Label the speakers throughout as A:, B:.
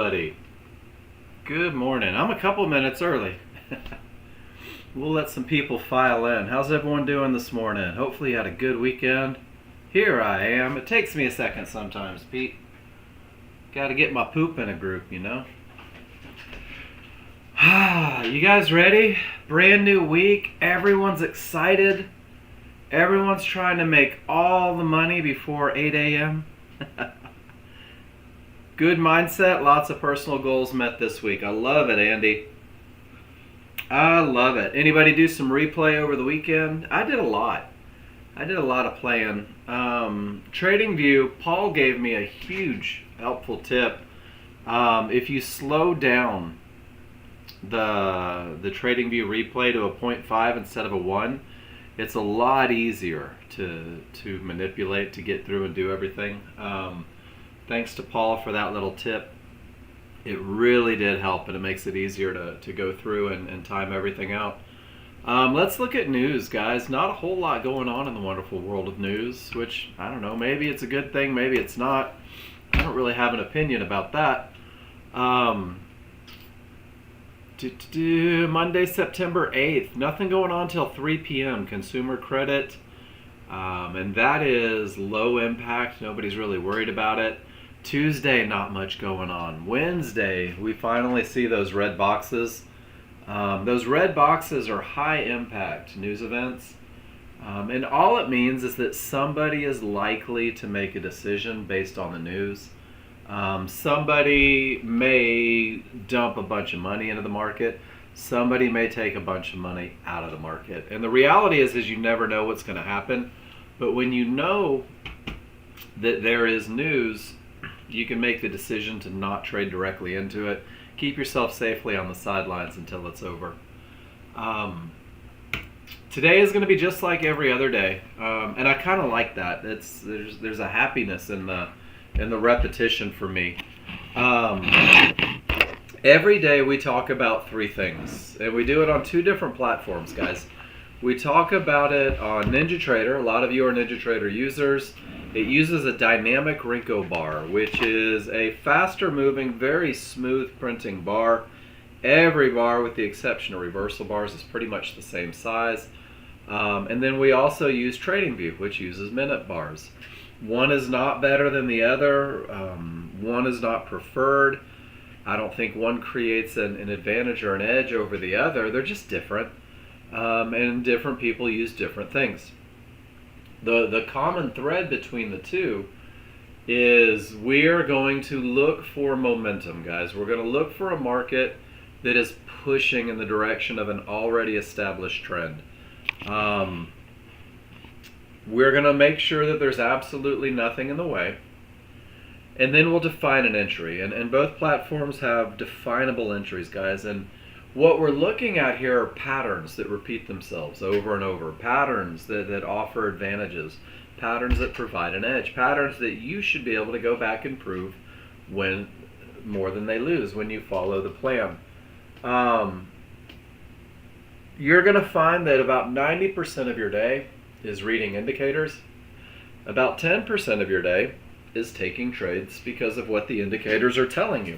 A: everybody. Good morning. I'm a couple minutes early. We'll let some people file in. How's everyone doing this morning? Hopefully you had a good weekend. Here I am. It takes me a second sometimes, Pete. Gotta get my poop in a group, you know? You guys ready? Brand new week. Everyone's excited. Everyone's trying to make all the money before 8 a.m. Good mindset. Lots of personal goals met this week. I love it, Andy. I love it. Anybody do some replay over the weekend? I did a lot. I did a lot of playing. TradingView, Paul gave me a huge helpful tip. If you slow down the TradingView replay to a 0.5 instead of a 1, it's a lot easier to manipulate, to get through and do everything. Thanks to Paul for that little tip. It really did help, and it makes it easier to go through and time everything out. Let's look at news, guys. Not a whole lot going on in the wonderful world of news, which, I don't know, maybe it's a good thing, maybe it's not. I don't really have an opinion about that. Monday, September 8th. Nothing going on till 3 p.m. Consumer credit. And that is low impact. Nobody's really worried about it. Tuesday, not much going on. Wednesday, we finally see those red boxes. Those red boxes are high impact news events. And all it means is that somebody is likely to make a decision based on the news. Somebody may dump a bunch of money into the market. Somebody may take a bunch of money out of the market. And the reality is you never know what's going to happen. But when you know that there is news, you can make the decision to not trade directly into it. Keep yourself safely on the sidelines until it's over. Today is going to be just like every other day, and I kind of like that. There's a happiness in the repetition for me. Every day we talk about three things, and we do it on two different platforms, guys. We talk about it on NinjaTrader. A lot of you are NinjaTrader users. It uses a dynamic Renko bar, which is a faster moving, very smooth printing bar. Every bar, with the exception of reversal bars, is pretty much the same size. And then we also use TradingView, which uses minute bars. One is not better than the other. One is not preferred. I don't think one creates an advantage or an edge over the other. They're just different. And different people use different things. The common thread between the two is we're going to look for momentum, guys. We're going to look for a market that is pushing in the direction of an already established trend. We're going to make sure that there's absolutely nothing in the way. And then we'll define an entry. And both platforms have definable entries, guys. And what we're looking at here are patterns that repeat themselves over and over. Patterns that offer advantages. Patterns that provide an edge. Patterns that you should be able to go back and prove when more than they lose when you follow the plan. You're going to find that about 90% of your day is reading indicators. About 10% of your day is taking trades because of what the indicators are telling you,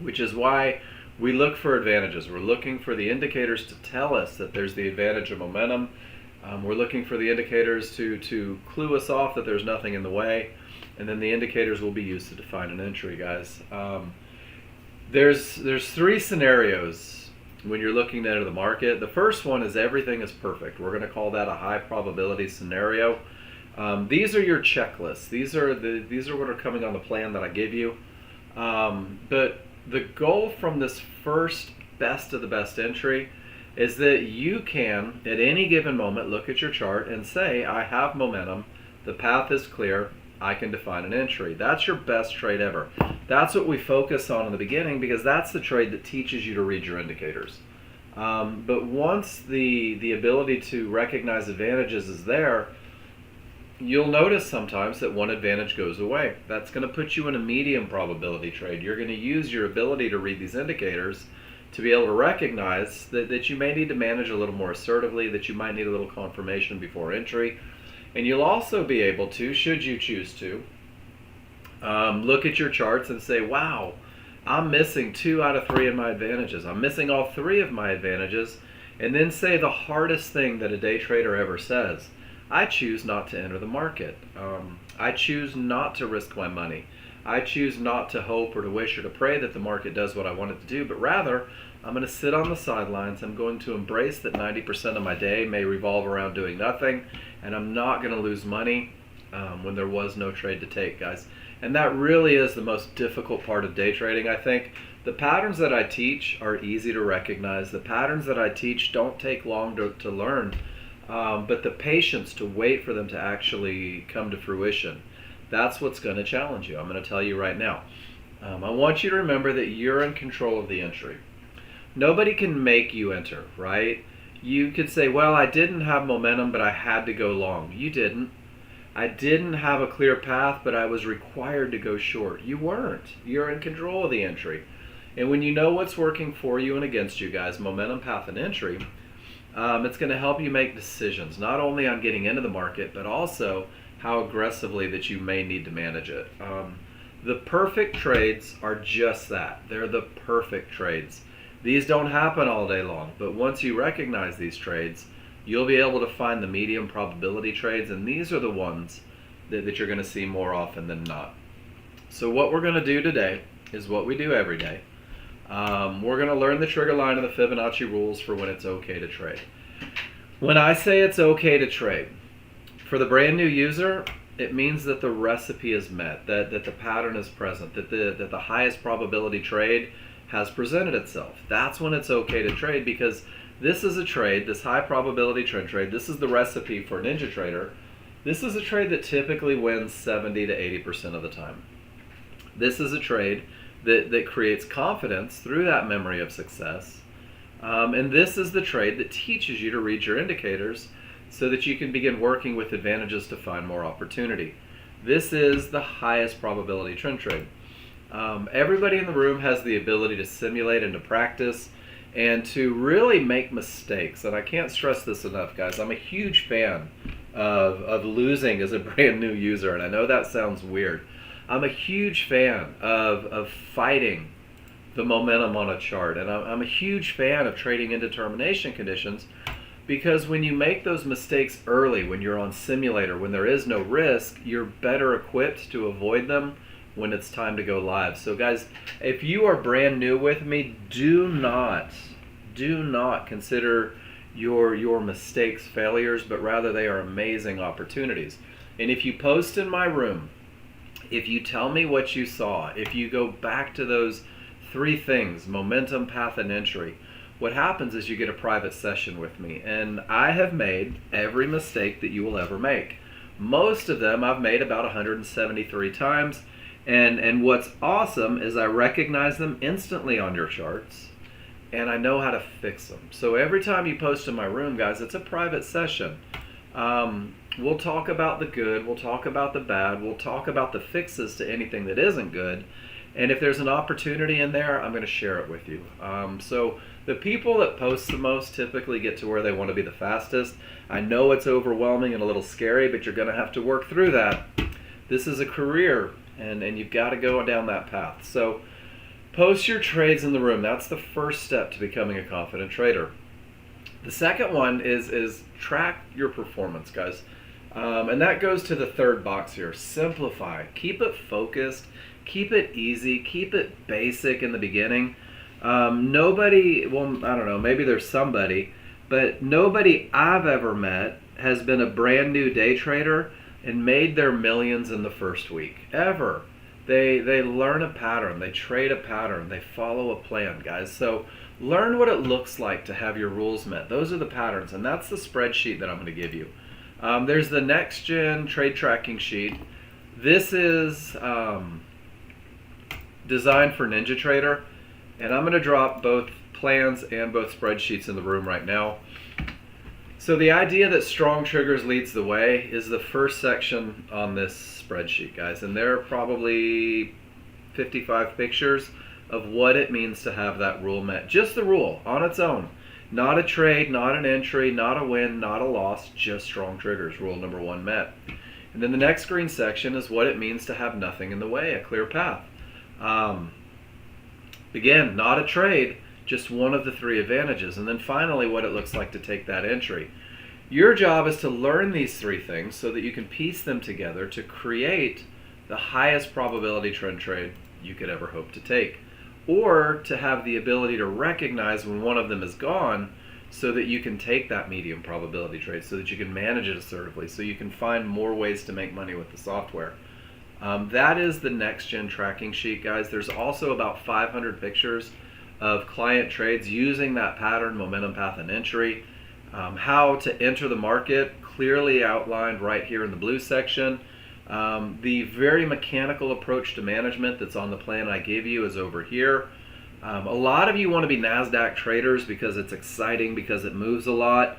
A: which is why we look for advantages. We're looking for the indicators to tell us that there's the advantage of momentum. We're looking for the indicators to clue us off that there's nothing in the way. And then the indicators will be used to define an entry, guys. There's three scenarios when you're looking to enter the market. The first one is everything is perfect. We're going to call that a high probability scenario. These are your checklists. These are what are coming on the plan that I give you. But the goal from this first best of the best entry is that you can, at any given moment, look at your chart and say, I have momentum, the path is clear, I can define an entry. That's your best trade ever. That's what we focus on in the beginning because that's the trade that teaches you to read your indicators. But once the ability to recognize advantages is there, you'll notice sometimes that one advantage goes away. That's going to put you in a medium probability trade. You're going to use your ability to read these indicators to be able to recognize that you may need to manage a little more assertively, that you might need a little confirmation before entry. And you'll also be able to, should you choose to, look at your charts and say, wow, I'm missing 2 out of 3 of my advantages. I'm missing all 3 of my advantages, and then say the hardest thing that a day trader ever says. I choose not to enter the market. I choose not to risk my money. I choose not to hope or to wish or to pray that the market does what I want it to do, but rather I'm going to sit on the sidelines. I'm going to embrace that 90% of my day may revolve around doing nothing, and I'm not going to lose money when there was no trade to take, guys. And that really is the most difficult part of day trading, I think. The patterns that I teach are easy to recognize. The patterns that I teach don't take long to learn, but the patience to wait for them to actually come to fruition, that's what's going to challenge you. I'm going to tell you right now. I want you to remember that you're in control of the entry. Nobody can make you enter, right? You could say, well, I didn't have momentum, but I had to go long. You didn't. I didn't have a clear path, but I was required to go short. You weren't. You're in control of the entry. And when you know what's working for you and against you, guys, momentum, path, and entry, it's going to help you make decisions, not only on getting into the market, but also how aggressively that you may need to manage it. The perfect trades are just that. They're the perfect trades. These don't happen all day long, but once you recognize these trades, you'll be able to find the medium probability trades, and these are the ones that you're going to see more often than not. So what we're going to do today is what we do every day. We're going to learn the trigger line and the Fibonacci rules for when it's okay to trade. When I say it's okay to trade, for the brand new user, it means that the recipe is met, that the pattern is present, that the highest probability trade has presented itself. That's when it's okay to trade, because this is a trade, this high probability trend trade, this is the recipe for a ninja trader. This is a trade that typically wins 70 to 80% of the time. This is a trade that creates confidence through that memory of success. And this is the trade that teaches you to read your indicators so that you can begin working with advantages to find more opportunity. This is the highest probability trend trade. Everybody in the room has the ability to simulate and to practice and to really make mistakes. And I can't stress this enough, guys. I'm a huge fan of losing as a brand new user, and I know that sounds weird. I'm a huge fan of fighting the momentum on a chart, and I'm a huge fan of trading indetermination conditions, because when you make those mistakes early, when you're on simulator, when there is no risk, you're better equipped to avoid them when it's time to go live. So guys, if you are brand new with me, do not consider your mistakes failures, but rather they are amazing opportunities. And if you post in my room, if you tell me what you saw, if you go back to those 3 things, momentum, path, and entry, what happens is you get a private session with me, and I have made every mistake that you will ever make. Most of them I've made about 173 times, and what's awesome is I recognize them instantly on your charts, and I know how to fix them. So every time you post in my room, guys, it's a private session. We'll talk about the good, we'll talk about the bad, we'll talk about the fixes to anything that isn't good, and if there's an opportunity in there, I'm going to share it with you. So the people that post the most typically get to where they want to be the fastest. I know it's overwhelming and a little scary, but you're going to have to work through that. This is a career, and you've got to go down that path. So post your trades in the room. That's the first step to becoming a confident trader. The second one is track your performance, guys. And that goes to the third box here. Simplify. Keep it focused. Keep it easy. Keep it basic in the beginning. Nobody, well, I don't know, maybe there's somebody, but nobody I've ever met has been a brand new day trader and made their millions in the first week, ever. They learn a pattern, they trade a pattern, they follow a plan, guys. So learn what it looks like to have your rules met. Those are the patterns, and that's the spreadsheet that I'm going to give you. There's the Nexgen trade tracking sheet. This is designed for Ninja Trader, and I'm going to drop both plans and both spreadsheets in the room right now. So the idea that strong triggers leads the way is the first section on this spreadsheet, guys, and there are probably 55 pictures of what it means to have that rule met. Just the rule on its own. Not a trade, not an entry, not a win, not a loss, just strong triggers. Rule number 1 met. And then the next green section is what it means to have nothing in the way, a clear path. Again, not a trade, just one of the three advantages. And then finally, what it looks like to take that entry. Your job is to learn these three things so that you can piece them together to create the highest probability trend trade you could ever hope to take, or to have the ability to recognize when one of them is gone so that you can take that medium probability trade, so that you can manage it assertively, so you can find more ways to make money with the software. That is the Nexgen tracking sheet, guys. There's also about 500 pictures of client trades using that pattern, momentum, path, and entry. How to enter the market, clearly outlined right here in the blue section. The very mechanical approach to management that's on the plan I gave you is over here. A lot of you want to be NASDAQ traders because it's exciting, because it moves a lot.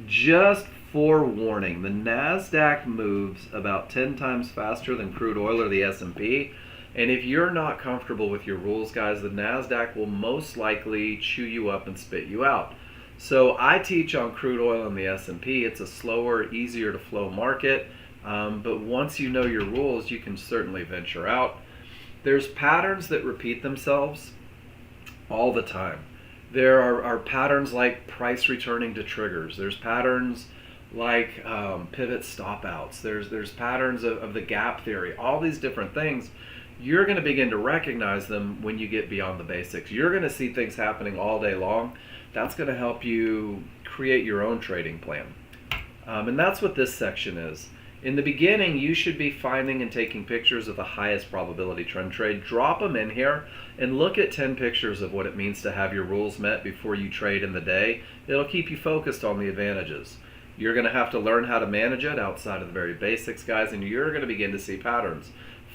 A: Just forewarning, the NASDAQ moves about 10 times faster than crude oil or the S&P. And if you're not comfortable with your rules, guys, the NASDAQ will most likely chew you up and spit you out. So I teach on crude oil and the S&P. It's a slower, easier to flow market. But once you know your rules, you can certainly venture out. There's patterns that repeat themselves all the time. There are patterns like price returning to triggers. There's patterns like pivot stop outs. There's patterns of the gap theory. All these different things, you're going to begin to recognize them when you get beyond the basics. You're going to see things happening all day long. That's going to help you create your own trading plan. And that's what this section is. In the beginning, you should be finding and taking pictures of the highest probability trend trade. Drop them in here and look at 10 pictures of what it means to have your rules met before you trade in the day. It'll keep you focused on the advantages. You're going to have to learn how to manage it outside of the very basics, guys, and you're going to begin to see patterns.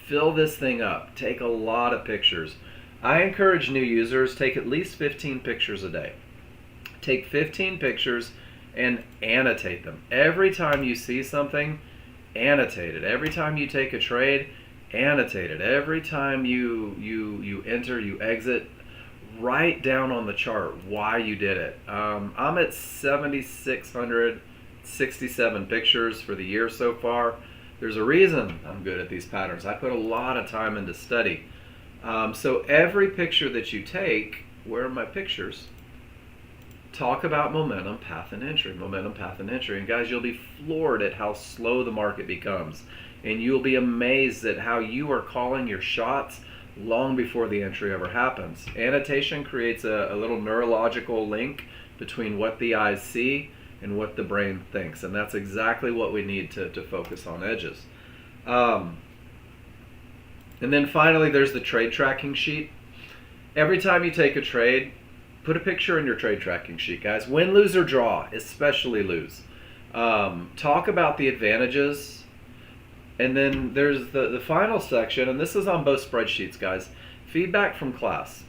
A: Fill this thing up. Take a lot of pictures. I encourage new users, take at least 15 pictures a day. Take 15 pictures and annotate them. Every time you see something, annotate it. Every time you take a trade, annotate it. Every time you enter, you exit, write down on the chart why you did it. I'm at 7,667 pictures for the year so far. There's a reason I'm good at these patterns. I put a lot of time into study. So every picture that you take, where are my pictures? Talk about momentum, path, and entry. Momentum, path, and entry. And guys, you'll be floored at how slow the market becomes. And you'll be amazed at how you are calling your shots long before the entry ever happens. Annotation creates a little neurological link between what the eyes see and what the brain thinks. And that's exactly what we need to focus on edges. And then finally, there's the trade tracking sheet. Every time you take a trade, put a picture in your trade tracking sheet, guys. Win, lose, or draw, especially lose. Talk about the advantages. And then there's the final section, and this is on both spreadsheets, guys. Feedback from class.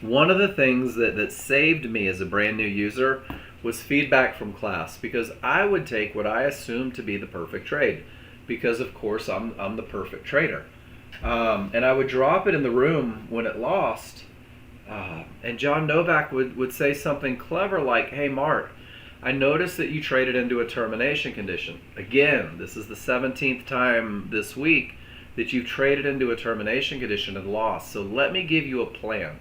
A: One of the things that saved me as a brand new user was feedback from class, because I would take what I assumed to be the perfect trade, because of course I'm the perfect trader. And I would drop it in the room when it lost. And John Novak would say something clever like, "Hey Mark, I noticed that you traded into a termination condition. Again, this is the 17th time this week that you've traded into a termination condition and lost. So let me give you a plan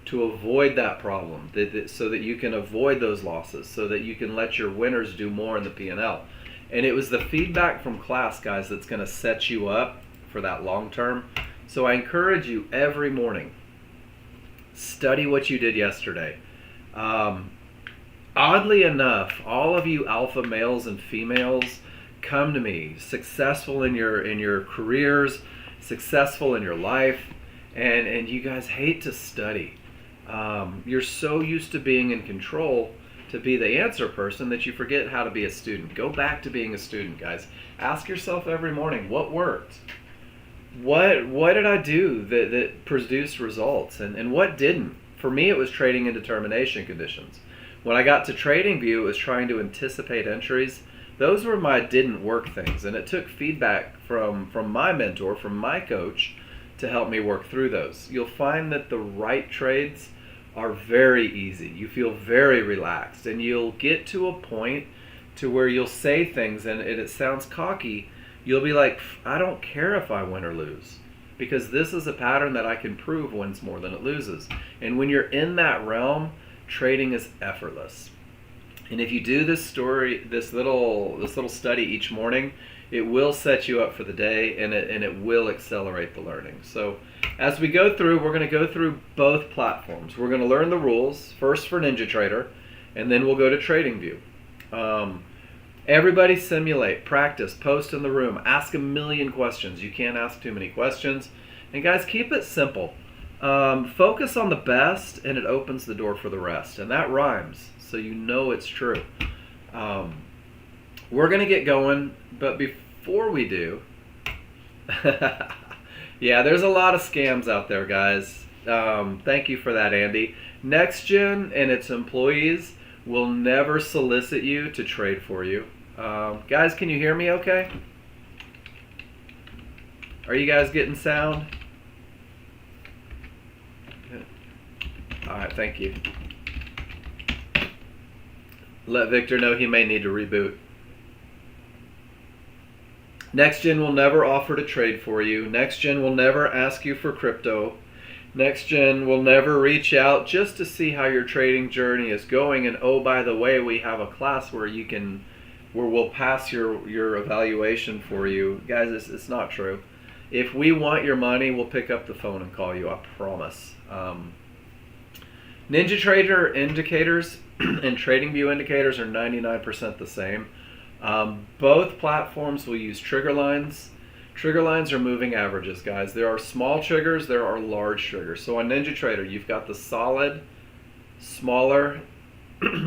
A: to avoid that problem, so that you can avoid those losses, so that you can let your winners do more in the P&L." And it was the feedback from class, guys, that's going to set you up for that long term. So I encourage you every morning, study what you did yesterday. Oddly enough, all of you alpha males and females come to me, successful in your careers, successful in your life, and you guys hate to study. You're so used to being in control, to be the answer person, that you forget how to be a student. Go back to being a student, guys. Ask yourself every morning, what worked? What did I do that produced results, and what didn't? For me, it was trading in determination conditions. When I got to TradingView, it was trying to anticipate entries. Those were my didn't work things, and it took feedback from my mentor, from my coach, to help me work through those. You'll find that the right trades are very easy. You feel very relaxed, and you'll get to a point to where you'll say things, and it sounds cocky. You'll be like, "I don't care if I win or lose. because this is a pattern that I can prove wins more than it loses. And when you're in that realm, trading is effortless. And if you do this little study each morning, it will set you up for the day, and it will accelerate the learning. So as we go through, we're going to go through both platforms. We're going to learn the rules first for NinjaTrader, and then we'll go to TradingView. Everybody simulate, practice, post in the room, ask a million questions. You can't ask too many questions. And guys, keep it simple. Focus on the best, and it opens the door for the rest. And that rhymes, so you know it's true. We're going to get going, but before we do, yeah, there's a lot of scams out there, guys. Thank you for that, Andy. Nexgen and its employees will never solicit you to trade for you. Guys, can you hear me okay? Are you guys getting sound? Alright, thank you. Let Victor know he may need to reboot. Nexgen will never offer to trade for you. Nexgen will never ask you for crypto. Nexgen will never reach out just to see how your trading journey is going. And oh, by the way, we have a class where we'll pass your evaluation for you. Guys, it's not true. If we want your money, we'll pick up the phone and call you, I promise. NinjaTrader indicators and TradingView indicators are 99% the same. Both platforms will use trigger lines. Trigger lines are moving averages, guys. There are small triggers, there are large triggers. So on NinjaTrader, you've got the solid, smaller,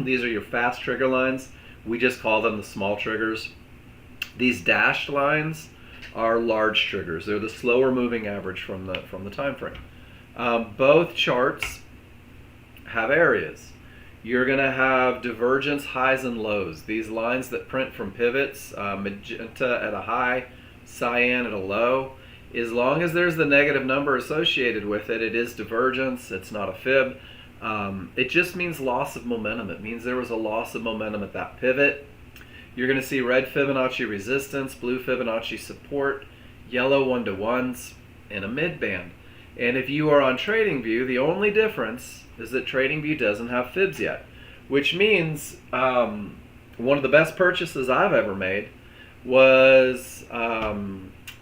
A: these are your fast trigger lines. We just call them the small triggers. These dashed lines are large triggers. They're the slower moving average from the time frame. Both charts have areas. You're going to have divergence highs and lows. These lines that print from pivots, magenta at a high, cyan at a low. As long as there's the negative number associated with it, it is divergence. It's not a fib. It just means loss of momentum. It means there was a loss of momentum at that pivot. You're going to see red Fibonacci resistance, blue Fibonacci support, yellow 1-to-1s, and a mid band. And if you are on TradingView, the only difference is that TradingView doesn't have fibs yet, which means one of the best purchases I've ever made was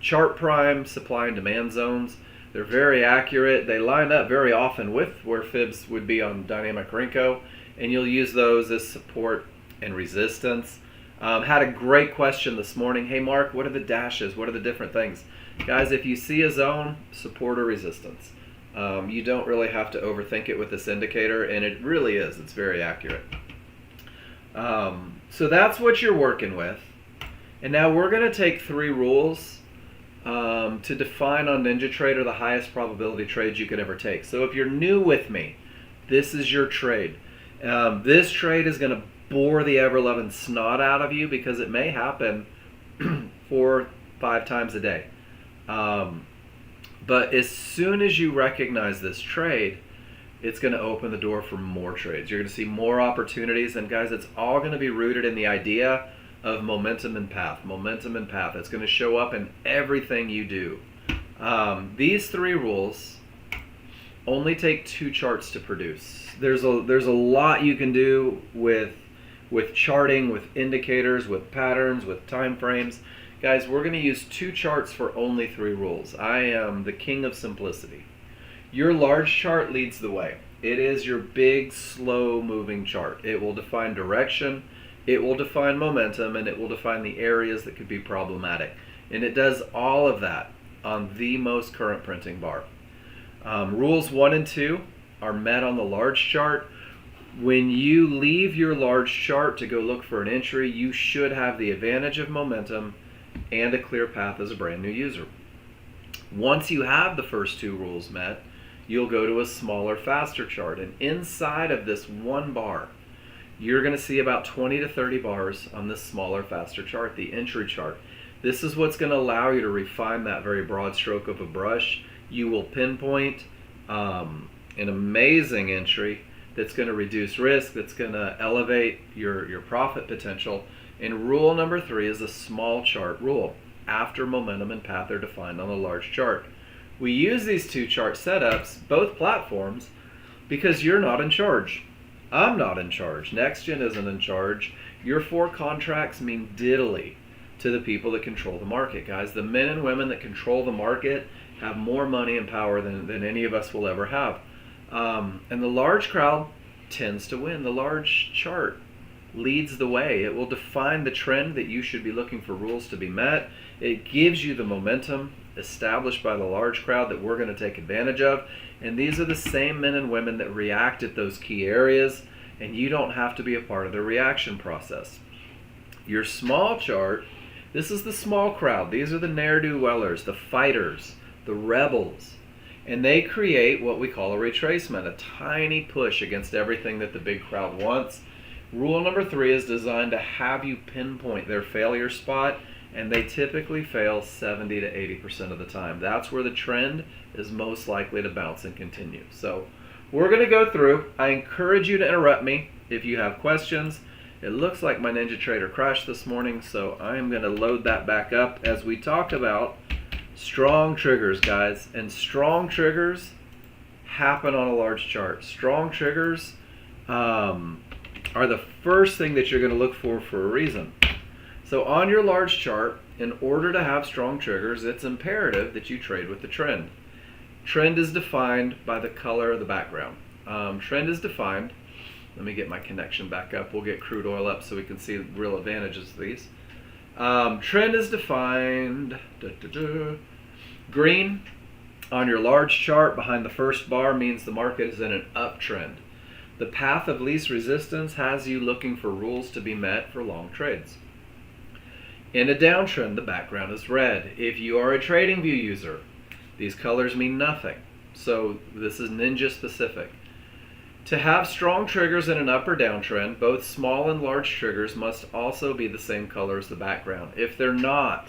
A: chart prime supply and demand zones. They're very accurate. They line up very often with where fibs would be on dynamic Renko, and you'll use those as support and resistance. Had a great question this morning. Hey Mark, what are the dashes? What are the different things? Guys, if you see a zone, support or resistance. You don't really have to overthink it with this indicator, and it really is. It's very accurate. So that's what you're working with. And now we're going to take 3 rules to define on NinjaTrader the highest probability trades you could ever take. So if you're new with me, this is your trade. This trade is going to bore the ever-loving snot out of you because it may happen 4-5 times a day. But as soon as you recognize this trade, it's going to open the door for more trades. You're going to see more opportunities, and guys, it's all going to be rooted in the idea of momentum and path. Momentum and path. It's going to show up in everything you do. These 3 rules only take 2 charts to produce. There's a lot you can do with charting, with indicators, with patterns, with time frames. Guys, we're going to use 2 charts for only 3 rules. I am the king of simplicity. Your large chart leads the way. It is your big, slow-moving chart. It will define direction, it will define momentum, and it will define the areas that could be problematic. And it does all of that on the most current printing bar. Rules 1 and 2 are met on the large chart. When you leave your large chart to go look for an entry, you should have the advantage of momentum and a clear path as a brand new user. Once you have the first 2 rules met, you'll go to a smaller, faster chart. And inside of this 1 bar, you're going to see about 20 to 30 bars on this smaller, faster chart, the entry chart. This is what's going to allow you to refine that very broad stroke of a brush. You will pinpoint an amazing entry that's going to reduce risk, that's going to elevate your profit potential. And rule number 3 is a small chart rule after momentum and path are defined on a large chart. We use these two chart setups, both platforms, because you're not in charge. I'm not in charge. Nexgen isn't in charge. Your 4 contracts mean diddly to the people that control the market, guys. The men and women that control the market have more money and power than any of us will ever have. And the large crowd tends to win. The large chart leads the way. It will define the trend that you should be looking for rules to be met. It gives you the momentum established by the large crowd that we're going to take advantage of. And these are the same men and women that react at those key areas, and you don't have to be a part of the reaction process. Your small chart, this is the small crowd. These are the ne'er-do-wellers, the fighters, the rebels. And they create what we call a retracement, a tiny push against everything that the big crowd wants. Rule number 3 is designed to have you pinpoint their failure spot, and they typically fail 70 to 80% of the time. That's where the trend is most likely to bounce and continue. So we're going to go through. I encourage you to interrupt me if you have questions. It looks like my Ninja Trader crashed this morning, so I am going to load that back up as we talk about strong triggers, guys. And strong triggers happen on a large chart. Strong triggers are the first thing that you're going to look for a reason. So on your large chart, in order to have strong triggers, it's imperative that you trade with the trend. Trend is defined by the color of the background. Trend is defined, let me get my connection back up. We'll get crude oil up so we can see the real advantages of these. Trend is defined, green on your large chart behind the first bar means the market is in an uptrend. The path of least resistance has you looking for rules to be met for long trades. In a downtrend, the background is red. If you are a TradingView user, these colors mean nothing. So this is Ninja specific. To have strong triggers in an up or downtrend, both small and large triggers must also be the same color as the background. If they're not,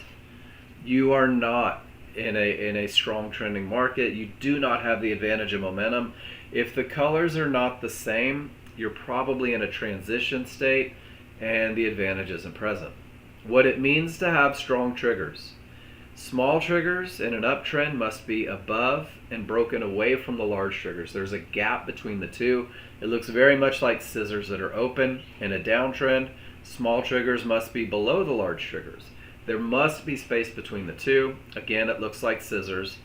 A: you are not in a strong trending market. You do not have the advantage of momentum. If the colors are not the same, you're probably in a transition state and the advantage isn't present. What it means to have strong triggers. Small triggers in an uptrend must be above and broken away from the large triggers. There's a gap between the two. It looks very much like scissors that are open. In a downtrend, small triggers must be below the large triggers. There must be space between the two. Again, it looks like scissors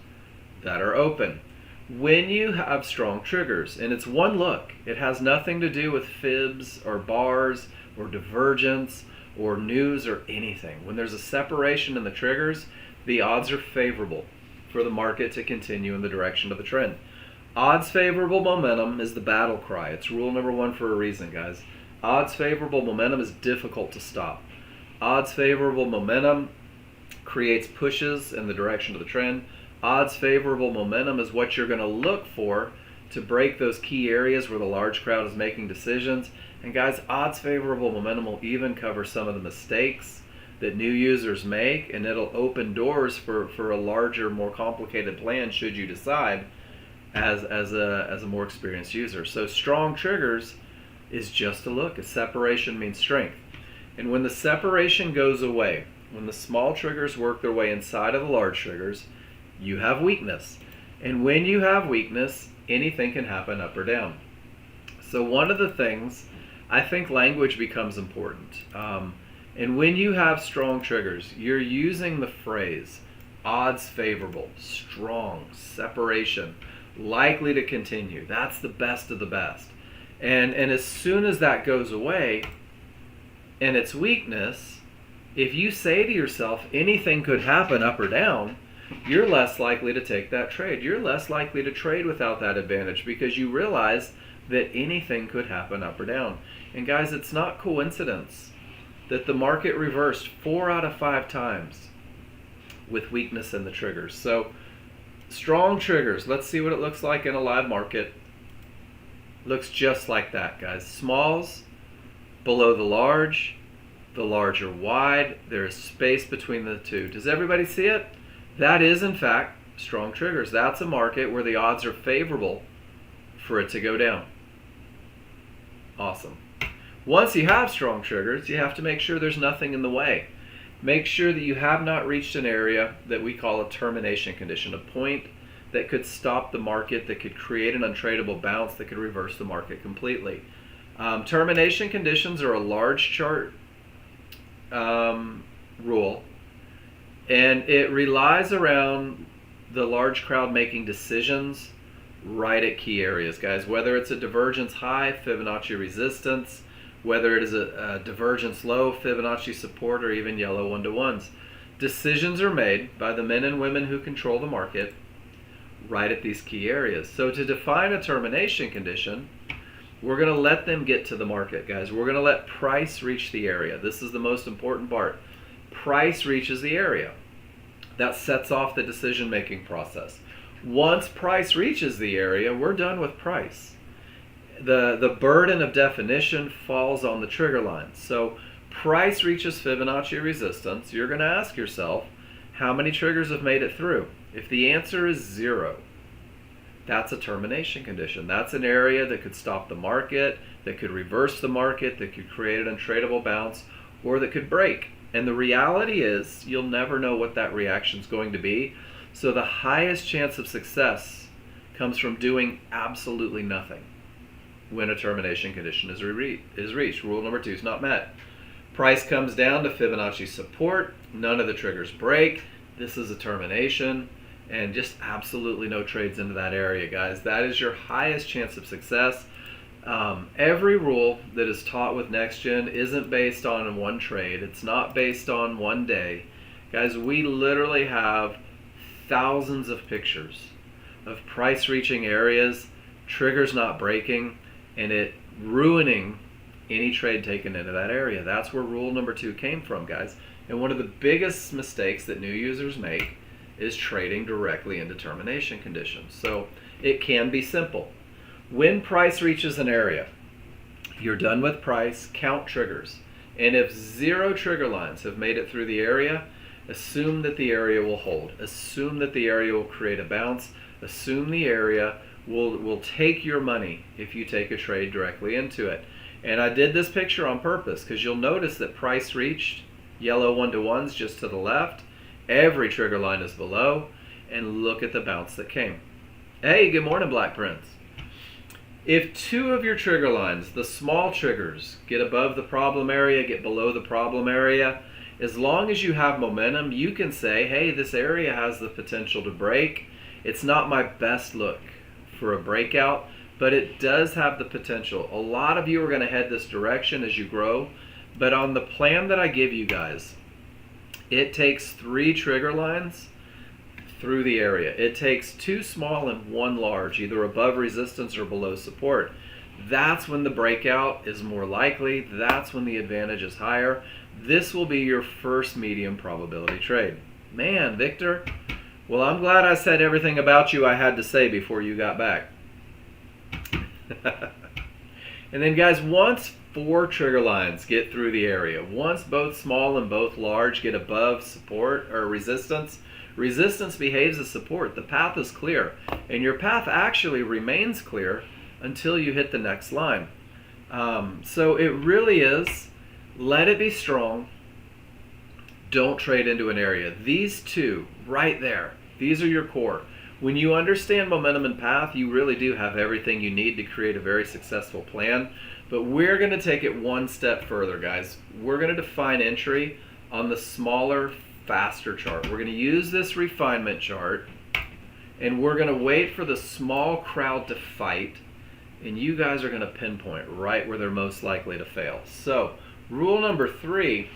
A: that are open. When you have strong triggers, and it's one look, it has nothing to do with fibs or bars or divergence or news or anything. When there's a separation in the triggers, the odds are favorable for the market to continue in the direction of the trend. Odds favorable momentum is the battle cry. It's rule number 1 for a reason, guys. Odds favorable momentum is difficult to stop. Odds favorable momentum creates pushes in the direction of the trend. Odds favorable momentum is what you're going to look for to break those key areas where the large crowd is making decisions. And guys, odds favorable momentum will even cover some of the mistakes that new users make, and it'll open doors for a larger, more complicated plan should you decide as a more experienced user. So strong triggers is just a look. A separation means strength. And when the separation goes away, when the small triggers work their way inside of the large triggers, you have weakness. And when you have weakness, anything can happen up or down. So one of the things, I think language becomes important. And when you have strong triggers, you're using the phrase odds favorable, strong, separation, likely to continue. That's the best of the best. And as soon as that goes away, and its weakness, if you say to yourself, anything could happen up or down, you're less likely to take that trade. You're less likely to trade without that advantage because you realize that anything could happen up or down. And guys, it's not coincidence that the market reversed 4 out of 5 times with weakness in the triggers. So strong triggers, let's see what it looks like in a live market. Looks just like that, guys. Smalls below the large are wide, there is space between the two. Does everybody see it? That is in fact strong triggers. That's a market where the odds are favorable for it to go down. Awesome. Once you have strong triggers, you have to make sure there's nothing in the way. Make sure that you have not reached an area that we call a termination condition, a point that could stop the market, that could create an untradeable bounce, that could reverse the market completely. Termination conditions are a large chart rule, and it relies around the large crowd making decisions right at key areas, guys. Whether it's a divergence high, Fibonacci resistance, whether it is a divergence low, Fibonacci support, or even yellow 1-to-1s. Decisions are made by the men and women who control the market right at these key areas. So to define a termination condition, we're going to let them get to the market, guys. We're going to let price reach the area. This is the most important part. Price reaches the area. That sets off the decision-making process. Once price reaches the area, we're done with price. The burden of definition falls on the trigger line. So price reaches Fibonacci resistance. You're going to ask yourself, how many triggers have made it through? If the answer is 0, that's a termination condition. That's an area that could stop the market, that could reverse the market, that could create an untradeable bounce, or that could break. And the reality is, you'll never know what that reaction is going to be. So the highest chance of success comes from doing absolutely nothing when a termination condition is reached. Rule number 2 is not met. Price comes down to Fibonacci support. None of the triggers break. This is a termination, and just absolutely no trades into that area, guys. That is your highest chance of success. Every rule that is taught with Nexgen isn't based on one trade. It's not based on one day. Guys, we literally have thousands of pictures of price reaching areas, triggers not breaking, and it ruining any trade taken into that area. That's where rule number 2 came from, guys. And one of the biggest mistakes that new users make is trading directly into termination conditions. So it can be simple. When price reaches an area, you're done with price, count triggers. And if 0 trigger lines have made it through the area, assume that the area will hold. Assume that the area will create a bounce. Assume the area will take your money if you take a trade directly into it. And I did this picture on purpose because you'll notice that price reached yellow 1-to-1s just to the left. Every trigger line is below. And look at the bounce that came. Hey, good morning, Black Prince. If 2 of your trigger lines, the small triggers, get above the problem area, get below the problem area, as long as you have momentum, you can say, hey, this area has the potential to break. It's not my best look for a breakout, but it does have the potential. A lot of you are going to head this direction as you grow, but on the plan that I give you guys, it takes 3 trigger lines through the area. It takes 2 small and 1 large, either above resistance or below support. That's when the breakout is more likely. That's when the advantage is higher. This will be your first medium probability trade. Man, Victor, well, I'm glad I said everything about you I had to say before you got back. And then, guys, once 4 trigger lines get through the area, once both small and both large get above support or resistance, resistance behaves as support. The path is clear, and your path actually remains clear until you hit the next line. So it really is, let it be strong. Don't trade into an area. These 2 right there, these are your core. When you understand momentum and path, you really do have everything you need to create a very successful plan. But we're going to take it one step further, guys. We're going to define entry on the smaller, faster chart. We're going to use this refinement chart, and we're going to wait for the small crowd to fight, and you guys are going to pinpoint right where they're most likely to fail. So rule number 3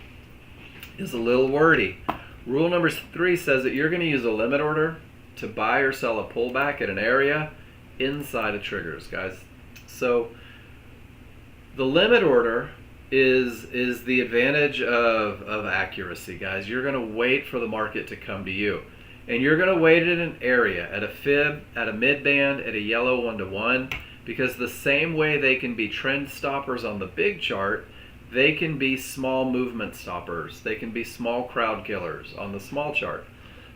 A: is a little wordy. Rule number 3 says that you're going to use a limit order to buy or sell a pullback at an area inside of triggers, guys. So the limit order is the advantage of accuracy, guys. You're going to wait for the market to come to you. And you're going to wait at an area, at a fib, at a mid-band, at a yellow 1-to-1, because the same way they can be trend stoppers on the big chart, they can be small movement stoppers. They can be small crowd killers on the small chart.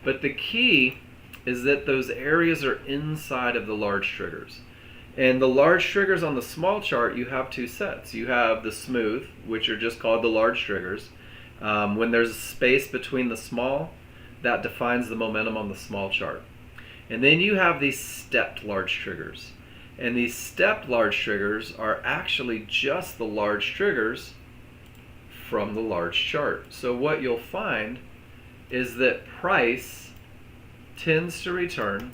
A: But the key is that those areas are inside of the large triggers. And the large triggers on the small chart, you have 2 sets. You have the smooth, which are just called the large triggers. When there's a space between the small, that defines the momentum on the small chart. And then you have these stepped large triggers. And these stepped large triggers are actually just the large triggers from the large chart. So what you'll find is that price tends to return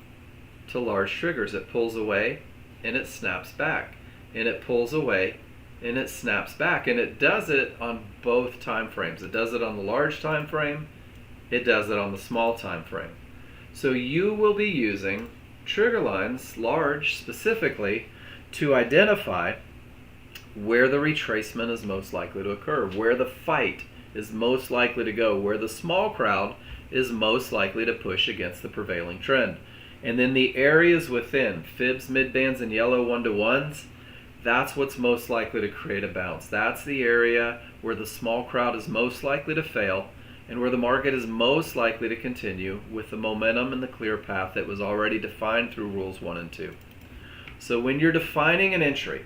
A: to large triggers. It pulls away and it snaps back. And it pulls away and it snaps back. And it does it on both time frames. It does it on the large time frame. It does it on the small time frame. So you will be using trigger lines, large specifically, to identify where the retracement is most likely to occur, where the fight is most likely to go, where the small crowd is most likely to push against the prevailing trend. And then the areas within, fibs, midbands, and yellow 1-to-1s, that's what's most likely to create a bounce. That's the area where the small crowd is most likely to fail and where the market is most likely to continue with the momentum and the clear path that was already defined through rules 1 and 2. So when you're defining an entry,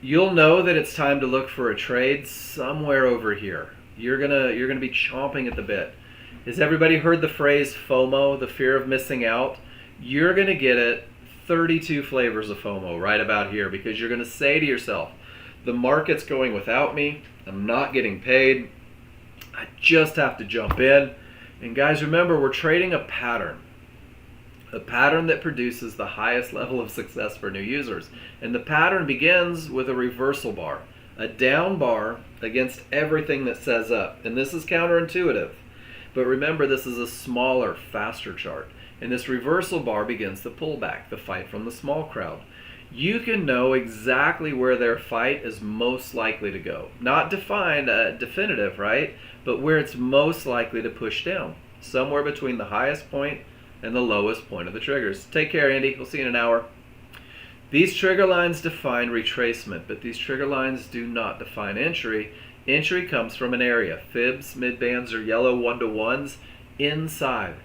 A: you'll know that it's time to look for a trade somewhere over here. You're gonna be chomping at the bit. Has everybody heard the phrase FOMO, the fear of missing out? You're gonna get it 32 flavors of FOMO right about here, because you're gonna say to yourself, the market's going without me, I'm not getting paid, I just have to jump in. And guys, remember, we're trading a pattern that produces the highest level of success for new users. And the pattern begins with a reversal bar, a down bar against everything that says up. And this is counterintuitive. But remember, this is a smaller, faster chart. And this reversal bar begins the pullback, the fight from the small crowd. You can know exactly where their fight is most likely to go. Not defined, definitive, right? But where it's most likely to push down. Somewhere between the highest point and the lowest point of the triggers. Take care, Andy. We'll see you in an hour. These trigger lines define retracement, but these trigger lines do not define entry. Entry comes from an area, fibs, midbands, or yellow 1-to-1s inside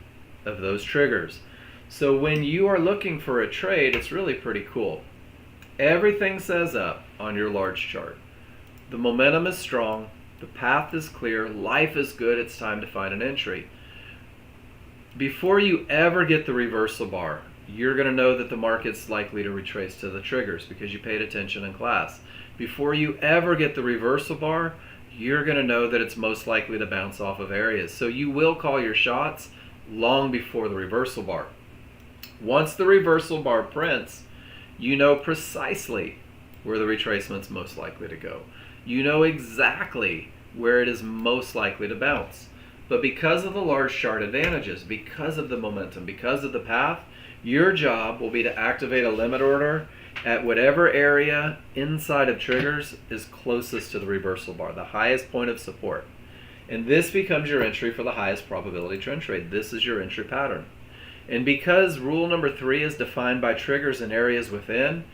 A: of those triggers. So when you are looking for a trade, it's really pretty cool. Everything says up on your large chart. The momentum is strong, the path is clear, life is good, it's time to find an entry. Before you ever get the reversal bar, you're going to know that the market's likely to retrace to the triggers because you paid attention in class. Before you ever get the reversal bar, you're going to know that it's most likely to bounce off of areas. So you will call your shots long before the reversal bar. Once the reversal bar prints, you know precisely where the retracement's most likely to go. You know exactly where it is most likely to bounce. But because of the large chart advantages, because of the momentum, because of the path, your job will be to activate a limit order at whatever area inside of triggers is closest to the reversal bar, the highest point of support. And this becomes your entry for the highest probability trend trade. This is your entry pattern. And because rule number 3 is defined by triggers and areas within,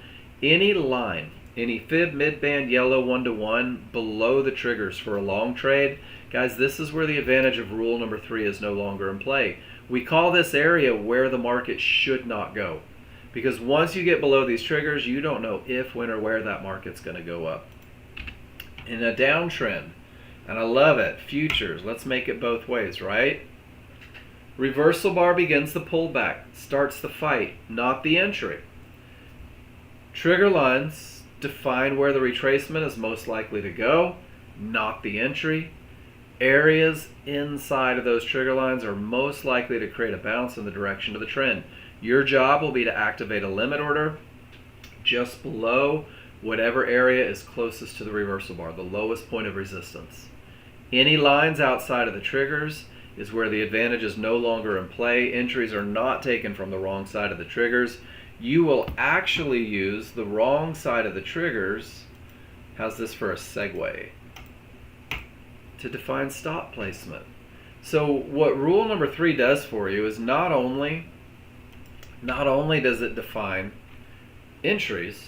A: any line, any fib, midband, yellow 1-to-1 below the triggers for a long trade, guys, this is where the advantage of rule number 3 is no longer in play. We call this area where the market should not go. Because once you get below these triggers, you don't know if, when, or where that market's going to go up. In a downtrend, and I love it, futures, let's make it both ways, right? Reversal bar begins the pullback, starts the fight, not the entry. Trigger lines define where the retracement is most likely to go, not the entry. Areas inside of those trigger lines are most likely to create a bounce in the direction of the trend. Your job will be to activate a limit order just below whatever area is closest to the reversal bar, the lowest point of resistance. Any lines outside of the triggers is where the advantage is no longer in play. Entries are not taken from the wrong side of the triggers. You will actually use the wrong side of the triggers, how's this for a segue, to define stop placement. So what rule number 3 does for you is not only does it define entries,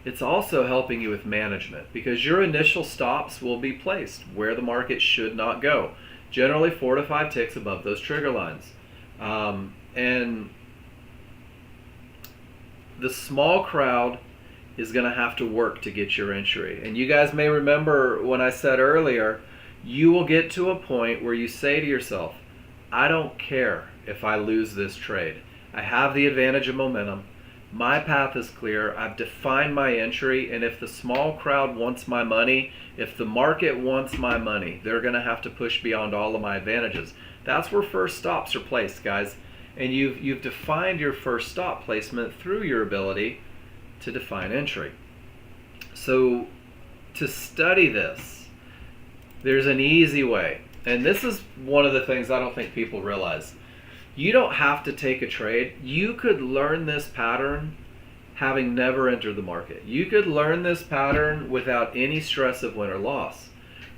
A: it's also helping you with management, because your initial stops will be placed where the market should not go, generally 4 to 5 ticks above those trigger lines. And the small crowd is going to have to work to get your entry. And you guys may remember when I said earlier, you will get to a point where you say to yourself, I don't care if I lose this trade. I have the advantage of momentum. My path is clear. I've defined my entry, and if the small crowd wants my money, if the market wants my money, they're going to have to push beyond all of my advantages. That's where first stops are placed, guys. And you've defined your first stop placement through your ability to define entry. So to study this, there's an easy way. And this is one of the things I don't think people realize. You don't have to take a trade. You could learn this pattern having never entered the market. You could learn this pattern without any stress of win or loss.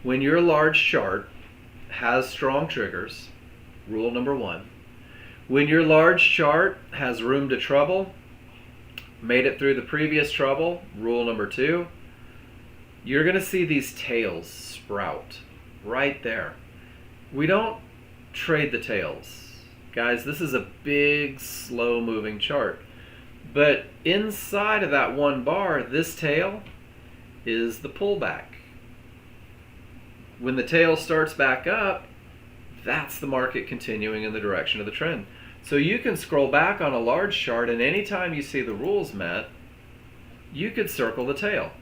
A: When your large chart has strong triggers, rule number one, when your large chart has room to trouble, made it through the previous trouble, rule number two, you're going to see these tails sprout right there. We don't trade the tails. Guys, this is a big, slow-moving chart. But inside of that one bar, this tail is the pullback. When the tail starts back up, that's the market continuing in the direction of the trend. So you can scroll back on a large chart, and anytime you see the rules met, you could circle the tail.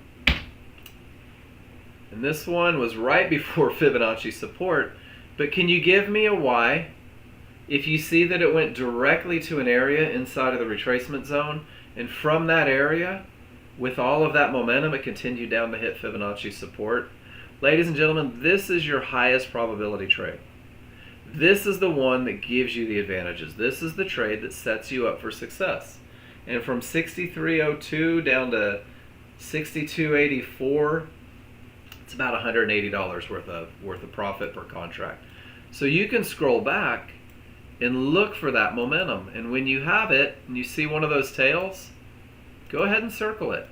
A: And this one was right before Fibonacci support. But can you give me a why? If you see that it went directly to an area inside of the retracement zone, and from that area, with all of that momentum, it continued down to hit Fibonacci support. Ladies and gentlemen, this is your highest probability trade. This is the one that gives you the advantages. This is the trade that sets you up for success. And from 63.02 down to 62.84, it's about $180 worth of profit per contract. So you can scroll back and look for that momentum. And when you have it and you see one of those tails, go ahead and circle it.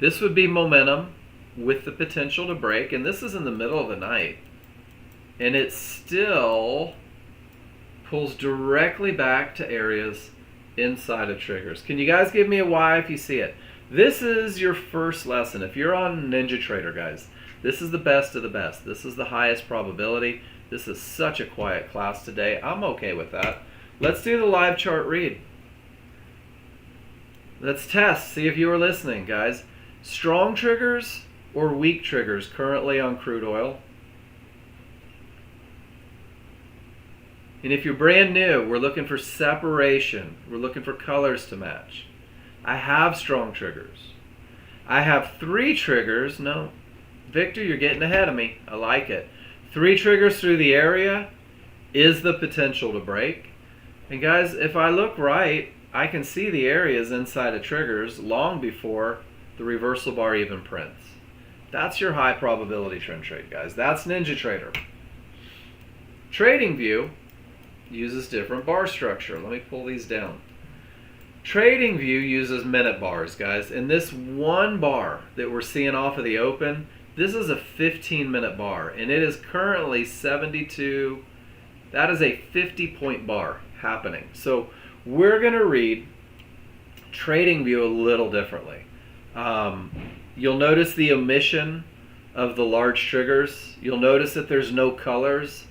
A: This would be momentum with the potential to break, and this is in the middle of the night. And it still pulls directly back to areas inside of triggers. Can you guys give me a why if you see it? This is your first lesson. If you're on NinjaTrader, guys, this is the best of the best. This is the highest probability. This is such a quiet class today. I'm okay with that. Let's do the live chart read. Let's test, see if you were listening, guys. Strong triggers or weak triggers currently on crude oil? And if you're brand new, we're looking for separation. We're looking for colors to match. I have strong triggers. I have 3 triggers. No, Victor, you're getting ahead of me. I like it. 3 triggers through the area is the potential to break. And guys, if I look right, I can see the areas inside of triggers long before the reversal bar even prints. That's your high probability trend trade, guys. That's NinjaTrader. TradingView uses different bar structure. Let me pull these down. TradingView uses minute bars, guys. And this one bar that we're seeing off of the open, this is a 15-minute bar, and it is currently 72. That is a 50-point bar happening. So we're going to read TradingView a little differently. You'll notice the omission of the large triggers. You'll notice that there's no colors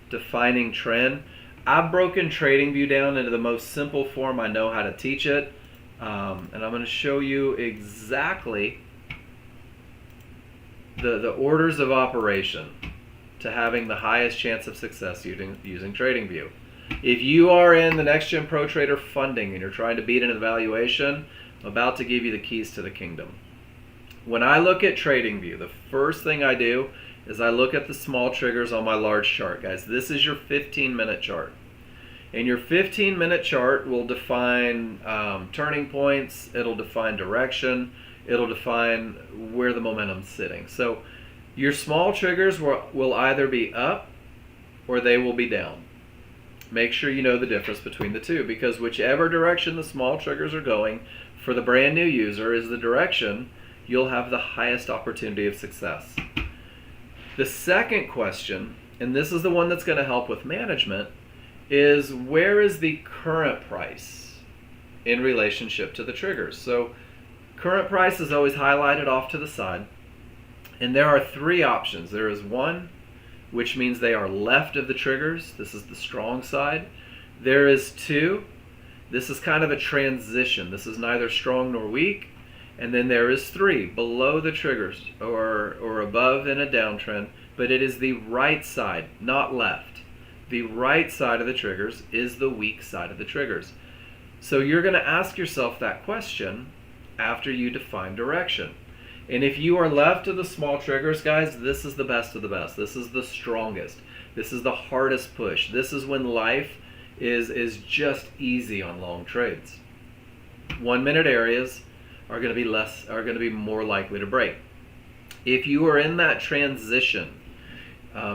A: defining trend. I've broken TradingView down into the most simple form I know how to teach it, and I'm going to show you exactly the orders of operation to having the highest chance of success using TradingView. If you are in the Nexgen Pro Trader funding and you're trying to beat an evaluation, I'm about to give you the keys to the kingdom. When I look at TradingView, the first thing I do is I look at the small triggers on my large chart. Guys, this is your 15-minute chart. And your 15-minute chart will define turning points, it'll define direction, it'll define where the momentum's sitting. So your small triggers will either be up or they will be down. Make sure you know the difference between the two, because whichever direction the small triggers are going for the brand new user is the direction you'll have the highest opportunity of success. The second question, and this is the one that's going to help with management, is where is the current price in relationship to the triggers? So current price is always highlighted off to the side, and there are 3 options. There is 1, which means they are left of the triggers. This is the strong side. There is 2. This is kind of a transition. This is neither strong nor weak. And then there is 3, below the triggers or above in a downtrend, but it is the right side, not left. The right side of the triggers is the weak side of the triggers. So you're going to ask yourself that question after you define direction. And if you are left of the small triggers, guys, this is the best of the best. This is the strongest. This is the hardest push. This is when life is just easy on long trades. 1 minute areas are going to be more likely to break. If you are in that transition,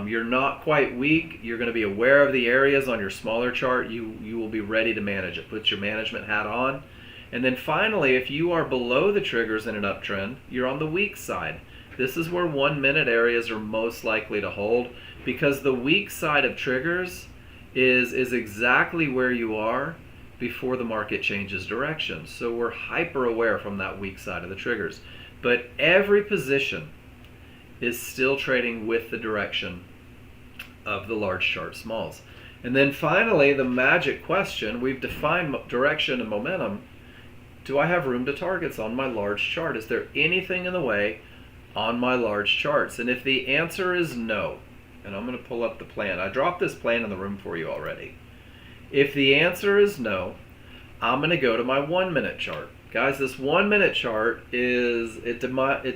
A: you're not quite weak, you're going to be aware of the areas on your smaller chart, you will be ready to manage it. Put your management hat on. And then finally, if you are below the triggers in an uptrend, you're on the weak side. This is where 1 minute areas are most likely to hold, because the weak side of triggers is exactly where you are before the market changes direction. So we're hyper aware from that weak side of the triggers. But every position is still trading with the direction of the large chart smalls. And then finally, the magic question, we've defined direction and momentum. Do I have room to targets on my large chart? Is there anything in the way on my large charts? And if the answer is no, and I'm going to pull up the plan. I dropped this plan in the room for you already. If the answer is no, I'm going to go to my 1 minute chart. Guys, this 1 minute chart it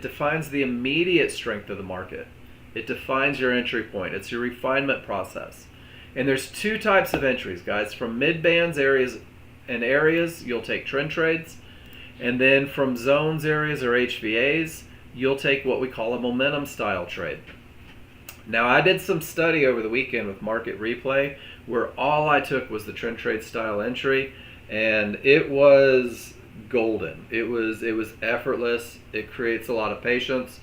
A: defines the immediate strength of the market. It defines your entry point. It's your refinement process. And there's 2 types of entries, guys. From mid-bands areas, you'll take trend trades. And then from zones areas or HVAs, you'll take what we call a momentum style trade. Now, I did some study over the weekend with Market Replay where all I took was the trend trade style entry, and it was golden. It was effortless. It creates a lot of patience.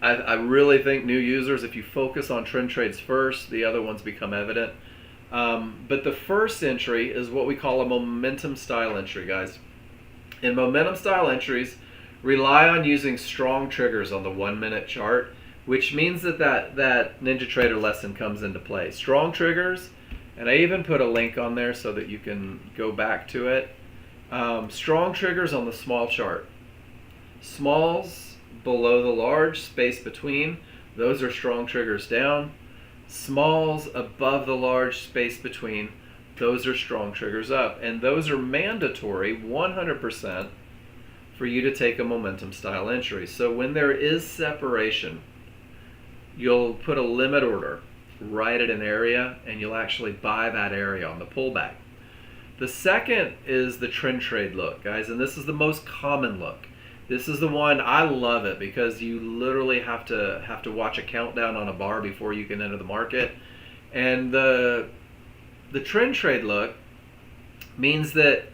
A: I really think new users, if you focus on trend trades first, the other ones become evident. But the first entry is what we call a momentum style entry, guys. And momentum style entries rely on using strong triggers on the 1 minute chart, which means that Ninja Trader lesson comes into play. Strong triggers, and I even put a link on there so that you can go back to it. Strong triggers on the small chart. Smalls below the large, space between, those are strong triggers down. Smalls above the large, space between, those are strong triggers up. And those are mandatory 100% for you to take a momentum style entry. So when there is separation, you'll put a limit order right at an area, and you'll actually buy that area on the pullback. The second is the trend trade look, guys, and this is the most common look. This is the one, I love it because you literally have to watch a countdown on a bar before you can enter the market. And the trend trade look means that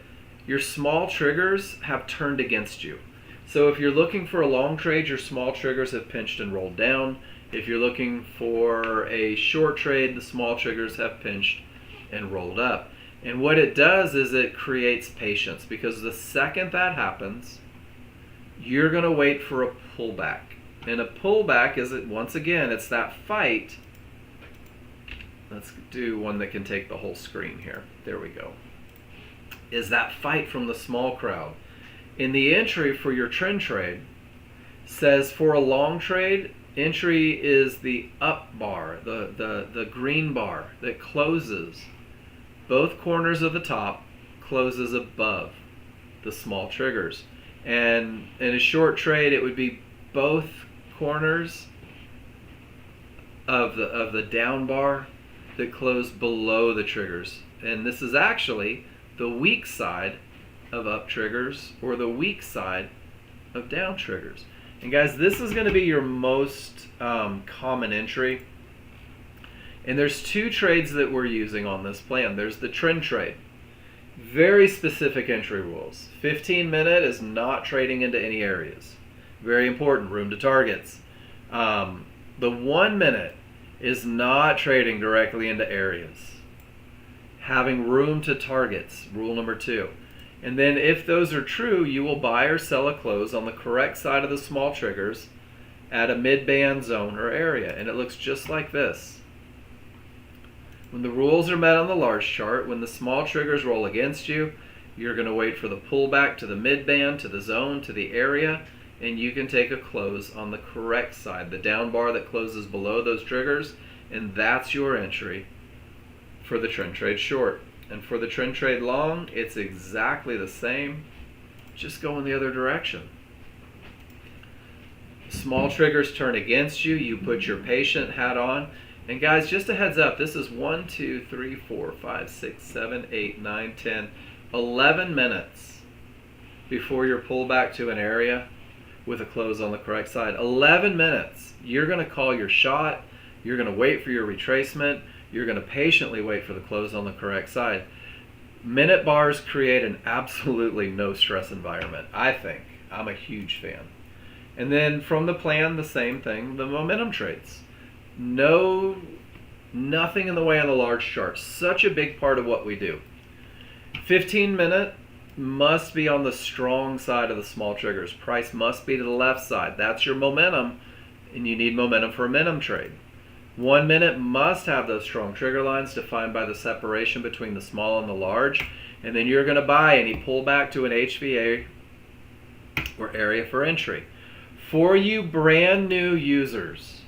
A: your small triggers have turned against you. So if you're looking for a long trade, your small triggers have pinched and rolled down. If you're looking for a short trade, the small triggers have pinched and rolled up. And what it does is it creates patience, because the second that happens, you're going to wait for a pullback. And a pullback is, once again, it's that fight. Let's do one that can take the whole screen here. There we go. Is that fight from the small crowd. In the entry for your trend trade, says for a long trade, entry is the up bar, the green bar that closes. Both corners of the top closes above the small triggers. And in a short trade, it would be both corners of the down bar that close below the triggers. And this is actually the weak side of up triggers or the weak side of down triggers. And guys, this is going to be your most common entry. And there's 2 trades that we're using on this plan. There's the trend trade. Very specific entry rules. 15-minute is not trading into any areas. Very important, room to targets. The 1 minute is not trading directly into areas. Having room to targets, rule number 2. And then if those are true, you will buy or sell a close on the correct side of the small triggers at a mid-band zone or area, and it looks just like this. When the rules are met on the large chart, when the small triggers roll against you, you're going to wait for the pullback to the mid-band, to the zone, to the area, and you can take a close on the correct side, the down bar that closes below those triggers, and that's your entry for the trend trade short. And for the trend trade long, it's exactly the same, just go in the other direction. Small triggers turn against you, you put your patient hat on. And guys, just a heads up, this is 1, 2, 3, 4, 5, 6, 7, 8, 9, 10, 11 minutes before you're pulled back to an area with a close on the correct side. 11 minutes. You're going to call your shot, you're going to wait for your retracement, you're going to patiently wait for the close on the correct side. Minute bars create an absolutely no stress environment, I think. I'm a huge fan. And then from the plan, the same thing, the momentum trades. Nothing in the way on the large chart. Such a big part of what we do. 15-minute must be on the strong side of the small triggers. Price must be to the left side. That's your momentum, and you need momentum for a minimum trade. 1 minute must have those strong trigger lines defined by the separation between the small and the large, and then you're going to buy any pullback to an HVA or area for entry. For you brand new users,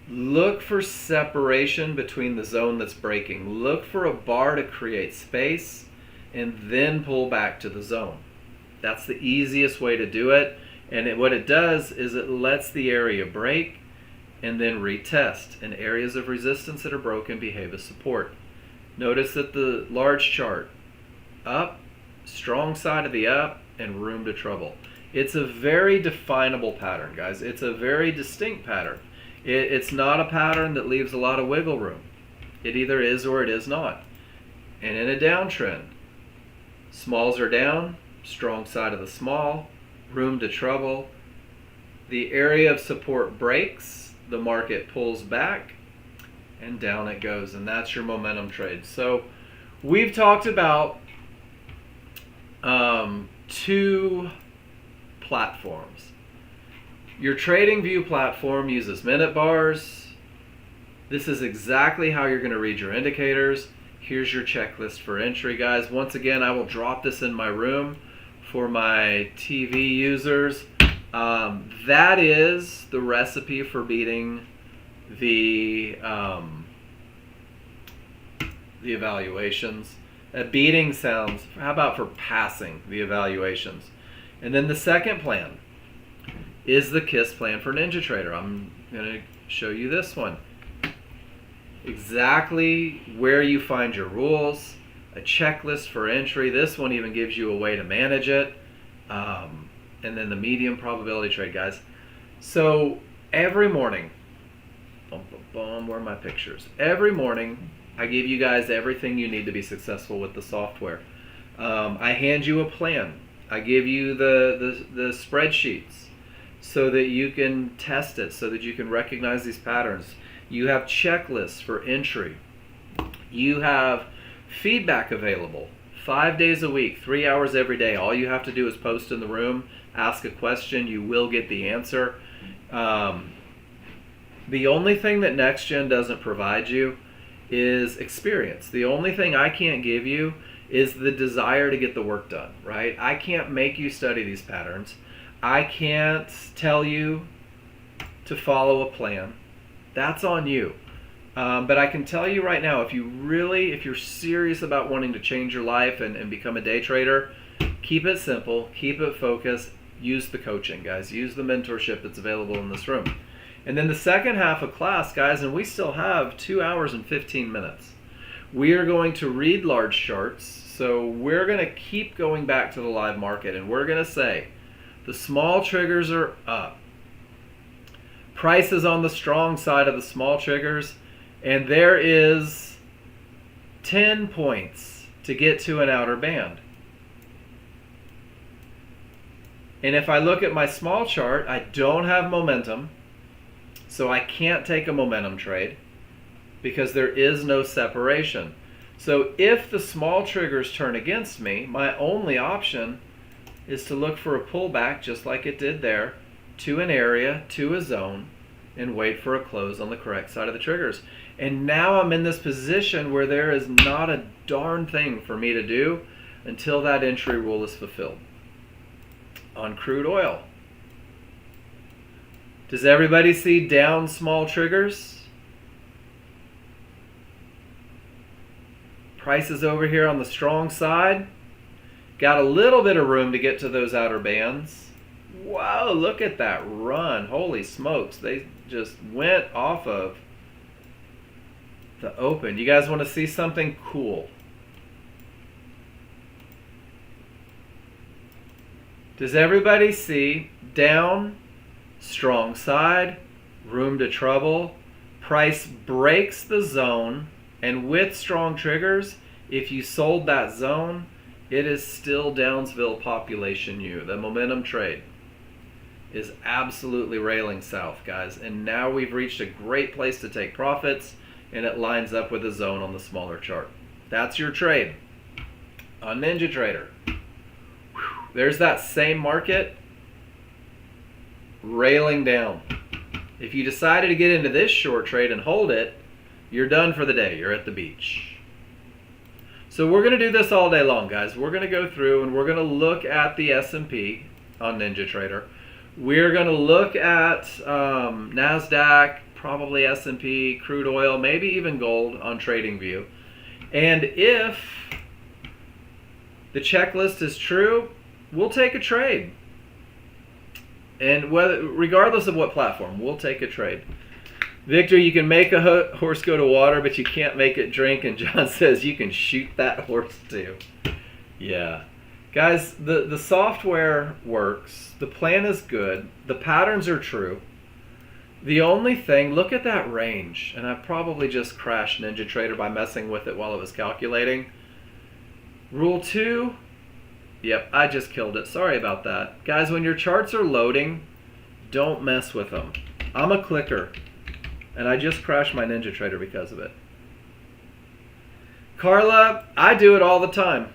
A: look for separation between the zone that's breaking. Look for a bar to create space and then pull back to the zone. That's the easiest way to do it. And what it does is it lets the area break and then retest. And areas of resistance that are broken behave as support. Notice that the large chart, up, strong side of the up, and room to trouble. It's a very definable pattern, guys. It's a very distinct pattern. It's not a pattern that leaves a lot of wiggle room. It either is or it is not. And in a downtrend, smalls are down, strong side of the small, room to trouble. The area of support breaks, the market pulls back, and down it goes. And that's your momentum trade. So we've talked about two platforms. Your TradingView platform uses minute bars. This is exactly how you're going to read your indicators. Here's your checklist for entry, guys. Once again, I will drop this in my room for my TV users. That is the recipe for beating the evaluations. Beating sounds, how about for passing the evaluations? And then the second plan is the KISS plan for NinjaTrader. I'm going to show you this one. Exactly where you find your rules, a checklist for entry. This one even gives you a way to manage it. And then the medium probability trade, guys. So every morning, where are my pictures? Every morning, I give you guys everything you need to be successful with the software. I hand you a plan. I give you the spreadsheets so that you can test it, so that you can recognize these patterns. You have checklists for entry. You have feedback available 5 days a week, 3 hours every day. All you have to do is post in the room, ask a question, you will get the answer. The only thing that Nexgen doesn't provide you is experience. The only thing I can't give you is the desire to get the work done, right? I can't make you study these patterns. I can't tell you to follow a plan. That's on you. But I can tell you right now, if you're serious about wanting to change your life and become a day trader, keep it simple, keep it focused, use the coaching, guys. Use the mentorship that's available in this room. And then the second half of class, guys, and we still have 2 hours and 15 minutes. We are going to read large charts, so we're going to keep going back to the live market, and we're going to say the small triggers are up. Price is on the strong side of the small triggers, and there is 10 points to get to an outer band. And if I look at my small chart, I don't have momentum, so I can't take a momentum trade because there is no separation. So if the small triggers turn against me, my only option is to look for a pullback just like it did there to an area, to a zone, and wait for a close on the correct side of the triggers. And now I'm in this position where there is not a darn thing for me to do until that entry rule is fulfilled. On crude oil, does everybody see down small triggers? Prices over here on the strong side. Got a little bit of room to get to those outer bands. Wow, look at that run. Holy smokes. They just went off of the open. You guys want to see something cool? Does everybody see down, strong side, room to trouble, price breaks the zone, and with strong triggers, if you sold that zone, it is still Downsville population U. The momentum trade is absolutely railing south, guys. And now we've reached a great place to take profits, and it lines up with a zone on the smaller chart. That's your trade on NinjaTrader. There's that same market railing down. If you decided to get into this short trade and hold it, you're done for the day. You're at the beach. So we're going to do this all day long, guys. We're going to go through and we're going to look at the S&P on NinjaTrader. We're going to look at NASDAQ, probably S&P, crude oil, maybe even gold on TradingView. And if the checklist is true, we'll take a trade. And regardless of what platform, we'll take a trade. Victor, you can make a horse go to water, but you can't make it drink. And John says you can shoot that horse too. Yeah. Guys, the software works. The plan is good. The patterns are true. The only thing, look at that range. And I probably just crashed NinjaTrader by messing with it while it was calculating. Rule 2. Yep, I just killed it. Sorry about that. Guys, when your charts are loading, don't mess with them. I'm a clicker, and I just crashed my NinjaTrader because of it. Carla, I do it all the time.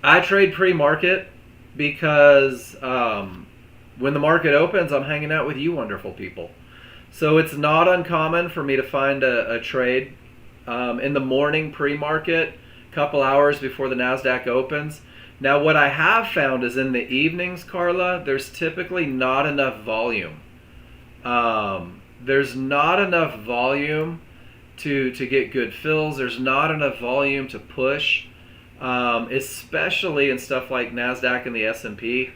A: I trade pre-market because when the market opens, I'm hanging out with you wonderful people. So it's not uncommon for me to find a trade in the morning pre-market, a couple hours before the NASDAQ opens. Now, what I have found is in the evenings, Carla, there's typically not enough volume. There's not enough volume to get good fills. There's not enough volume to push, especially in stuff like NASDAQ and the S&P.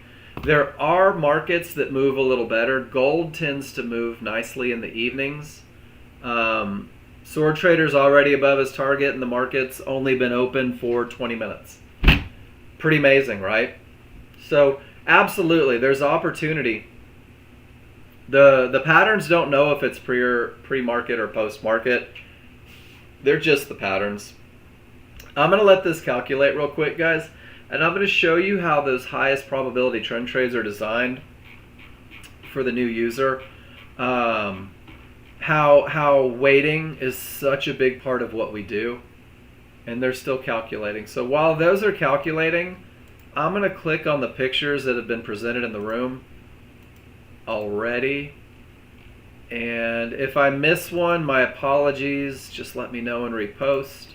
A: There are markets that move a little better. Gold tends to move nicely in the evenings. Sword Trader's already above his target, and the market's only been open for 20 minutes. Pretty amazing, right? So absolutely, there's opportunity. The patterns don't know if it's pre-market or post-market. They're just the patterns. I'm going to let this calculate real quick, guys, and I'm going to show you how those highest probability trend trades are designed for the new user. How weighting is such a big part of what we do. And they're still calculating. So while those are calculating, I'm going to click on the pictures that have been presented in the room already. And if I miss one, my apologies. Just let me know and repost.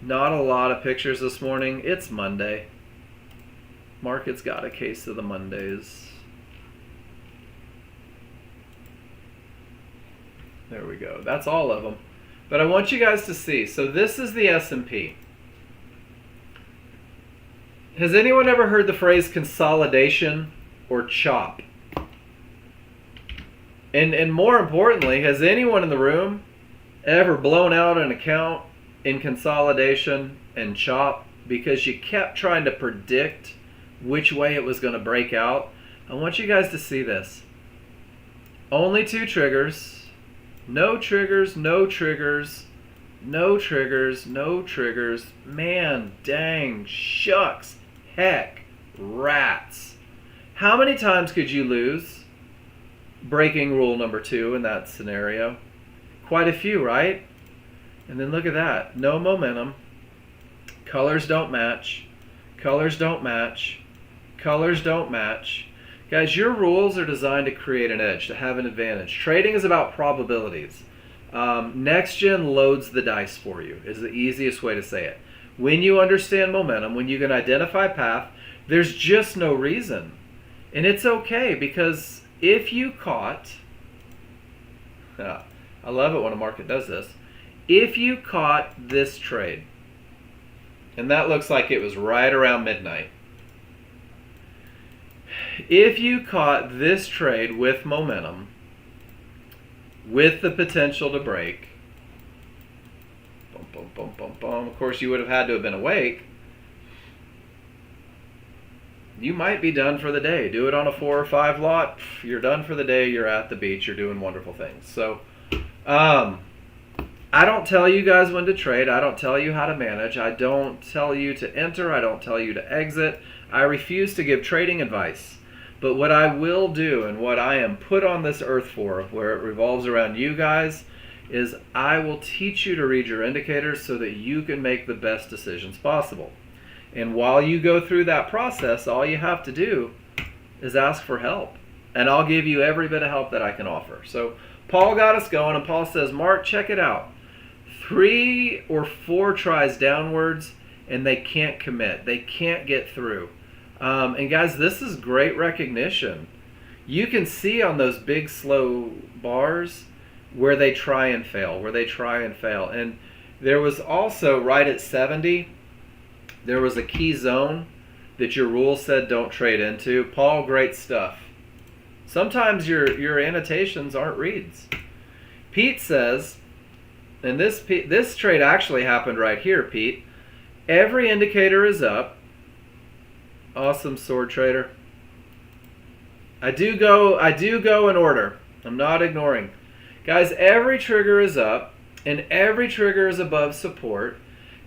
A: Not a lot of pictures this morning. It's Monday. Market's got a case of the Mondays. There we go. That's all of them. But I want you guys to see. So this is the S&P. Has anyone ever heard the phrase consolidation or chop? And more importantly, has anyone in the room ever blown out an account in consolidation and chop because you kept trying to predict which way it was going to break out? I want you guys to see this. Only 2 triggers. No triggers, no triggers, no triggers, no triggers. Man, dang, shucks, heck, rats. How many times could you lose breaking rule number 2 in that scenario? Quite a few, right? And then look at that. No momentum. Colors don't match. Colors don't match. Colors don't match. Guys, your rules are designed to create an edge, to have an advantage. Trading is about probabilities. Nexgen loads the dice for you, is the easiest way to say it. When you understand momentum, when you can identify path, there's just no reason. And it's okay, because if you caught, I love it when a market does this, if you caught this trade, and that looks like it was right around midnight, if you caught this trade with momentum, with the potential to break, boom, boom, boom, boom, boom, of course you would have had to have been awake, you might be done for the day. Do it on a 4 or 5 lot, you're done for the day, you're at the beach, you're doing wonderful things. So, I don't tell you guys when to trade. I don't tell you how to manage. I don't tell you to enter. I don't tell you to exit. I refuse to give trading advice. But what I will do, and what I am put on this earth for, where it revolves around you guys, is I will teach you to read your indicators so that you can make the best decisions possible. And while you go through that process, all you have to do is ask for help. And I'll give you every bit of help that I can offer. So Paul got us going, and Paul says, Mark, check it out. 3 or 4 tries downwards, and they can't commit. They can't get through. And guys, this is great recognition. You can see on those big slow bars where they try and fail, And there was also, right at 70, there was a key zone that your rule said don't trade into. Paul, great stuff. Sometimes your annotations aren't reads. Pete says, and this trade actually happened right here, Pete. Every indicator is up. Awesome, sword trader. I do go in order. I'm not ignoring. Guys, every trigger is up and every trigger is above support.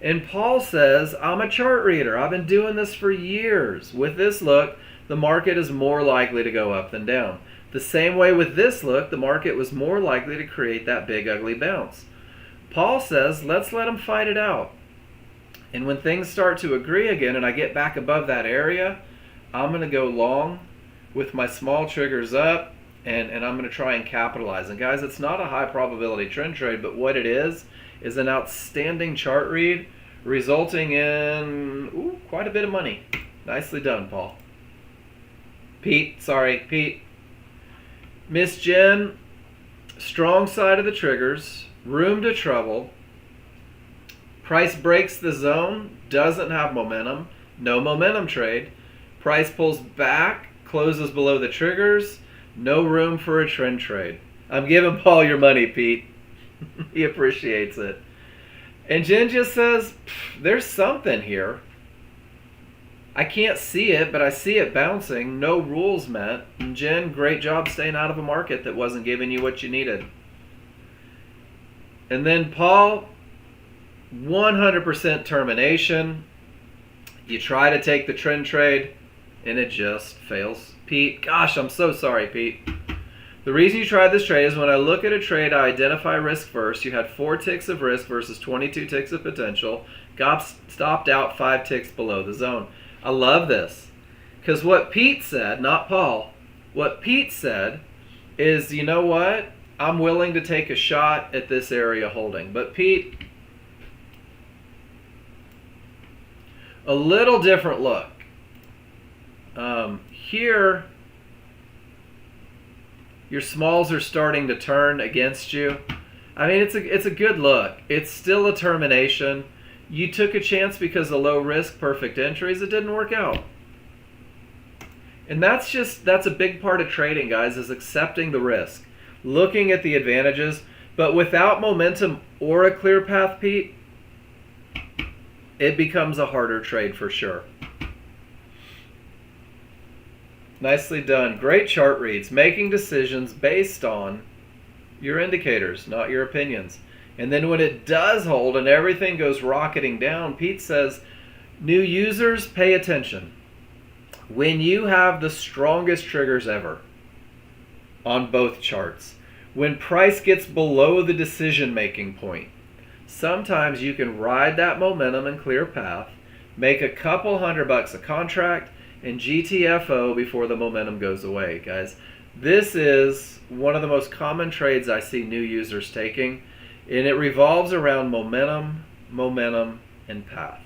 A: And Paul says, I'm a chart reader. I've been doing this for years. With this look, the market is more likely to go up than down. The same way with this look, the market was more likely to create that big ugly bounce. Paul says, let's let them fight it out. And when things start to agree again and I get back above that area, I'm going to go long with my small triggers up, and I'm going to try and capitalize. And guys, it's not a high probability trend trade, but what it is an outstanding chart read resulting in quite a bit of money. Nicely done, Paul. Pete. Miss Jen, strong side of the triggers, room to trouble. Price breaks the zone, doesn't have momentum, no momentum trade. Price pulls back, closes below the triggers, no room for a trend trade. I'm giving Paul your money, Pete. He appreciates it. And Jen just says, there's something here. I can't see it, but I see it bouncing. No rules met. And Jen, great job staying out of a market that wasn't giving you what you needed. And then Paul, 100% termination. You try to take the trend trade and it just fails. Pete, gosh, I'm so sorry, Pete. The reason you tried this trade is when I look at a trade, I identify risk first. You had 4 ticks of risk versus 22 ticks of potential. Got stopped out 5 ticks below the zone. I love this because what Pete said, not Paul, what Pete said is, you know what? I'm willing to take a shot at this area holding. But Pete, a little different look. Here, your smalls are starting to turn against you. I mean, it's a good look. It's still a termination. You took a chance because of low risk, perfect entries. It didn't work out. And that's a big part of trading, guys, is accepting the risk, looking at the advantages. But without momentum or a clear path, Pete, it becomes a harder trade for sure. Nicely done. Great chart reads. Making decisions based on your indicators, not your opinions. And then when it does hold and everything goes rocketing down, Pete says, new users, pay attention. When you have the strongest triggers ever on both charts, when price gets below the decision-making point, sometimes you can ride that momentum and clear path, make a couple $100 a contract, and GTFO before the momentum goes away, guys. This is one of the most common trades I see new users taking, and it revolves around momentum, and path.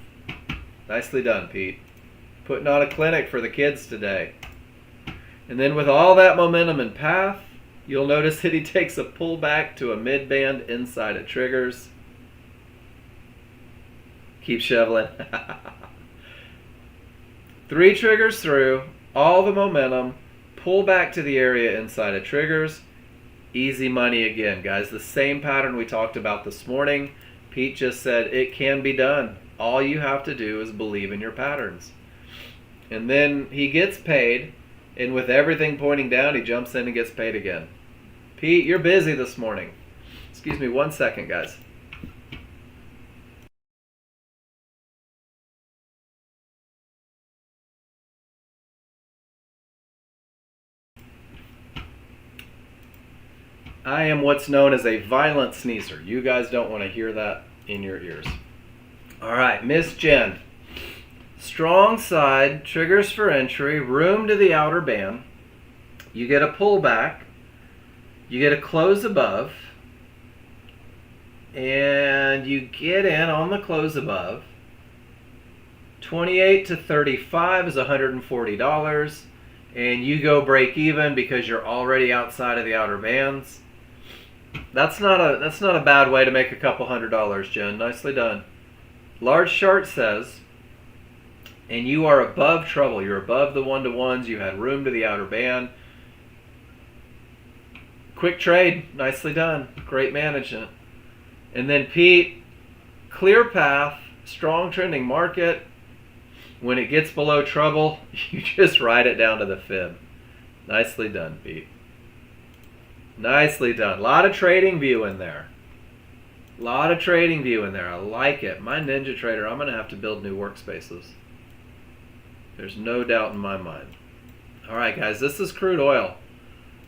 A: Nicely done, Pete. Putting on a clinic for the kids today. And then with all that momentum and path, you'll notice that he takes a pullback to a mid-band inside of triggers. Keep shoveling. 3 triggers through, all the momentum, pull back to the area inside of triggers. Easy money again, guys. The same pattern we talked about this morning. Pete just said it can be done. All you have to do is believe in your patterns. And then he gets paid, and with everything pointing down, he jumps in and gets paid again. Pete, you're busy this morning. Excuse me 1 second, guys. I am what's known as a violent sneezer. You guys don't want to hear that in your ears. All right, Miss Jen. Strong side, triggers for entry, room to the outer band. You get a pullback. You get a close above. And you get in on the close above. 28 to 35 is $140. And you go break even because you're already outside of the outer bands. That's not a bad way to make a couple $100, Jen. Nicely done. Large chart says, and you are above trouble. You're above the 1-to-1s. You had room to the outer band. Quick trade. Nicely done. Great management. And then Pete, clear path, strong trending market. When it gets below trouble, you just ride it down to the fib. Nicely done, Pete. Nicely done. A lot of trading view in there. A lot of trading view in there. I like it. My Ninja Trader, I'm going to have to build new workspaces. There's no doubt in my mind. All right, guys, this is crude oil.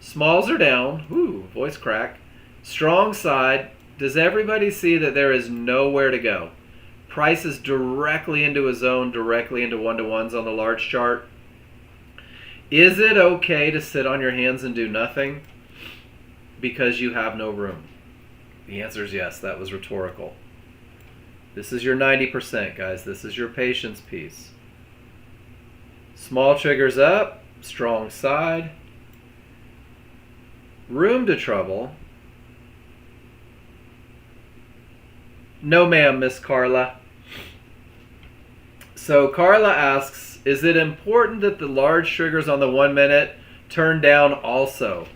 A: Smalls are down. Woo, voice crack. Strong side. Does everybody see that there is nowhere to go? Price is directly into a zone, directly into 1-to-1s on the large chart. Is it okay to sit on your hands and do nothing because you have no room? The answer is yes. That was rhetorical. This is your 90%, guys. This is your patience piece. Small triggers up, strong side. Room to trouble. No, ma'am, Miss Carla. So Carla asks, is it important that the large triggers on the 1 minute turn down also?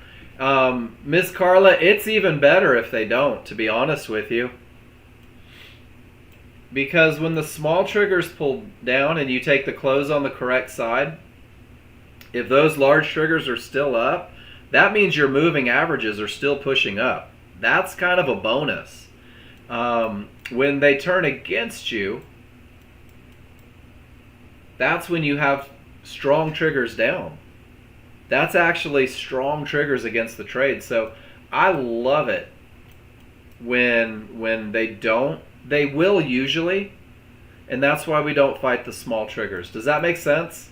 A: Miss Carla, it's even better if they don't, to be honest with you. Because when the small triggers pull down and you take the close on the correct side, if those large triggers are still up, that means your moving averages are still pushing up. That's kind of a bonus. When they turn against you, that's when you have strong triggers down. That's actually strong triggers against the trade. So I love it when they don't. They will usually, and that's why we don't fight the small triggers. Does that make sense?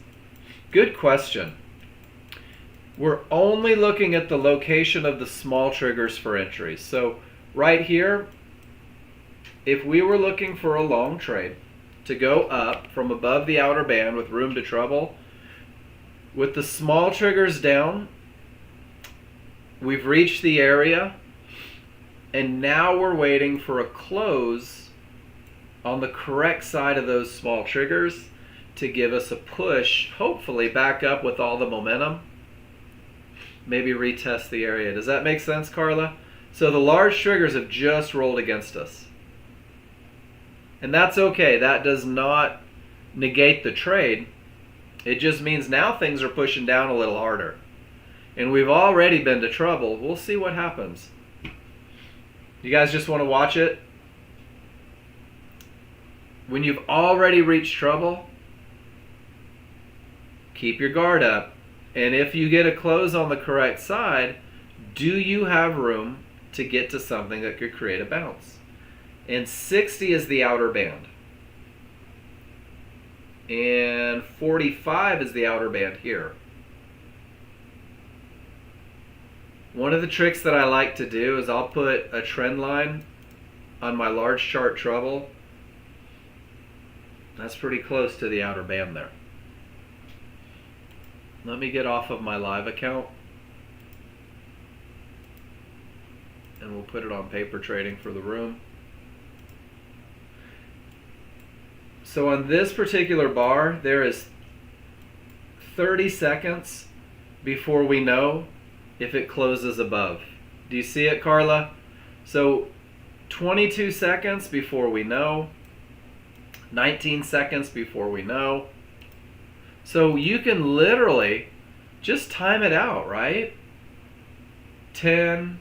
A: Good question. We're only looking at the location of the small triggers for entry. So right here, if we were looking for a long trade to go up from above the outer band with room to trouble, with the small triggers down, we've reached the area, and now we're waiting for a close on the correct side of those small triggers to give us a push, hopefully back up with all the momentum. Maybe retest the area. Does that make sense, Carla? So the large triggers have just rolled against us. And that's okay. That does not negate the trade. It just means now things are pushing down a little harder. And we've already been to trouble. We'll see what happens. You guys just want to watch it? When you've already reached trouble, keep your guard up. And if you get a close on the correct side, do you have room to get to something that could create a bounce? And 60 is the outer band. and 45 is the outer band here. One of the tricks that I like to do is I'll put a trend line on my large chart treble. That's pretty close to the outer band there. Let me get off of my live account and we'll put it on paper trading for the room. So on this particular bar, there is 30 seconds before we know if it closes above. Do you see it, Carla? So 22 seconds before we know, 19 seconds before we know. So you can literally just time it out, right? 10,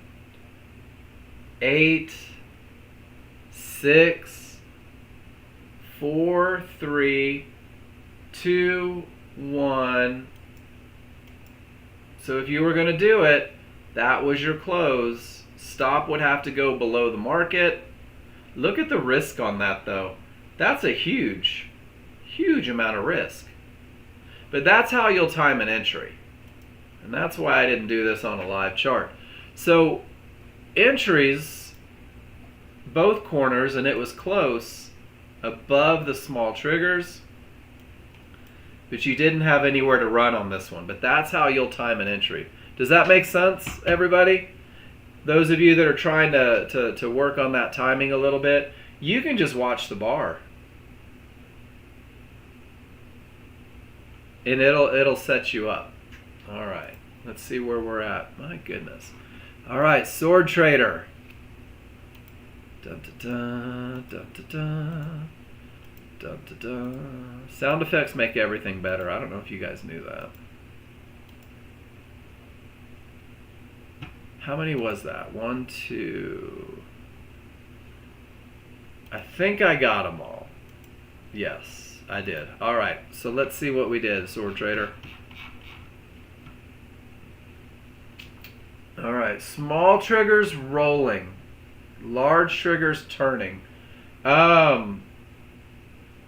A: 8, 6, 4, 3, 2, 1. So if you were going to do it, that was your close. Stop would have to go below the market. Look at the risk on that though. That's a huge, huge amount of risk. But that's how you'll time an entry. And that's why I didn't do this on a live chart. So entries, both corners, and it was close above the small triggers. But you didn't have anywhere to run on this one. But that's how you'll time an entry. Does that make sense, everybody? Those of you that are trying to work on that timing a little bit, you can just watch the bar. And it'll set you up. All right, let's see where we're at. My goodness. All right, sword trader. Dun, dun, dun, dun, dun, dun, dun, dun. Sound effects make everything better. I don't know if you guys knew that. How many was that? 1, 2. I think I got them all. Yes, I did. All right, so let's see what we did, sword trader. All right, small triggers rolling, large triggers turning.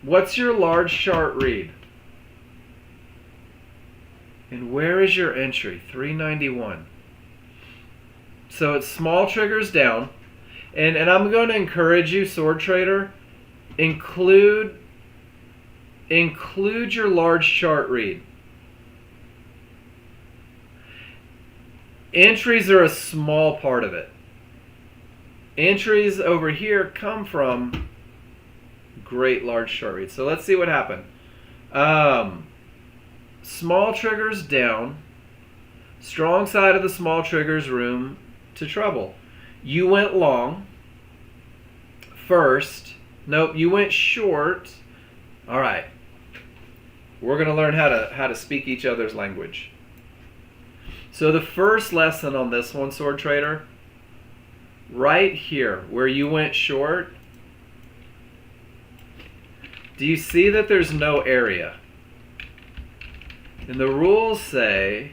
A: What's your large chart read? And where is your entry? 391. So it's small triggers down. And I'm going to encourage you, sword trader, include your large chart read. Entries are a small part of it. Entries over here come from great large chart read. So let's see what happened. Small triggers down. Strong side of the small triggers room to trouble. You went long first. Nope, you went short. All right. We're going to learn how to speak each other's language. So the first lesson on this one, sword trader, right here where you went short, do you see that there's no area? And the rules say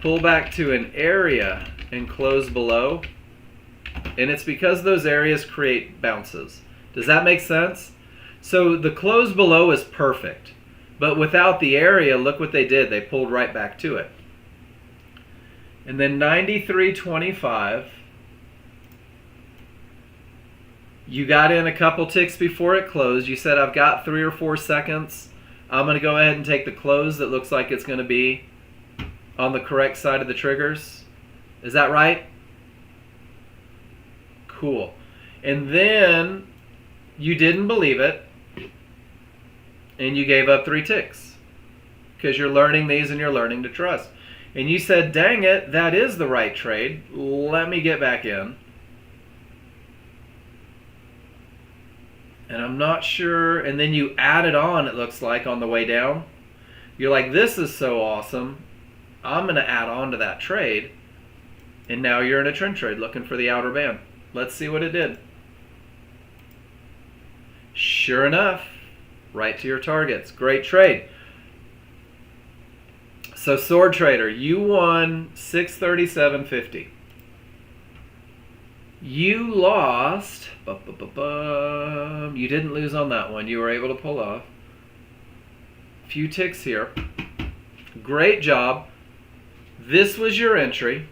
A: pull back to an area and close below. And it's because those areas create bounces. Does that make sense? So the close below is perfect. But without the area, look what they did. They pulled right back to it. And then 93.25. You got in a couple ticks before it closed. You said, I've got 3 or 4 seconds. I'm going to go ahead and take the close that looks like it's going to be on the correct side of the triggers. Is that right? Cool. And then you didn't believe it. And you gave up 3 ticks. Because you're learning these and you're learning to trust. And you said, dang it, that is the right trade. Let me get back in. And I'm not sure. And then you added on, it looks like, on the way down. You're like, this is so awesome. I'm going to add on to that trade. And now you're in a trend trade looking for the outer band. Let's see what it did. Sure enough, right to your targets. Great trade. So sword trader, you won 637.50. You lost, you didn't lose on that one. You were able to pull off Few ticks here. Great job. This was your entry.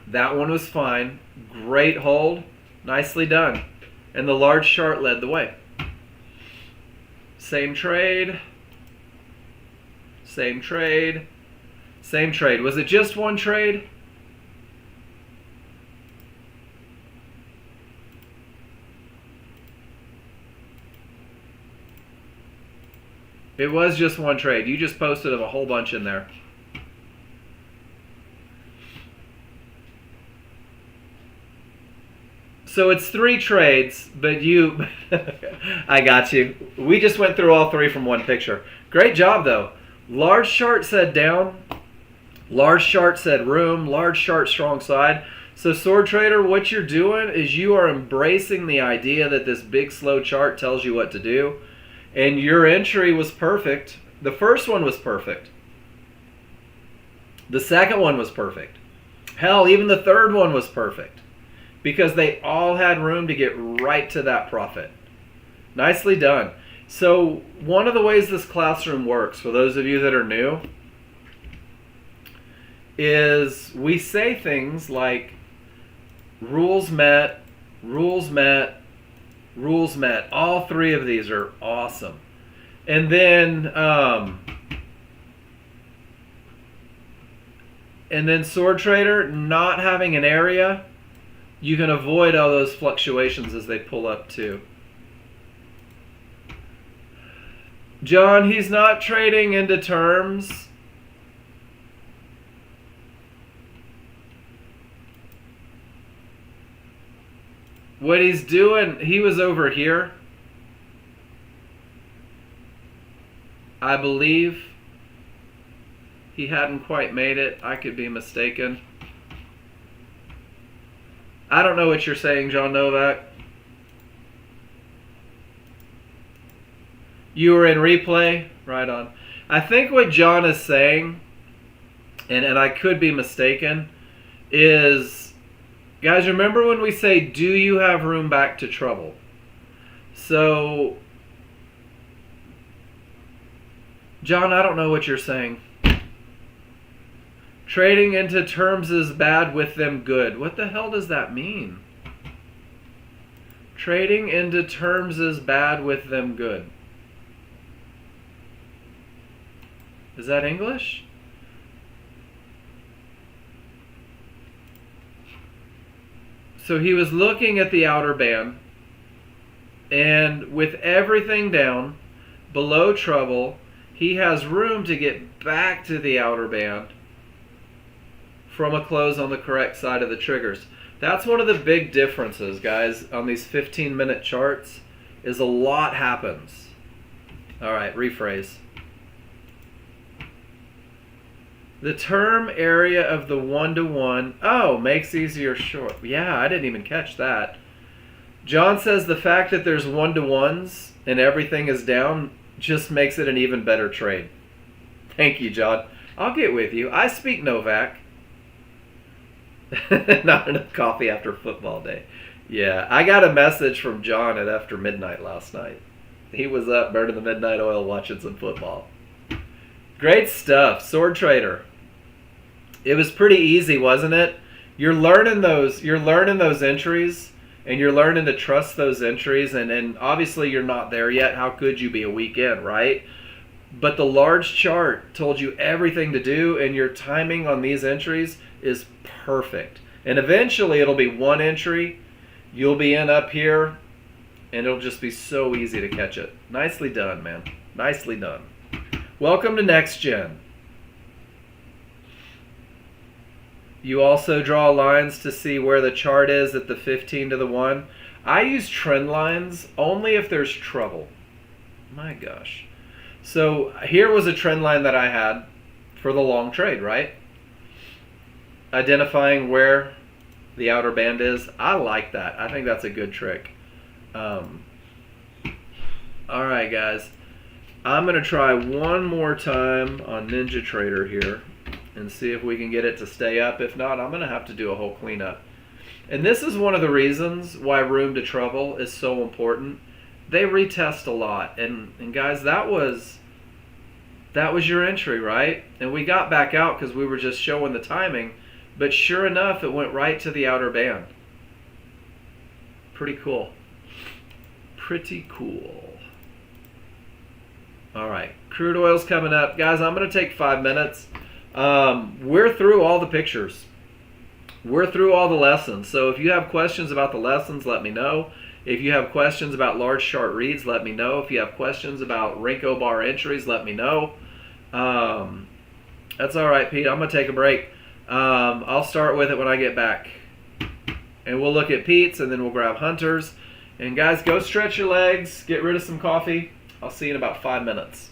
A: That one was fine. Great hold. Nicely done. And the large chart led the way. Same trade. Same trade. Same trade. Was it just one trade? It was just one trade. You just posted a whole bunch in there. So it's 3 trades, but you... I got you. We just went through all 3 from one picture. Great job, though. Large chart said down. Large chart said room. Large chart strong side. So sword trader, what you're doing is you are embracing the idea that this big slow chart tells you what to do. And your entry was perfect. The first one was perfect. The second one was perfect. Hell, even the third one was perfect. Because they all had room to get right to that profit. Nicely done. So one of the ways this classroom works, for those of you that are new, is we say things like rules met, rules met, rules met. All 3 of these are awesome. And then sword trader, not having an area, you can avoid all those fluctuations as they pull up too. John, he's not trading into terms. What he's doing, he was over here. I believe he hadn't quite made it. I could be mistaken. I don't know what you're saying, John Novak. You were in replay? Right on. I think what John is saying, and I could be mistaken, is, guys, remember when we say, do you have room back to trouble? So, John, I don't know what you're saying. Trading into terms is bad, with them good. What the hell does that mean? Trading into terms is bad, with them good. Is that English? So he was looking at the outer band, and with everything down, below trouble, he has room to get back to the outer band from a close on the correct side of the triggers. That's one of the big differences, guys, on these 15-minute charts, is a lot happens. All right, rephrase. The term area of the 1-to-1, oh, makes easier short. Yeah, I didn't even catch that. John says the fact that there's 1-to-1s and everything is down just makes it an even better trade. Thank you, John. I'll get with you. I speak Novak. Not enough coffee after football day. Yeah, I got a message from John at after midnight last night. He was up burning the midnight oil watching some football. Great stuff, sword trader. It was pretty easy, wasn't it? You're learning those entries, and you're learning to trust those entries, and obviously you're not there yet. How could you be a week in, right? But the large chart told you everything to do, and your timing on these entries is perfect. And eventually it'll be one entry, you'll be in up here, and it'll just be so easy to catch it. Nicely done, man. Nicely done. Welcome to Nexgen. You also draw lines to see where the chart is at the 15-to-1. I use trend lines only if there's trouble. My gosh. So here was a trend line that I had for the long trade, right? Identifying where the outer band is. I like that. I think that's a good trick. All right, guys. I'm going to try one more time on Ninja Trader here and see if we can get it to stay up. If not, I'm going to have to do a whole cleanup. And this is one of the reasons why room to trouble is so important. They retest a lot. And guys, that was That was your entry, right? And we got back out because we were just showing the timing, but sure enough, it went right to the outer band. Pretty cool. Pretty cool. All right, crude oil's coming up. Guys, I'm going to take 5 minutes. We're through all the pictures. We're through all the lessons. So if you have questions about the lessons, let me know. If you have questions about large chart reads, let me know. If you have questions about Renko bar entries, let me know. That's all right, Pete. I'm going to take a break. I'll start with it when I get back. And we'll look at Pete's, and then we'll grab Hunter's. And guys, go stretch your legs. Get rid of some coffee. I'll see you in about 5 minutes.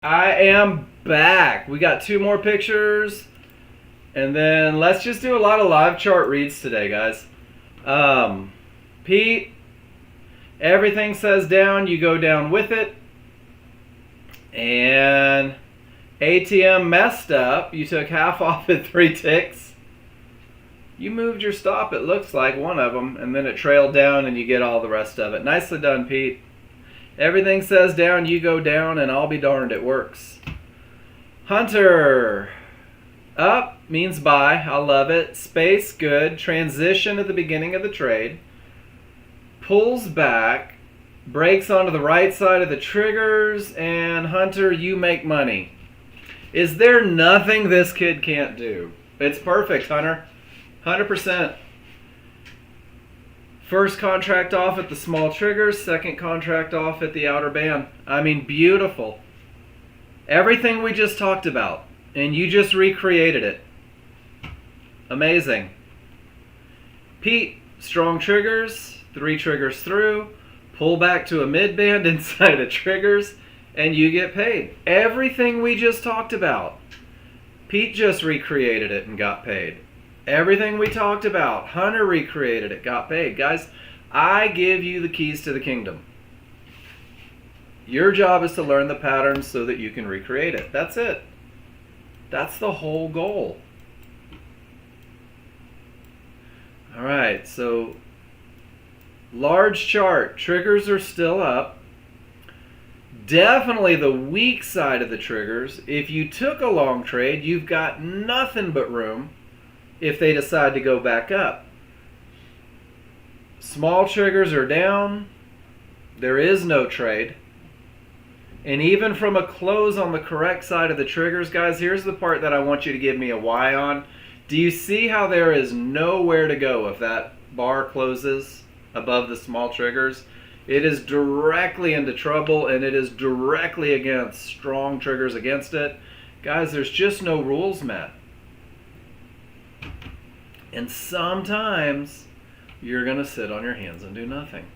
A: I am back. We got 2 more pictures. And then let's just do a lot of live chart reads today, guys. Pete, everything says down, you go down with it. And ATM messed up. You took half off at 3 ticks. You moved your stop, it looks like, one of them, and then it trailed down and you get all the rest of it. Nicely done, Pete. Everything says down, you go down, and I'll be darned, it works. Hunter. Up means buy. I love it. Space, good. Transition at the beginning of the trade. Pulls back. Breaks onto the right side of the triggers. And Hunter, you make money. Is there nothing this kid can't do? It's perfect, Hunter. 100%. First contract off at the small triggers, second contract off at the outer band. I mean, beautiful. Everything we just talked about, and you just recreated it. Amazing. Pete, strong triggers, 3 triggers through, pull back to a mid band inside of triggers, and you get paid. Everything we just talked about. Pete just recreated it and got paid. Everything we talked about, Hunter recreated it, got paid. Guys, I give you the keys to the kingdom. Your job is to learn the patterns so that you can recreate it. That's it. That's the whole goal. All right, so large chart. Triggers are still up. Definitely the weak side of the triggers. If you took a long trade, you've got nothing but room if they decide to go back up. Small triggers are down. There is no trade. And even from a close on the correct side of the triggers, guys, here's the part that I want you to give me a Y on. Do you see how there is nowhere to go if that bar closes above the small triggers? It is directly into trouble, and it is directly against strong triggers against it. Guys, there's just no rules met. And sometimes you're going to sit on your hands and do nothing.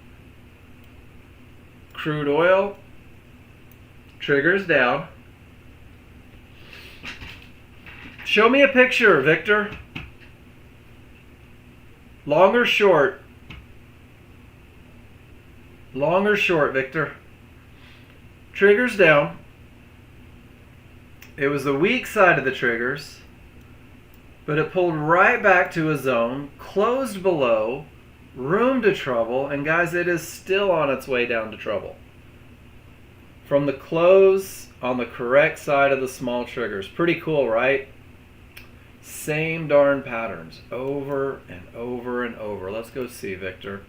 A: Crude oil, triggers down. Show me a picture, Victor. Long or short? Long or short, Victor? Triggers down. It was the weak side of the triggers, but it pulled right back to a zone, closed below, room to trouble, and guys, it is still on its way down to trouble. From the close on the correct side of the small triggers. Pretty cool, right? Same darn patterns over and over and over. Let's go see, Victor.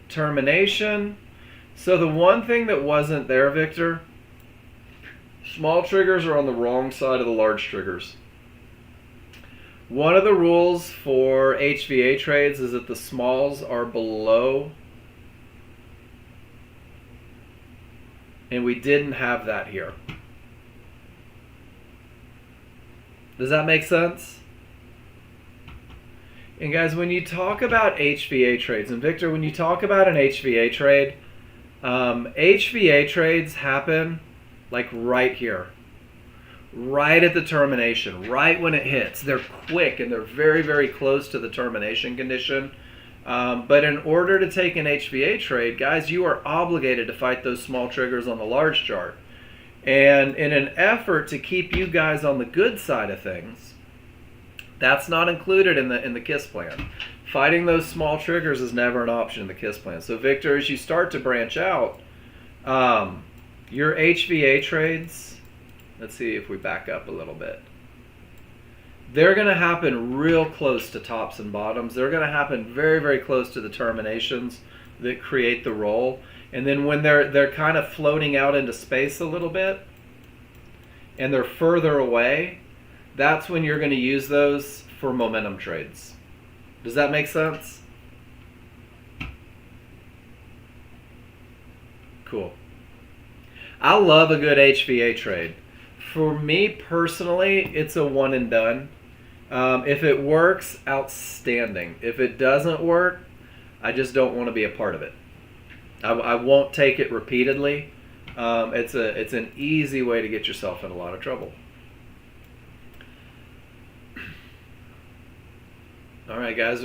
A: Termination. So the one thing that wasn't there, Victor, small triggers are on the wrong side of the large triggers. One of the rules for HVA trades is that the smalls are below, and we didn't have that here. Does that make sense? And guys, when you talk about HVA trades, and Victor, when you talk about an HVA trade, HVA trades happen like right here, right at the termination, right when it hits. They're quick and they're very, very close to the termination condition. But in order to take an HVA trade, guys, you are obligated to fight those small triggers on the large chart. And in an effort to keep you guys on the good side of things, that's not included in the KISS plan. Fighting those small triggers is never an option in the KISS plan. So Victor, as you start to branch out, your HVA trades, let's see if we back up a little bit. They're going to happen real close to tops and bottoms. They're going to happen very, very close to the terminations that create the roll. And then when they're kind of floating out into space a little bit and they're further away, that's when you're going to use those for momentum trades. Does that make sense? Cool. I love a good HVA trade. For me personally, it's a one and done. If it works, outstanding. If it doesn't work, I just don't want to be a part of it. I won't take it repeatedly. It's an easy way to get yourself in a lot of trouble. All right, guys,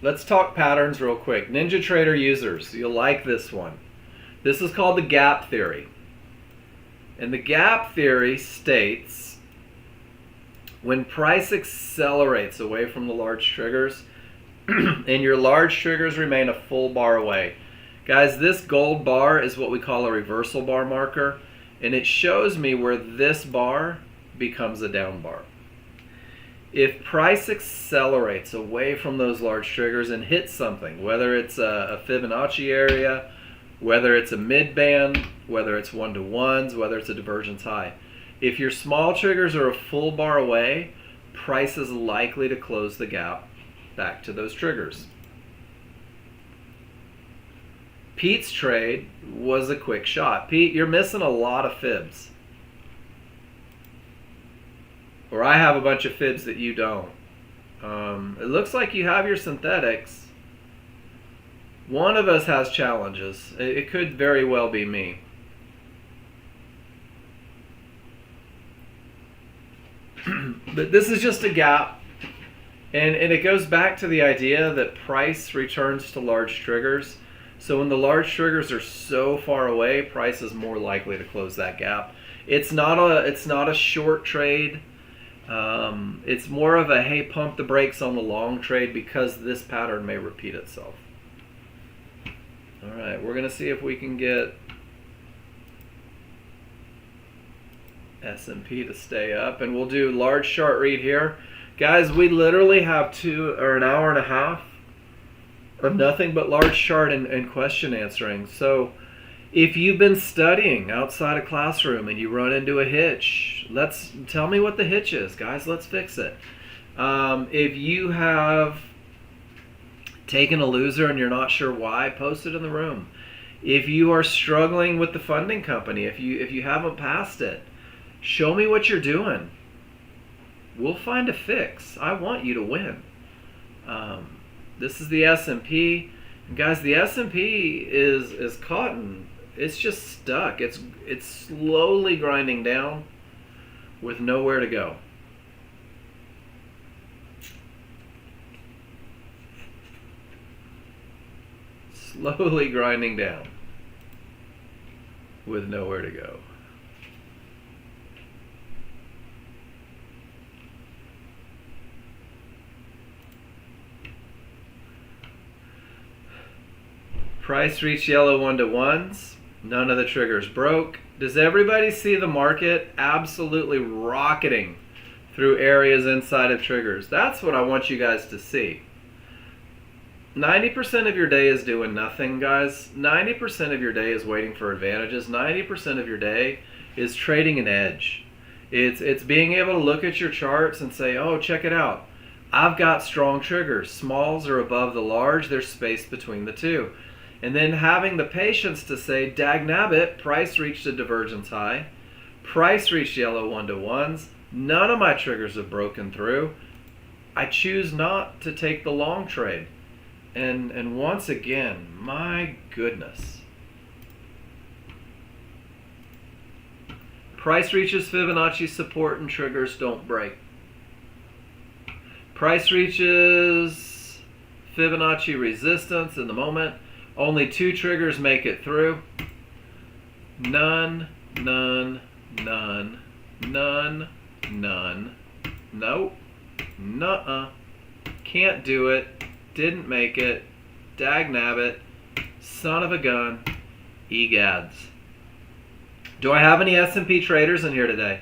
A: let's talk patterns real quick. NinjaTrader users, you'll like this one. This is called the gap theory. And the gap theory states when price accelerates away from the large triggers and your large triggers remain a full bar away. Guys, this gold bar is what we call a reversal bar marker, and it shows me where this bar becomes a down bar. If price accelerates away from those large triggers and hits something, whether it's a Fibonacci area, whether it's a mid band, whether it's 1-to-1s, whether it's a divergence high, if your small triggers are a full bar away, price is likely to close the gap back to those triggers. Pete's trade was a quick shot. Pete, you're missing a lot of fibs. Or I have a bunch of fibs that you don't. It looks like you have your synthetics. One of us has challenges. It could very well be me. But this is just a gap. And it goes back to the idea that price returns to large triggers. So when the large triggers are so far away, price is more likely to close that gap. It's not a short trade. It's more of a, hey, pump the brakes on the long trade because this pattern may repeat itself. All right, we're going to see if we can get S&P to stay up, and we'll do large chart read here. Guys, we literally have an hour and a half of nothing but large chart and question answering. So if you've been studying outside a classroom and you run into a hitch, tell me what the hitch is, guys. Let's fix it. If you have taken a loser and you're not sure why, post it in the room. If you are struggling with the funding company, if you haven't passed it, show me what you're doing. We'll find a fix. I want you to win. This is the S&P. And guys, the S&P is caught in, it's just stuck. It's slowly grinding down with nowhere to go. Slowly grinding down with nowhere to go. Price reached yellow 1-to-1s. None of the triggers broke. Does everybody see the market absolutely rocketing through areas inside of triggers? That's what I want you guys to see. 90% of your day is doing nothing, guys. 90% of your day is waiting for advantages. 90% of your day is trading an edge. It's being able to look at your charts and say, oh, check it out. I've got strong triggers. Smalls are above the large. There's space between the two. And then having the patience to say, dagnabbit, price reached a divergence high. Price reached yellow 1-to-1s. None of my triggers have broken through. I choose not to take the long trade. And once again, my goodness. Price reaches Fibonacci support and triggers don't break. Price reaches Fibonacci resistance in the moment. Only 2 triggers make it through. None, none, none, none, none. Nope. Nuh-uh. Can't do it. Didn't make it. Dagnabbit. Son of a gun. Egads. Do I have any S&P traders in here today?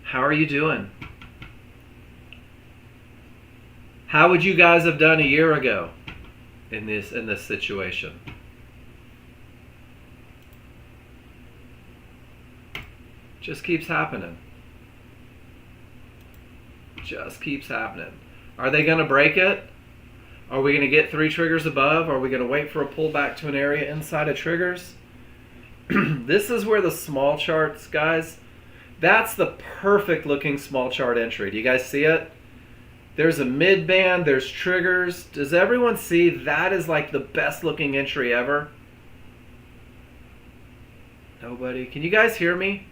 A: How are you doing? How would you guys have done a year ago in this situation? Just keeps happening. Just keeps happening. Are they going to break it? Are we going to get 3 triggers above? Are we going to wait for a pullback to an area inside of triggers? This is where the small charts, guys, that's the perfect looking small chart entry. Do you guys see it? There's a mid band, there's triggers. Does everyone see that is like the best looking entry ever? Nobody? Can you guys hear me?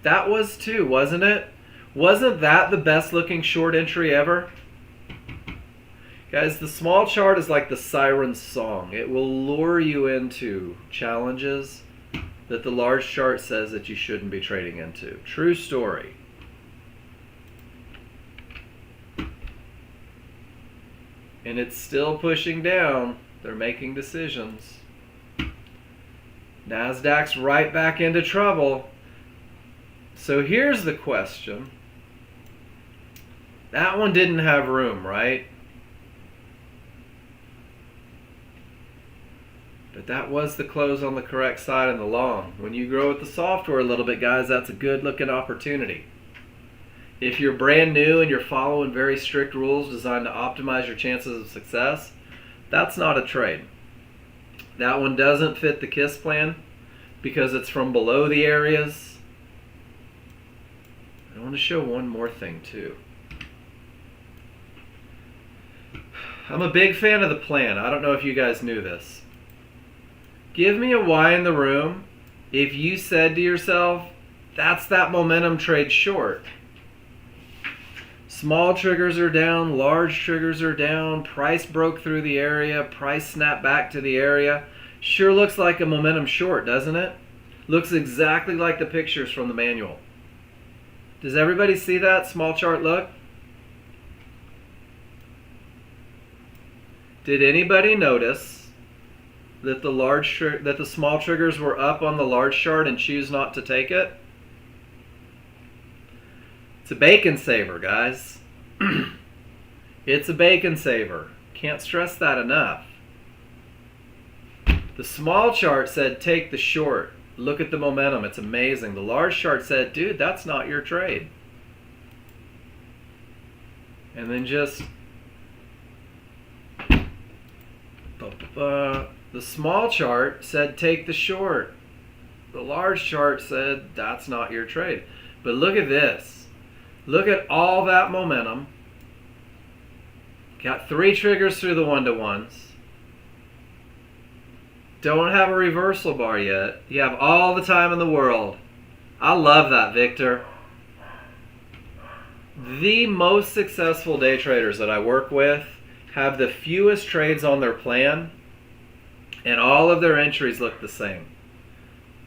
A: That was too, wasn't it? Wasn't that the best looking short entry ever? Guys, the small chart is like the siren song. It will lure you into challenges that the large chart says that you shouldn't be trading into. True story. And it's still pushing down. They're making decisions. NASDAQ's right back into trouble. So here's the question. That one didn't have room, right? But that was the close on the correct side in the long. When you grow with the software a little bit, guys, that's a good looking opportunity. If you're brand new and you're following very strict rules designed to optimize your chances of success, that's not a trade. That one doesn't fit the KISS plan because it's from below the areas. I want to show one more thing too. I'm a big fan of the plan. I don't know if you guys knew this. Give me a Y in the room if you said to yourself, that's that momentum trade short. Small triggers are down, large triggers are down, price broke through the area, price snapped back to the area. Sure looks like a momentum short, doesn't it? Looks exactly like the pictures from the manual. Does everybody see that small chart look? Did anybody notice that the small triggers were up on the large chart and choose not to take it? It's a bacon saver, guys. It's a bacon saver. Can't stress that enough. The small chart said take the short. Look at the momentum. It's amazing. The large chart said, dude, that's not your trade. And then just the small chart said take the short. The large chart said that's not your trade. But look at this. Look at all that momentum. Got 3 triggers through the 1-to-1s. Don't have a reversal bar yet. You have all the time in the world. I love that, Victor. The most successful day traders that I work with have the fewest trades on their plan, and all of their entries look the same.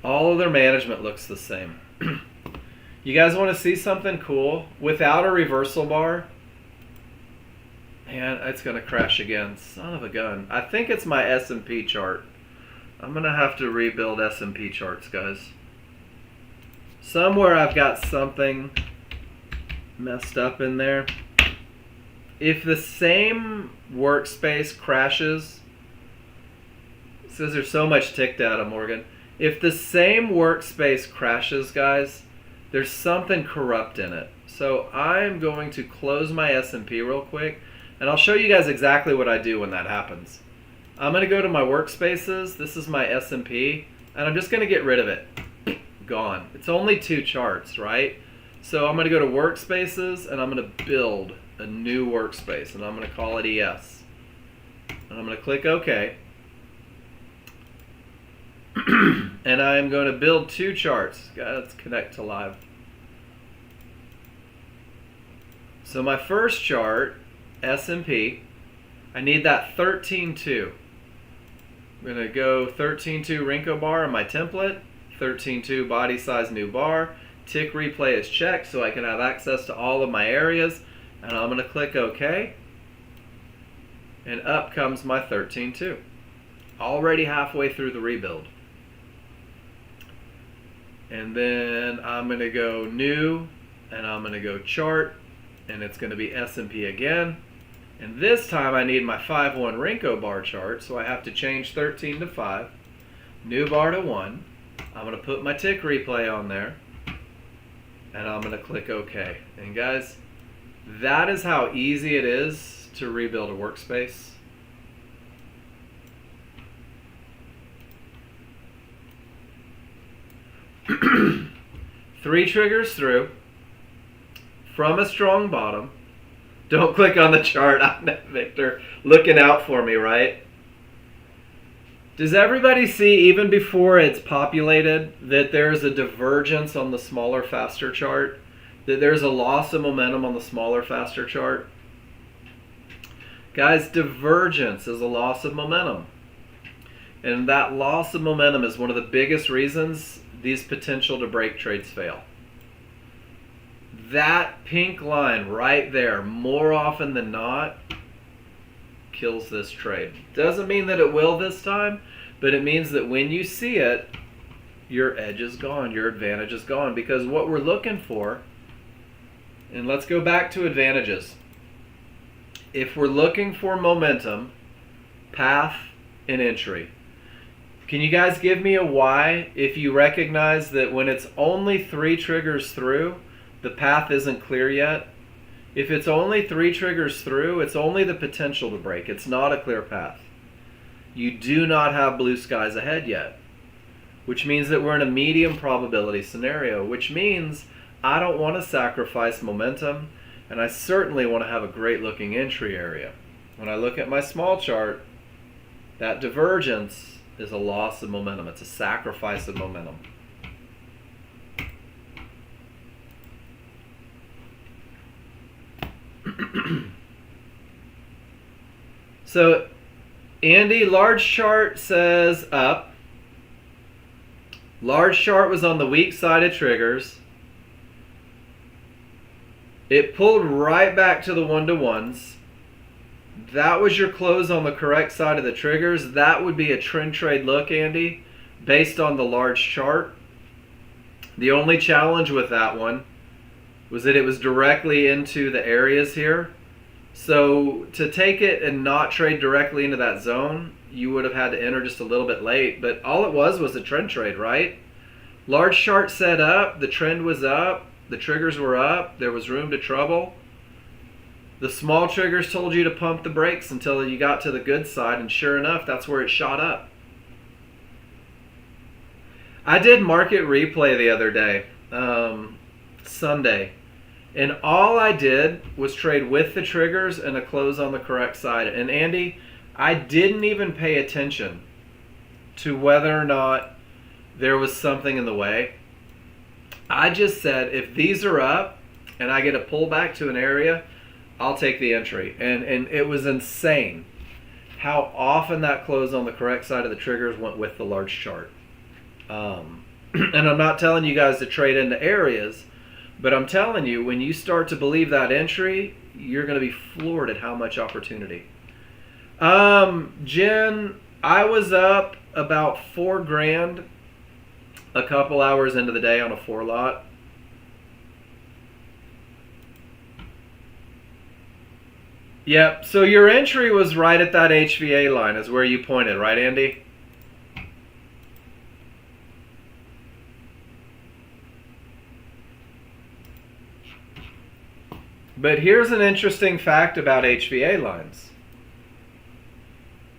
A: All of their management looks the same. You guys want to see something cool? Without a reversal bar, man, it's going to crash again. Son of a gun. I think it's my S&P chart. I'm going to have to rebuild S&P charts, guys. Somewhere I've got something messed up in there. If the same workspace crashes, it says there's so much tick data, Morgan. If the same workspace crashes, guys, there's something corrupt in it. So I'm going to close my S&P real quick, and I'll show you guys exactly what I do when that happens. I'm going to go to my workspaces. This is my S&P, and I'm just going to get rid of it. Gone. It's only 2 charts, right? So I'm going to go to workspaces, and I'm going to build a new workspace, and I'm going to call it ES. And I'm going to click OK. And I'm going to build 2 charts. Let's connect to live. So my first chart, S&P, I need that 13.2. I'm going to go 13.2 Renko bar on my template, 13.2 body size new bar. Tick replay is checked so I can have access to all of my areas. And I'm going to click OK. And up comes my 13.2. Already halfway through the rebuild. And then I'm going to go new, and I'm going to go chart, and it's going to be S&P again. And this time I need my 5-1 Renko bar chart, so I have to change 13 to 5, new bar to 1. I'm going to put my tick replay on there, and I'm going to click OK. And guys, that is how easy it is to rebuild a workspace. Three triggers through. from a strong bottom. Don't click on the chart. Victor, looking out for me, right? Does everybody see, even before it's populated, that there's a divergence on the smaller, faster chart? That there's a loss of momentum on the smaller, faster chart? Guys, divergence is a loss of momentum. And that loss of momentum is one of the biggest reasons these potential to break trades fail. That pink line right there, more often than not, kills this trade. Doesn't mean that it will this time, but it means that when you see it, your edge is gone, your advantage is gone. Because what we're looking for, and let's go back to advantages. If we're looking for momentum, path, and entry, can you guys give me a why if you recognize that when it's only 3 triggers through, the path isn't clear yet? If it's only 3 triggers through, it's only the potential to break. It's not a clear path. You do not have blue skies ahead yet, which means that we're in a medium probability scenario, which means I don't want to sacrifice momentum, and I certainly want to have a great looking entry area. When I look at my small chart, that divergence is a loss of momentum. It's a sacrifice of momentum. So Andy, large chart says up. Large chart was on the weak side of triggers. It pulled right back to the 1-to-1s. That was your close on the correct side of the triggers. That would be a trend trade look, Andy, based on the large chart. The only challenge with that one was that it was directly into the areas here. So to take it and not trade directly into that zone, you would have had to enter just a little bit late. But all it was a trend trade, right? Large chart set up, the trend was up, the triggers were up, there was room to trouble. The small triggers told you to pump the brakes until you got to the good side, and sure enough, that's where it shot up. I did market replay the other day, Sunday. And all I did was trade with the triggers and a close on the correct side. And Andy, I didn't even pay attention to whether or not there was something in the way. I just said, if these are up and I get a pullback to an area, I'll take the entry. And it was insane how often that close on the correct side of the triggers went with the large chart. And I'm not telling you guys to trade into areas, but I'm telling you, when you start to believe that entry, you're going to be floored at how much opportunity. Jen, I was up about $4,000 a couple hours into the day on a 4-lot. Yep, so your entry was right at that HVA line is where you pointed, right, Andy? But here's an interesting fact about HVA lines.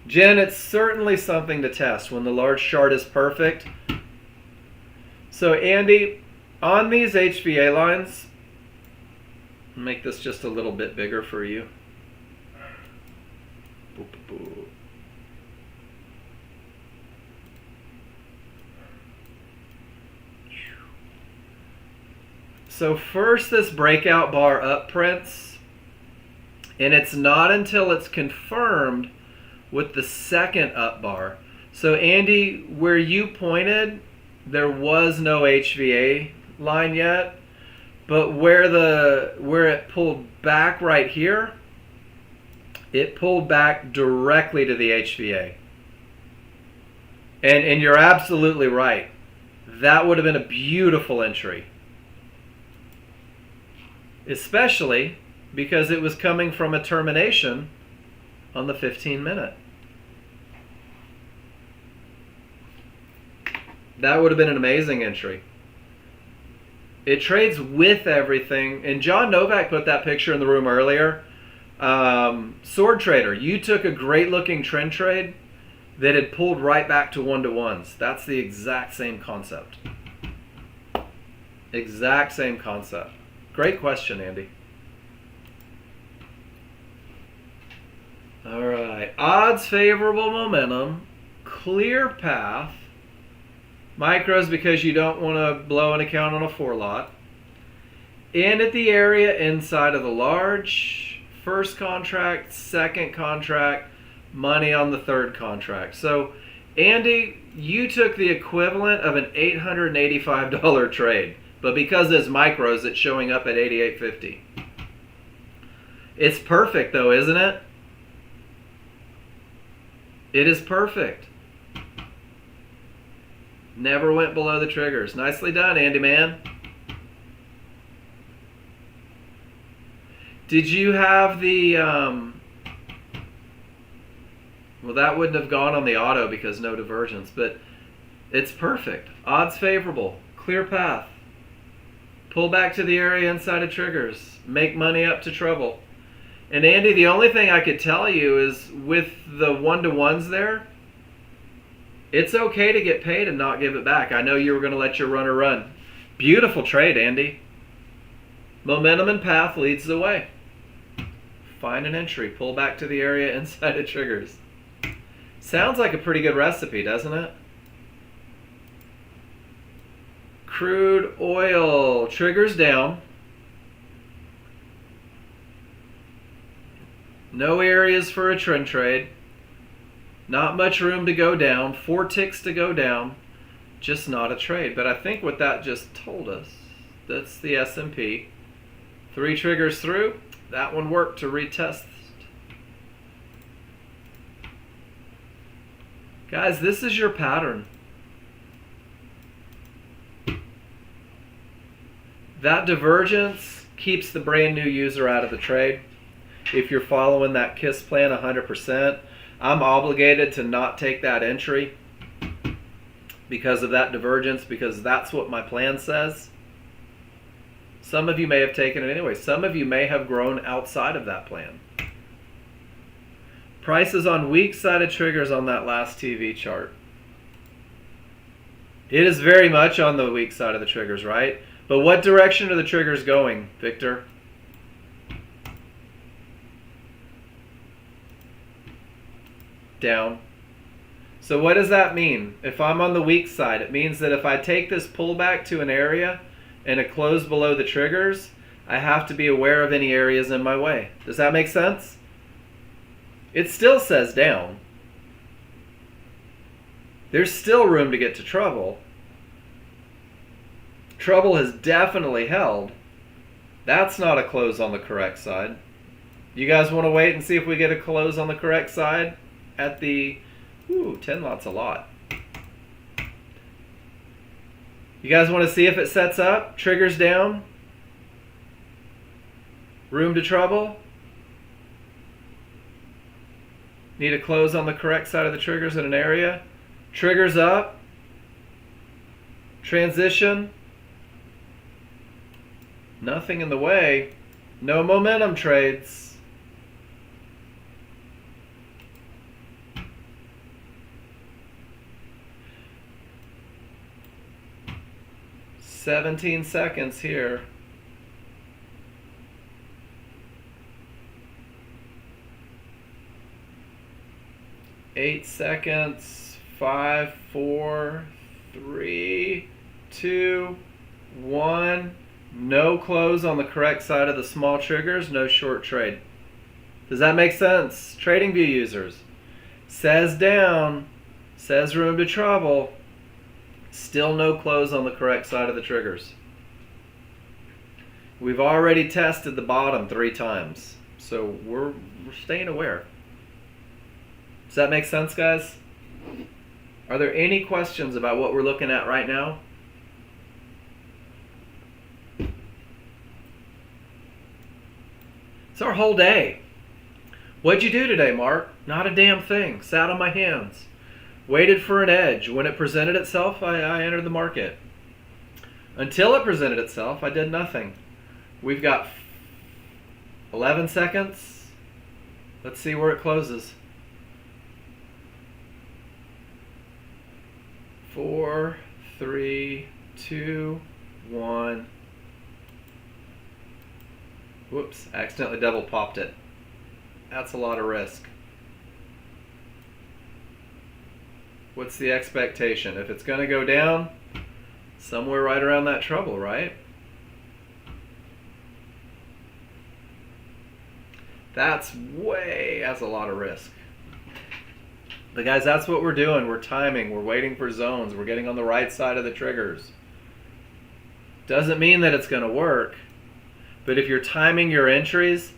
A: Jen, it's certainly something to test when the large chart is perfect. So Andy, on these HVA lines, make this just a little bit bigger for you. So first this breakout bar up prints, and it's not until it's confirmed with the second up bar. So Andy, where you pointed, there was no HVA line yet, but where it pulled back right here, it pulled back directly to the HVA. And you're absolutely right. That would have been a beautiful entry. Especially because it was coming from a termination on the 15-minute. That would have been an amazing entry. It trades with everything. And John Novak put that picture in the room earlier. Sword Trader, you took a great looking trend trade that had pulled right back to 1-to-1s. That's the exact same concept. Exact same concept. Great question, Andy. All right. Odds favorable momentum. Clear path. Micros because you don't want to blow an account on a 4-lot. And at the area inside of the large. First contract, second contract, money on the third contract. So, Andy, you took the equivalent of an $885 trade. But because it's micros, it's showing up at $88.50. It's perfect though, isn't it? It is perfect. Never went below the triggers. Nicely done, Andy, man. Did you have the... well, that wouldn't have gone on the auto because no divergence, but it's perfect. Odds favorable. Clear path. Pull back to the area inside of triggers. Make money up to trouble. And Andy, the only thing I could tell you is with the 1-to-1s there, it's okay to get paid and not give it back. I know you were going to let your runner run. Beautiful trade, Andy. Momentum and path leads the way. Find an entry. Pull back to the area inside of triggers. Sounds like a pretty good recipe, doesn't it? Crude oil. Triggers down. No areas for a trend trade. Not much room to go down. 4 ticks to go down. Just not a trade. But I think what that just told us, that's the S&P. 3 triggers through. That one worked to retest. Guys, this is your pattern. That divergence keeps the brand new user out of the trade. If you're following that KISS plan 100%, I'm obligated to not take that entry because of that divergence, because that's what my plan says. Some of you may have taken it anyway. Some of you may have grown outside of that plan. Prices on weak-sided triggers on that last TV chart. It is very much on the weak side of the triggers, right? But what direction are the triggers going, Victor? Down. So what does that mean? If I'm on the weak side, it means that if I take this pullback to an area and a close below the triggers, I have to be aware of any areas in my way. Does that make sense? It still says down. There's still room to get to trouble. Trouble has definitely held. That's not a close on the correct side. You guys want to wait and see if we get a close on the correct side at the 10 lots a lot. You guys want to see if it sets up? Triggers down? Room to trouble? Need a close on the correct side of the triggers in an area? Triggers up? Transition? Nothing in the way. No momentum trades. "17 seconds here. Eight seconds. 5, 4, 3, 2, 1. No close on the correct side of the small triggers. No short trade. Does that make sense? TradingView users. Says down. Says room to trouble. Still no close on the correct side of the triggers. We've already tested the bottom 3 times. So we're staying aware. Does that make sense, guys? Are there any questions about what we're looking at right now? It's our whole day. What'd you do today, Mark? Not a damn thing. Sat on my hands. Waited for an edge. When it presented itself, I entered the market. Until it presented itself, I did nothing. We've got 11 seconds. Let's see where it closes. 4, 3, 2, 1. Whoops, accidentally double popped it. That's a lot of risk. What's the expectation? If it's going to go down, somewhere right around that trouble, right? That's a lot of risk. But guys, that's what we're doing. We're timing, we're waiting for zones, we're getting on the right side of the triggers. Doesn't mean that it's going to work, but if you're timing your entries,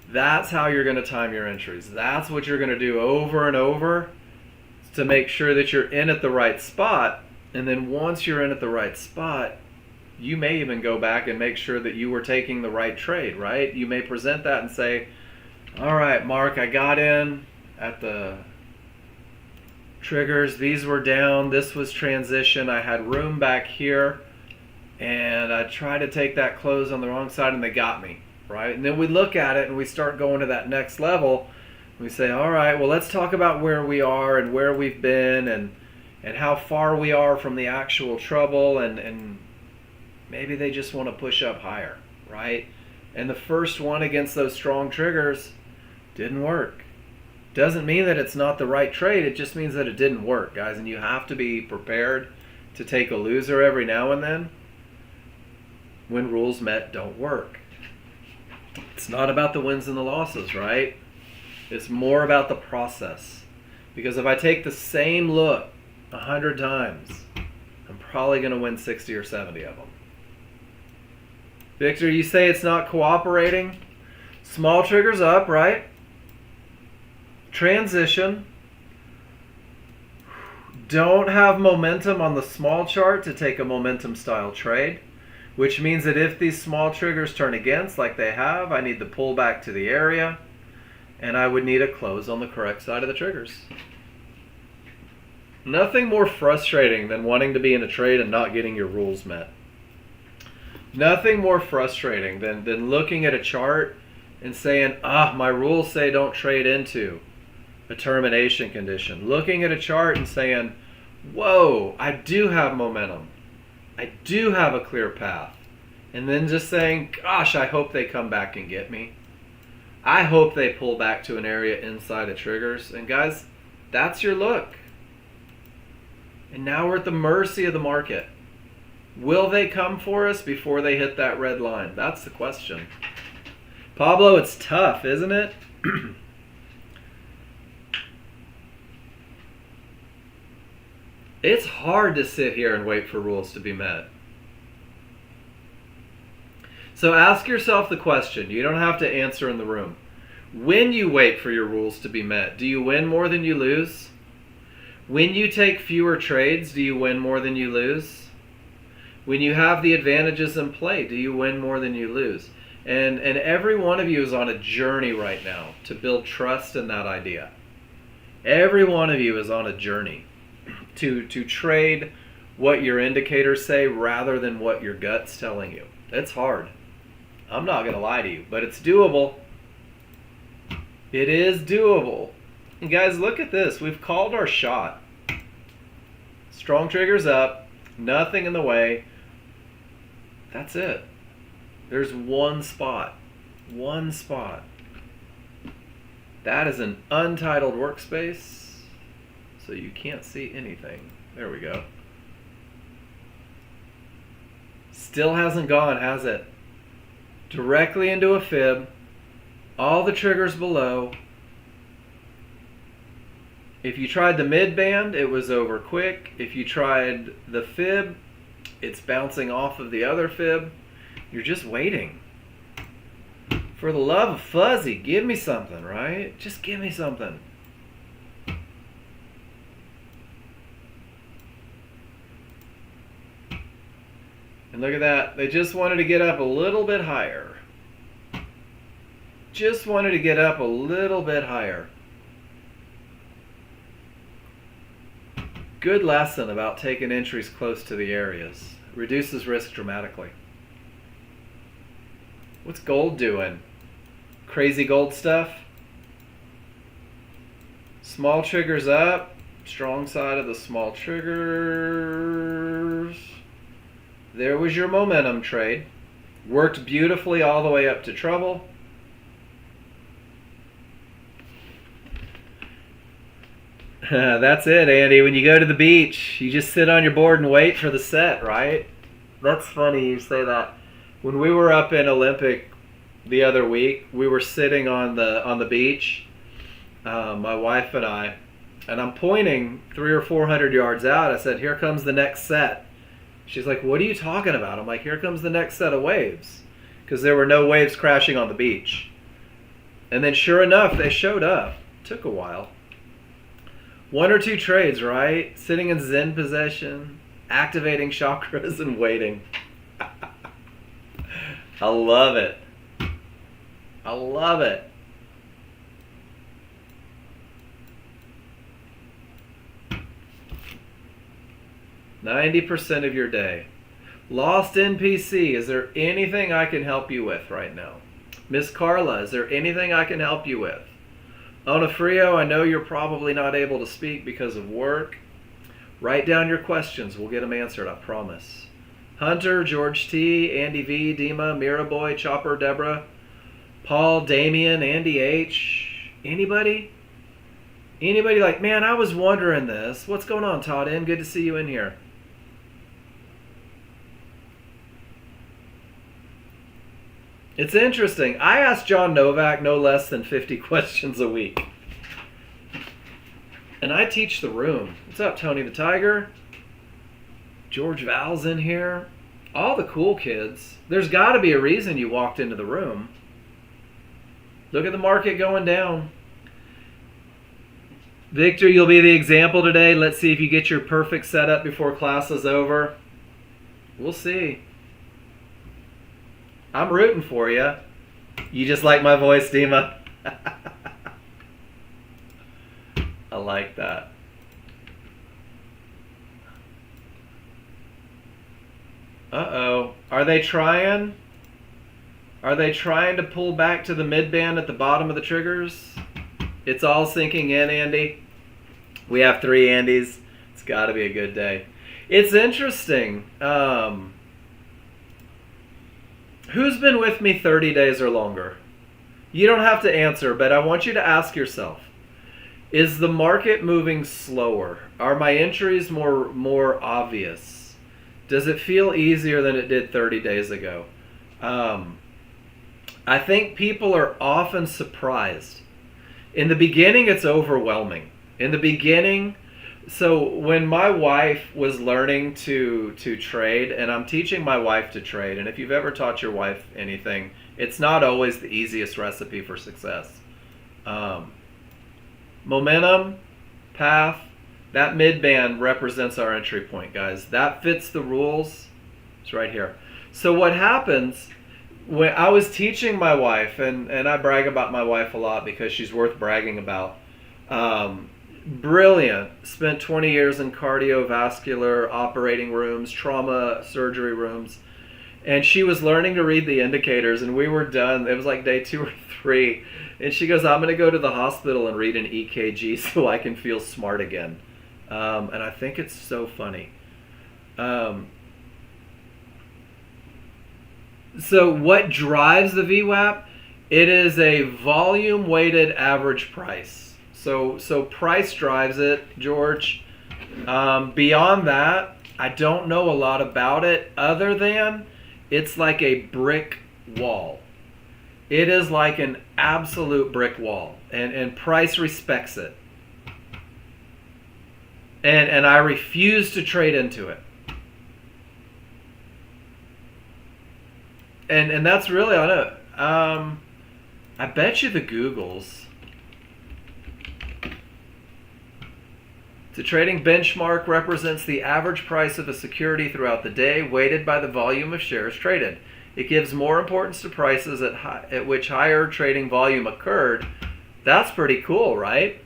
A: that's how you're going to time your entries. That's what you're going to do over and over to make sure that you're in at the right spot. And then once you're in at the right spot, you may even go back and make sure that you were taking the right trade, right? You may present that and say, all right, Mark, I got in at the triggers. These were down. This was transition. I had room back here. And I tried to take that close on the wrong side and they got me, right? And then we look at it and we start going to that next level. We say, all right, well, let's talk about where we are and where we've been and how far we are from the actual trouble, and maybe they just want to push up higher, right? And the first one against those strong triggers didn't work. Doesn't mean that it's not the right trade. It just means that it didn't work, guys. And you have to be prepared to take a loser every now and then when rules met don't work. It's not about the wins and the losses, right? It's more about the process. Because if I take the same look 100 times, I'm probably going to win 60 or 70 of them. Victor, you say it's not cooperating? Small triggers up, right? Transition. Don't have momentum on the small chart to take a momentum style trade, which means that if these small triggers turn against like they have, I need to pull back to the area and I would need a close on the correct side of the triggers. Nothing more frustrating than wanting to be in a trade and not getting your rules met. Nothing more frustrating than looking at a chart and saying, my rules say don't trade into a termination condition. Looking at a chart and saying, whoa, I do have momentum. I do have a clear path. And then just saying, gosh, I hope they come back and get me. I hope they pull back to an area inside of triggers. And guys, that's your look. And now we're at the mercy of the market. Will they come for us before they hit that red line? That's the question. Pablo, it's tough, isn't it? It's hard to sit here and wait for rules to be met. So ask yourself the question. You don't have to answer in the room. When you wait for your rules to be met, do you win more than you lose? When you take fewer trades, do you win more than you lose? When you have the advantages in play, do you win more than you lose? And every one of you is on a journey right now to build trust in that idea. Every one of you is on a journey to trade what your indicators say rather than what your gut's telling you. It's hard. I'm not going to lie to you, but it's doable. It is doable. And guys, look at this. We've called our shot. Strong triggers up, nothing in the way. That's it. There's one spot. One spot. That is an untitled workspace, so you can't see anything. There we go. Still hasn't gone, has it? Directly into a fib. All the triggers below. If you tried the mid band, it was over quick. If you tried the fib, it's bouncing off of the other fib. You're just waiting. For the love of fuzzy, give me something, right? Just give me something. And look at that. They just wanted to get up a little bit higher. Just wanted to get up a little bit higher. Good lesson about taking entries close to the areas. Reduces risk dramatically. What's gold doing? Crazy gold stuff? Small triggers up. Strong side of the small triggers. There was your momentum trade. Worked beautifully all the way up to trouble. That's it, Andy. When you go to the beach, you just sit on your board and wait for the set, right? That's funny you say that. When we were up in Olympic the other week, we were sitting on the beach, my wife and I'm pointing 300 or 400 yards out. I said, "Here comes the next set." She's like, "What are you talking about?" I'm like, "Here comes the next set of waves," because there were no waves crashing on the beach. And then, sure enough, they showed up. Took a while. 1 or 2 trades, right? Sitting in Zen possession, activating chakras, and waiting. I love it. I love it. "90% of your day. Lost NPC, is there anything I can help you with right now?" Miss Carla, is there anything I can help you with? Onofrio, I know you're probably not able to speak because of work. Write down your questions. We'll get them answered, I promise. Hunter, George T, Andy V, Dima, Miraboy, Chopper, Deborah, Paul, Damien, Andy H. Anybody? Anybody like, man, I was wondering this. What's going on, Todd N? Good to see you in here. It's interesting. I ask John Novak no less than 50 questions a week. And I teach the room. What's up, Tony the Tiger? George Val's in here. All the cool kids. There's got to be a reason you walked into the room. Look at the market going down. Victor, you'll be the example today. Let's see if you get your perfect setup before class is over. We'll see. I'm rooting for you. You just like my voice, Dima? I like that. Uh-oh. Are they trying? Are they trying to pull back to the mid-band at the bottom of the triggers? It's all sinking in, Andy. We have 3 Andys. It's got to be a good day. It's interesting. Who's been with me 30 days or longer? You don't have to answer, but I want you to ask yourself, is the market moving slower? Are my entries more obvious? Does it feel easier than it did 30 days ago? I think people are often surprised. In the beginning, it's overwhelming. In the beginning, so when my wife was learning to trade, and I'm teaching my wife to trade, and if you've ever taught your wife anything, it's not always the easiest recipe for success. Momentum, path, that mid-band represents our entry point, guys. That fits the rules. It's right here. So what happens, when I was teaching my wife, and I brag about my wife a lot because she's worth bragging about. Brilliant. Spent 20 years in cardiovascular operating rooms, trauma surgery rooms. And she was learning to read the indicators, and we were done. It was like day 2 or 3. And she goes, "I'm going to go to the hospital and read an EKG so I can feel smart again." And I think it's so funny. So what drives the VWAP? It is a volume-weighted average price. So price drives it, George. Beyond that, I don't know a lot about it other than it's like a brick wall. It is like an absolute brick wall, and price respects it. And I refuse to trade into it. And that's really on it. I bet you the Googles. The trading benchmark represents the average price of a security throughout the day, weighted by the volume of shares traded. It gives more importance to prices at which higher trading volume occurred. That's pretty cool, right?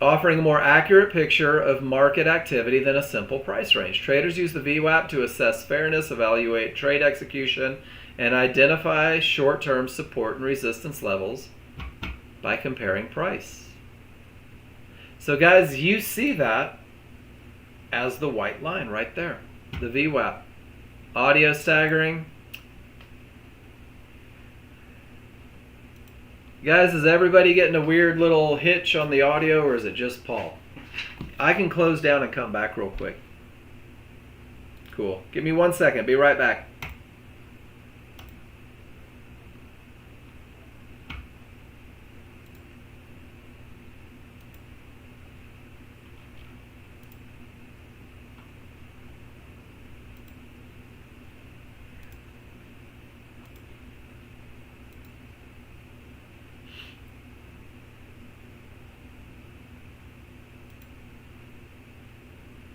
A: Offering a more accurate picture of market activity than a simple price range. Traders use the VWAP to assess fairness, evaluate trade execution, and identify short-term support and resistance levels by comparing price. So guys, you see that as the white line right there, the VWAP. Audio staggering, Guys, is everybody getting a weird little hitch on the audio, or is it just Paul? I can close down and come back real quick. Cool. Give me 1 second. Be right back.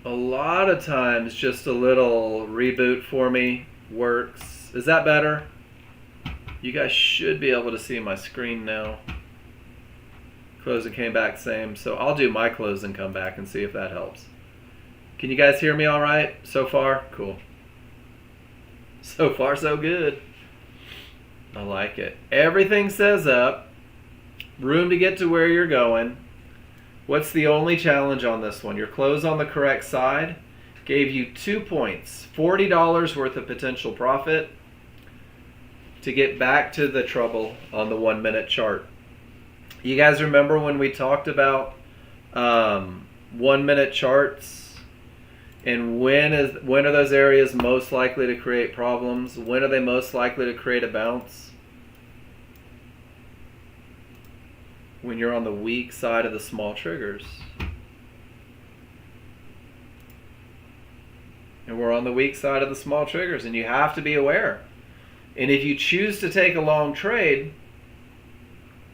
A: A lot of times just a little reboot for me works. Is that better? You guys should be able to see my screen now. Close and came back same. So I'll do my close and come back and see if that helps. Can you guys hear me all right so far? Cool. So far so good. I like it. Everything says up. Room to get to where you're going. What's the only challenge on this one? Your close on the correct side gave you 2 points, $40 worth of potential profit to get back to the trouble on the 1 minute chart. You guys remember when we talked about 1 minute charts and when are those areas most likely to create problems? When are they most likely to create a bounce? When you're on the weak side of the small triggers. And we're on the weak side of the small triggers, and you have to be aware. And if you choose to take a long trade,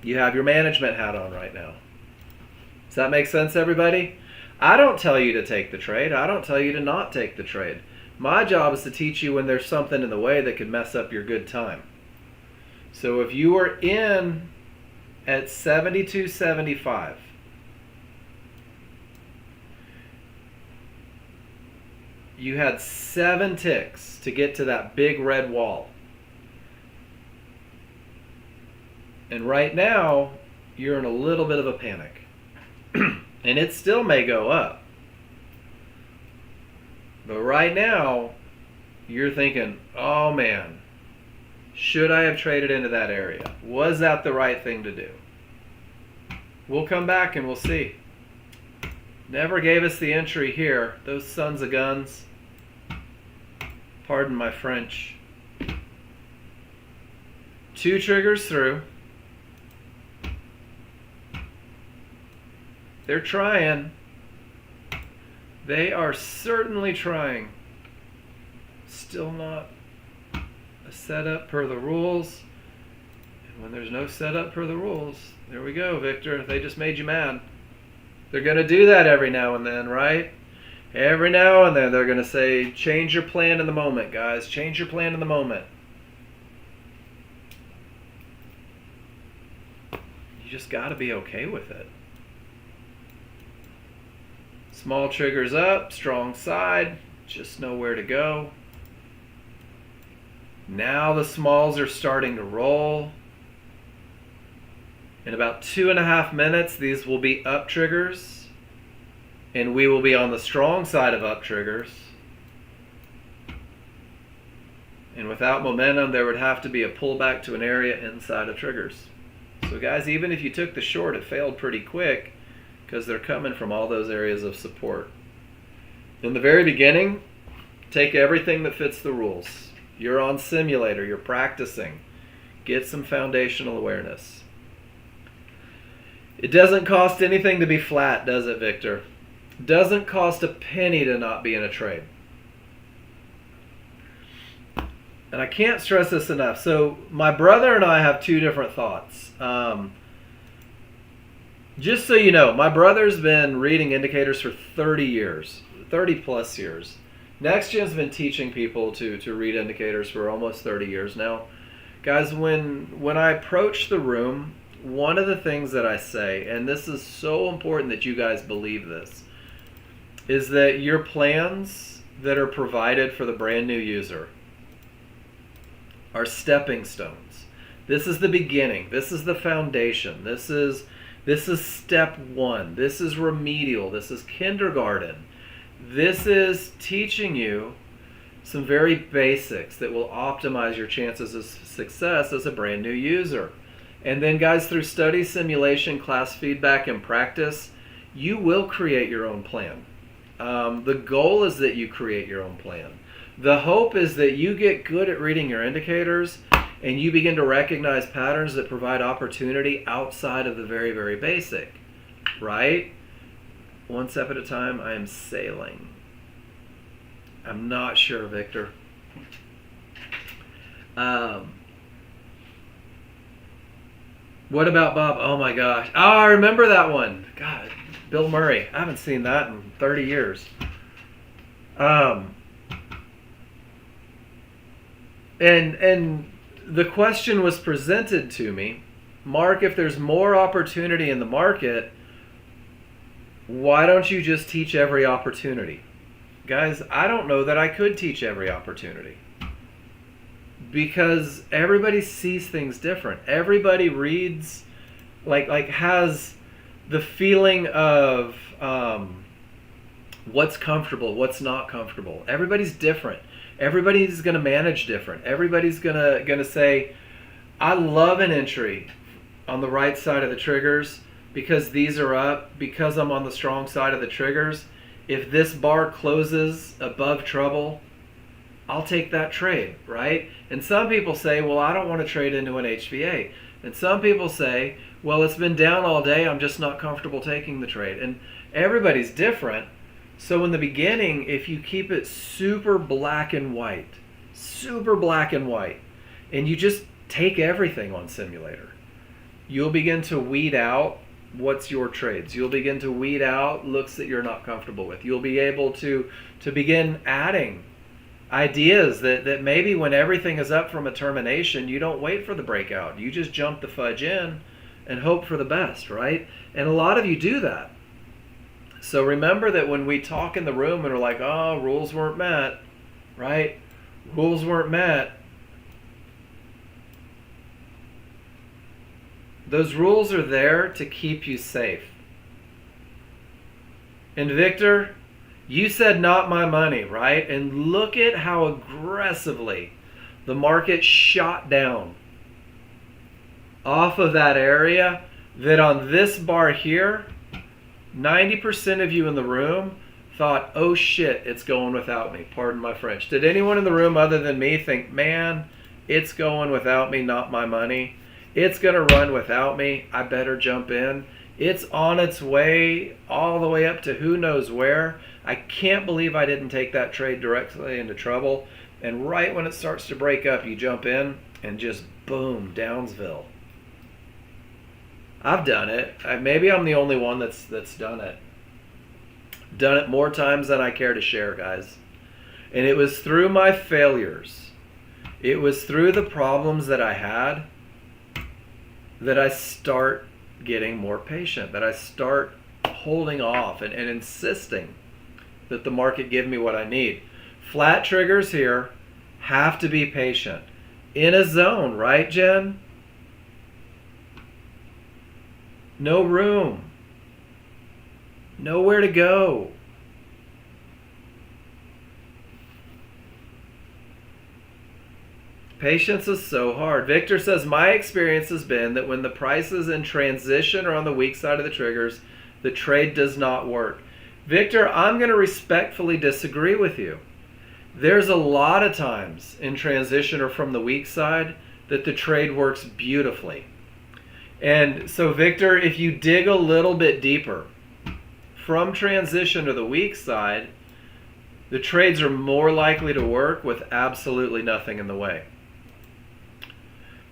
A: you have your management hat on right now. Does that make sense, everybody? I don't tell you to take the trade. I don't tell you to not take the trade. My job is to teach you when there's something in the way that could mess up your good time. So if you are in at 72.75, you had 7 ticks to get to that big red wall. And right now, you're in a little bit of a panic. And it still may go up. But right now, you're thinking, oh man, should I have traded into that area? Was that the right thing to do? We'll come back and we'll see. Never gave us the entry here. Those sons of guns. Pardon my French. 2 triggers through. They're trying. They are certainly trying. Still not a setup per the rules. And when there's no setup per the rules, there we go, Victor. They just made you mad. They're going to do that every now and then, right? Every now and then they're going to say, change your plan in the moment, guys. Change your plan in the moment. You just got to be okay with it. Small triggers up, strong side, just know where to go. Now the smalls are starting to roll. In about 2.5 minutes, these will be up triggers, and we will be on the strong side of up triggers. And without momentum, there would have to be a pullback to an area inside of triggers. So guys, even if you took the short, it failed pretty quick because they're coming from all those areas of support. In the very beginning, take everything that fits the rules. You're on simulator, you're practicing. Get some foundational awareness. It doesn't cost anything to be flat, does it, Victor? It doesn't cost a penny to not be in a trade. And I can't stress this enough. So my brother and I have 2 different thoughts. Just so you know, my brother's been reading indicators for 30 years, 30 plus years. Nexgen's been teaching people to read indicators for almost 30 years now. Guys, when I approach the room, one of the things that I say, and this is so important that you guys believe this, is that your plans that are provided for the brand new user are stepping stones. This is the beginning. This is the foundation. This is step 1. This is remedial. This is kindergarten. This is teaching you some very basics that will optimize your chances of success as a brand new user. And then, guys, through study, simulation, class feedback, and practice, you will create your own plan. The goal is that you create your own plan. The hope is that you get good at reading your indicators and you begin to recognize patterns that provide opportunity outside of the very, very basic, right? One step at a time. I am sailing. I'm not sure, Victor. What about Bob? Oh my gosh. Oh, I remember that one. God, Bill Murray. I haven't seen that in 30 years. And the question was presented to me, Mark, if there's more opportunity in the market, why don't you just teach every opportunity? Guys, I don't know that I could teach every opportunity. Because everybody sees things different. Everybody reads, like has the feeling of what's comfortable, what's not comfortable. Everybody's different. Everybody's going to manage different. Everybody's going to say, I love an entry on the right side of the triggers because these are up, because I'm on the strong side of the triggers. If this bar closes above trouble, I'll take that trade, right? And some people say, well, I don't want to trade into an HVA. And some people say, well, it's been down all day, I'm just not comfortable taking the trade. And everybody's different. So in the beginning, if you keep it super black and white, and you just take everything on simulator, you'll begin to weed out what's your trades. You'll begin to weed out looks that you're not comfortable with. You'll be able to begin adding ideas that maybe when everything is up from a termination, you don't wait for the breakout. You just jump the fudge in and hope for the best, right? And a lot of you do that. So remember that when we talk in the room and we're like, oh, rules weren't met, right? Rules weren't met. Those rules are there to keep you safe. And Victor, you said not my money, right? And look at how aggressively the market shot down off of that area, that on this bar here, 90% of you in the room thought, oh shit, it's going without me. Pardon my French. Did anyone in the room other than me think, man, it's going without me, not my money? It's going to run without me. I better jump in. It's on its way all the way up to who knows where. I can't believe I didn't take that trade directly into trouble. And right when it starts to break up, you jump in and just boom, Downsville. I've done it. Maybe I'm the only one that's done it. Done it more times than I care to share, guys. And it was through my failures. It was through the problems that I had that I start getting more patient, that I start holding off and insisting that the market give me what I need. Flat triggers here have to be patient. In a zone, right, Jen? No room. Nowhere to go. Patience is so hard. Victor says, my experience has been that when the prices in transition or on the weak side of the triggers, the trade does not work. Victor, I'm going to respectfully disagree with you. There's a lot of times in transition or from the weak side that the trade works beautifully. And so, Victor, if you dig a little bit deeper, from transition to the weak side, the trades are more likely to work with absolutely nothing in the way.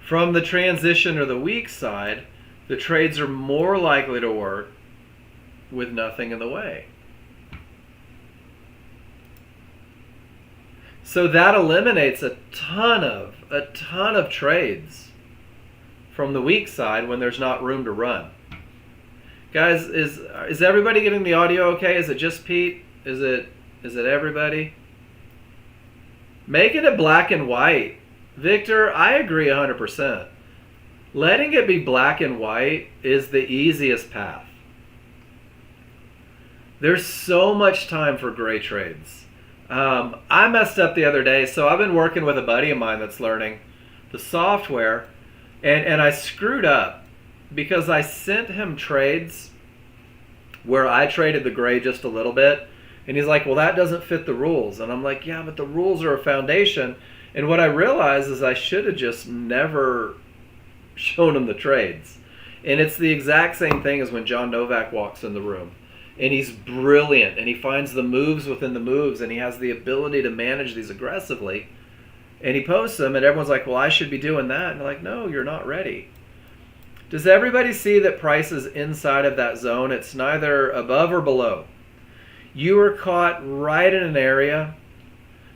A: From the transition or the weak side, the trades are more likely to work with nothing in the way. So that eliminates a ton of trades from the weak side when there's not room to run. Guys, is everybody getting the audio okay? Is it just Pete? Is it everybody? Making it black and white. Victor, I agree 100%. Letting it be black and white is the easiest path. There's so much time for gray trades. I messed up the other day, so I've been working with a buddy of mine that's learning the software. And I screwed up because I sent him trades where I traded the gray just a little bit. And he's like, well, that doesn't fit the rules. And I'm like, yeah, but the rules are a foundation. And what I realized is I should have just never shown him the trades. And it's the exact same thing as when John Novak walks in the room. And he's brilliant. And he finds the moves within the moves. And he has the ability to manage these aggressively. And he posts them. And everyone's like, well, I should be doing that. And I'm like, no, you're not ready. Does everybody see that price is inside of that zone? It's neither above or below. You are caught right in an area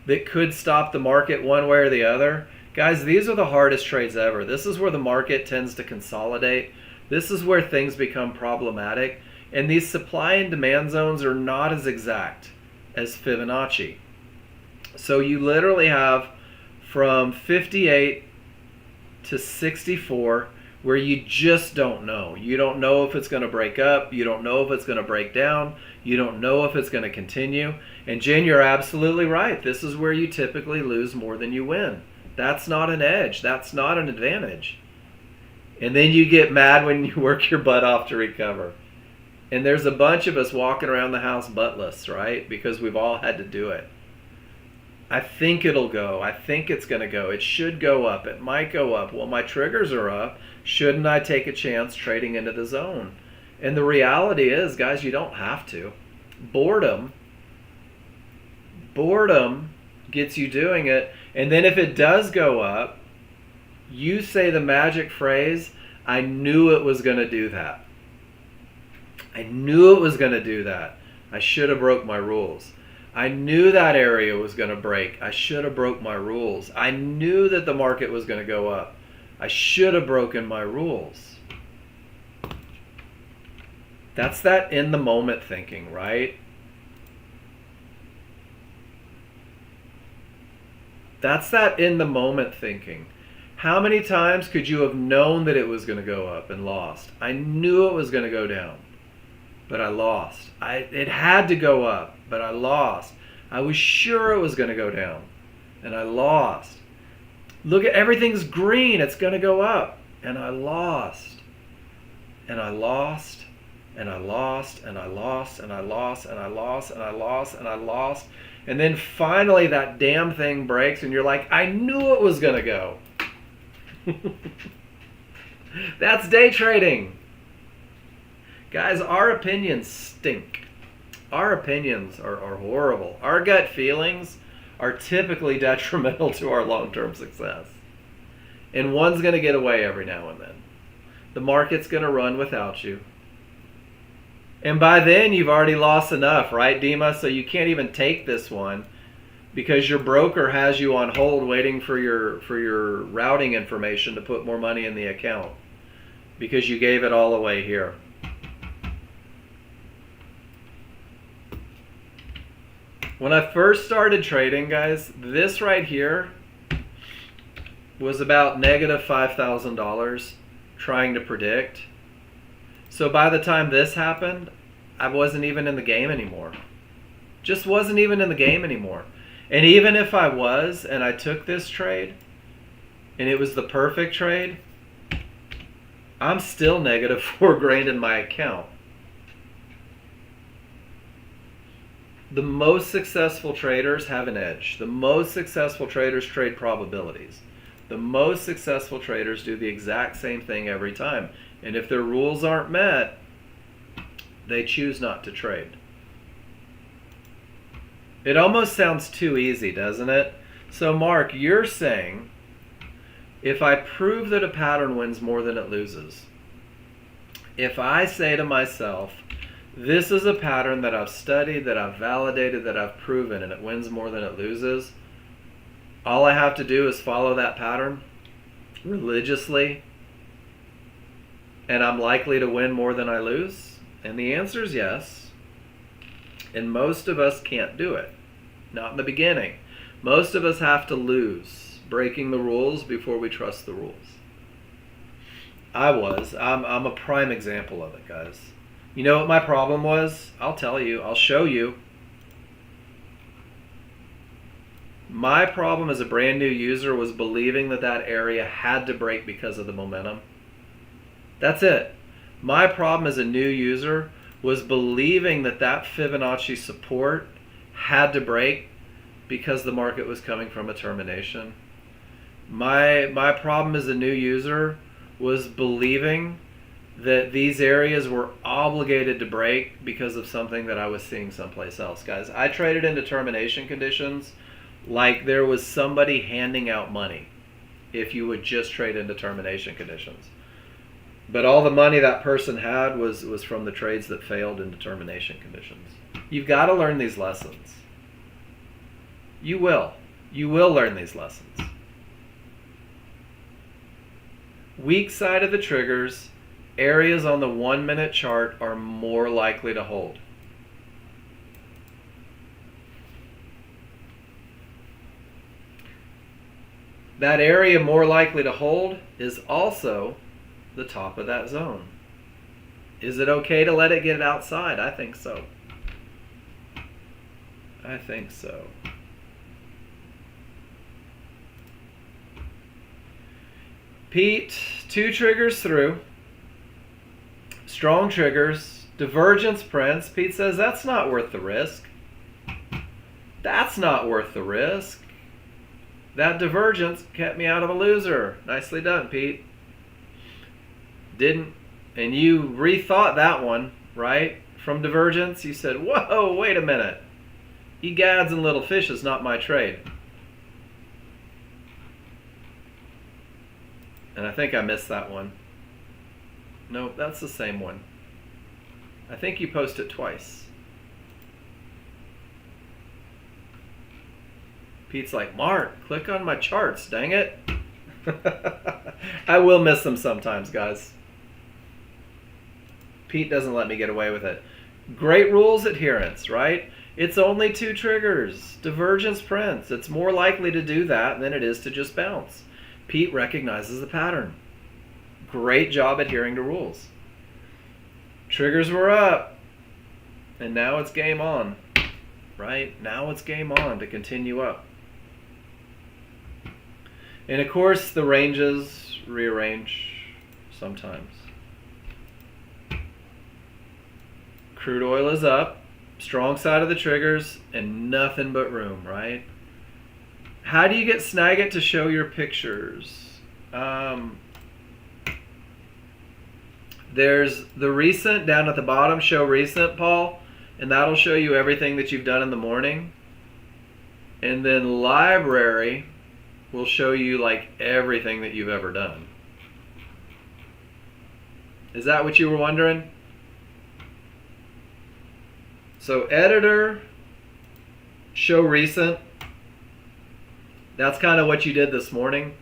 A: that could stop the market one way or the other. Guys, these are the hardest trades ever. This is where the market tends to consolidate. This is where things become problematic. And these supply and demand zones are not as exact as Fibonacci. So you literally have from 58 to 64 where you just don't know. You don't know if it's going to break up. You don't know if it's going to break down. You don't know if it's going to continue. And Jen, you're absolutely right. This is where you typically lose more than you win. That's not an edge. That's not an advantage. And then you get mad when you work your butt off to recover. And there's a bunch of us walking around the house buttless, right? Because we've all had to do it. I think it'll go. I think it's going to go. It should go up. It might go up. Well, my triggers are up. Shouldn't I take a chance trading into the zone? And the reality is, guys, you don't have to. Boredom gets you doing it. And then if it does go up, you say the magic phrase, I knew it was going to do that. I knew it was going to do that. I should have broke my rules. I knew that area was going to break. I should have broke my rules. I knew that the market was going to go up. I should have broken my rules. That's that in the moment thinking, right? That's that in the moment thinking. How many times could you have known that it was going to go up and lost? I knew it was going to go down, but I lost. It had to go up, but I lost. I was sure it was going to go down, and I lost. Look at everything's green. It's going to go up, and I lost. And I lost. And I lost, and I lost, and I lost, and I lost, and I lost, and I lost. And then finally that damn thing breaks, and you're like, I knew it was going to go. That's day trading. Guys, our opinions stink. Our opinions are horrible. Our gut feelings are typically detrimental to our long-term success. And one's going to get away every now and then. The market's going to run without you. And by then you've already lost enough, right, Dima? So you can't even take this one because your broker has you on hold waiting for your routing information to put more money in the account because you gave it all away here. When I first started trading, guys, this right here was about negative $5,000 trying to predict. So by the time this happened, I wasn't even in the game anymore. Just wasn't even in the game anymore. And even if I was, and I took this trade, and it was the perfect trade, I'm still negative $4,000 in my account. The most successful traders have an edge. The most successful traders trade probabilities. The most successful traders do the exact same thing every time. And if their rules aren't met, they choose not to trade. It almost sounds too easy, doesn't it? So Mark, you're saying if I prove that a pattern wins more than it loses, if I say to myself, this is a pattern that I've studied, that I've validated, that I've proven, and it wins more than it loses, all I have to do is follow that pattern religiously, and I'm likely to win more than I lose? And the answer is yes. And most of us can't do it. Not in the beginning. Most of us have to lose, breaking the rules before we trust the rules. I'm a prime example of it, guys. You know what my problem was? I'll tell you. I'll show you. My problem as a brand new user was believing that that area had to break because of the momentum. That's it. My problem as a new user was believing that that Fibonacci support had to break because the market was coming from a termination. My problem as a new user was believing that these areas were obligated to break because of something that I was seeing someplace else. Guys, I traded into termination conditions like there was somebody handing out money if you would just trade into termination conditions. But all the money that person had was from the trades that failed in termination conditions. You've got to learn these lessons. You will. You will learn these lessons. Weak side of the triggers, areas on the 1 minute chart are more likely to hold. That area more likely to hold is also the top of that zone. Is it okay to let it get outside? I think so. I think so. Pete, 2 triggers through. Strong triggers. Divergence prints. Pete says that's not worth the risk. That's not worth the risk. That divergence kept me out of a loser. Nicely done, Pete. Didn't, and you rethought that one, right? From divergence, you said, whoa, wait a minute. Egads and little fish is not my trade. And I think I missed that one. No, that's the same one. I think you posted twice. Pete's like, Mark, click on my charts, dang it. I will miss them sometimes, guys. Pete doesn't let me get away with it. Great rules adherence, right? It's only 2 triggers. Divergence prints. It's more likely to do that than it is to just bounce. Pete recognizes the pattern. Great job adhering to rules. Triggers were up. And now it's game on. Right? Now it's game on to continue up. And of course, the ranges rearrange sometimes. Crude oil is up. Strong side of the triggers and nothing but room, right? How do you get Snagit to show your pictures? There's the recent down at the bottom, show recent, Paul, and that'll show you everything that you've done in the morning. And then library will show you like everything that you've ever done. Is that what you were wondering? So editor, show recent. That's kind of what you did this morning.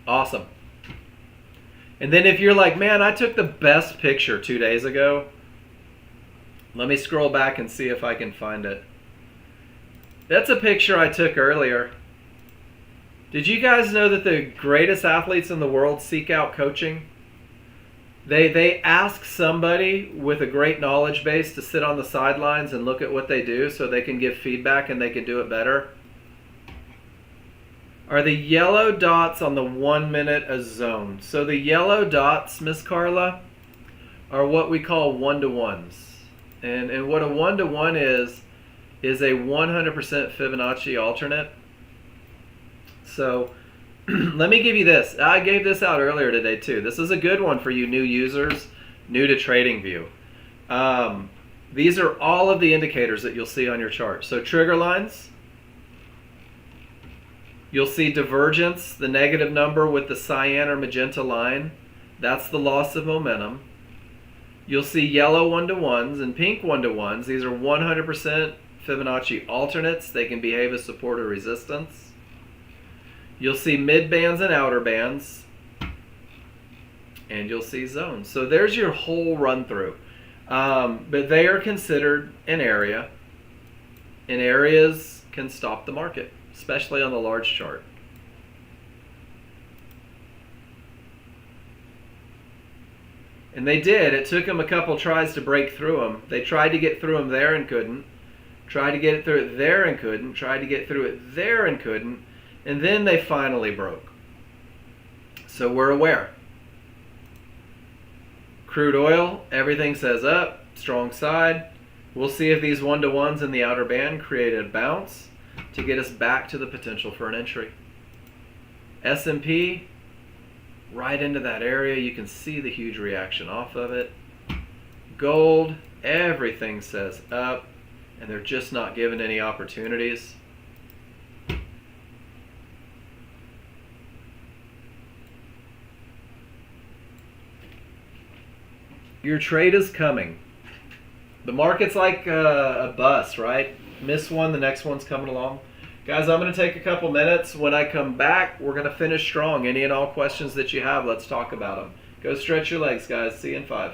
A: Awesome. And then if you're like, man, I took the best picture 2 days ago. Let me scroll back and see if I can find it. That's a picture I took earlier. Did you guys know that the greatest athletes in the world seek out coaching? They ask somebody with a great knowledge base to sit on the sidelines and look at what they do so they can give feedback and they can do it better. Are the yellow dots on the 1 minute a zone? So the yellow dots, Miss Carla, are what we call one-to-ones. And what a one-to-one is a 100% Fibonacci alternate. So let me give you this. I gave this out earlier today too. This is a good one for you new users, new to TradingView. These are all of the indicators that you'll see on your chart. So trigger lines. You'll see divergence, the negative number with the cyan or magenta line. That's the loss of momentum. You'll see yellow one-to-ones and pink one-to-ones. These are 100% Fibonacci alternates. They can behave as support or resistance. You'll see mid bands and outer bands. And you'll see zones. So there's your whole run through. But they are considered an area. And areas can stop the market, especially on the large chart. And they did. It took them a couple tries to break through them. They tried to get through them there and couldn't. tried to get it through it there and couldn't, tried to get through it there and couldn't, and then they finally broke. So we're aware. Crude oil, everything says up, strong side. We'll see if these one-to-ones in the outer band create a bounce to get us back to the potential for an entry. S&P, right into that area. You can see the huge reaction off of it. Gold, everything says up, and they're just not given any opportunities. Your trade is coming. The market's like a bus, right? Miss one, the next one's coming along. Guys, I'm going to take a couple minutes. When I come back, we're going to finish strong. Any and all questions that you have, let's talk about them. Go stretch your legs, guys. See you in 5.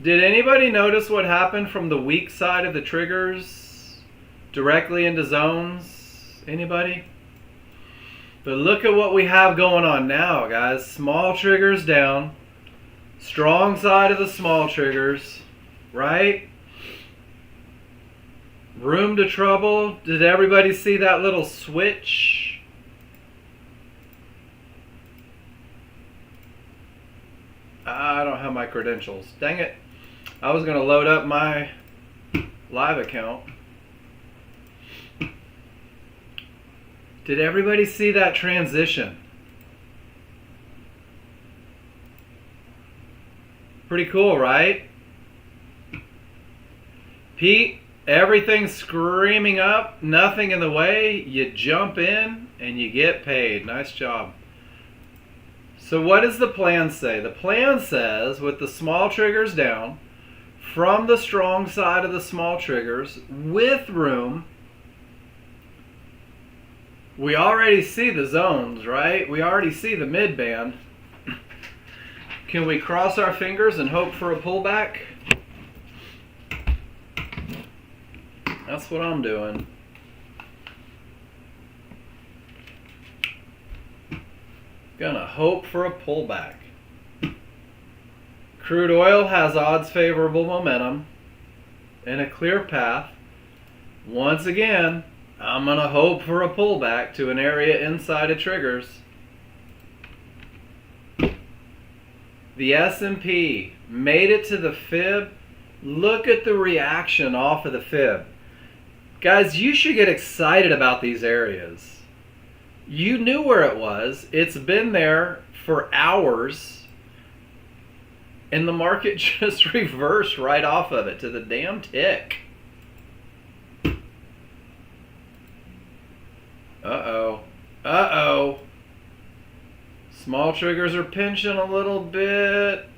A: Did anybody notice what happened from the weak side of the triggers directly into zones? Anybody? But look at what we have going on now, guys. Small triggers down. Strong side of the small triggers, right? Room to trouble. Did everybody see that little switch? I don't have my credentials. Dang it. I was going to load up my live account. Did everybody see that transition? Pretty cool, right? Pete, everything's screaming up, nothing in the way. You jump in and you get paid. Nice job. So what does the plan say? The plan says with the small triggers down, from the strong side of the small triggers, with room, we already see the zones, right? We already see the mid band. Can we cross our fingers and hope for a pullback? That's what I'm doing. Gonna hope for a pullback. Crude oil has odds favorable momentum and a clear path. Once again, I'm gonna hope for a pullback to an area inside of triggers. The S&P made it to the fib. Look at the reaction off of the fib. Guys, you should get excited about these areas. You knew where it was. It's been there for hours. And the market just reversed right off of it to the damn tick. Uh-oh. Uh-oh. Small triggers are pinching a little bit.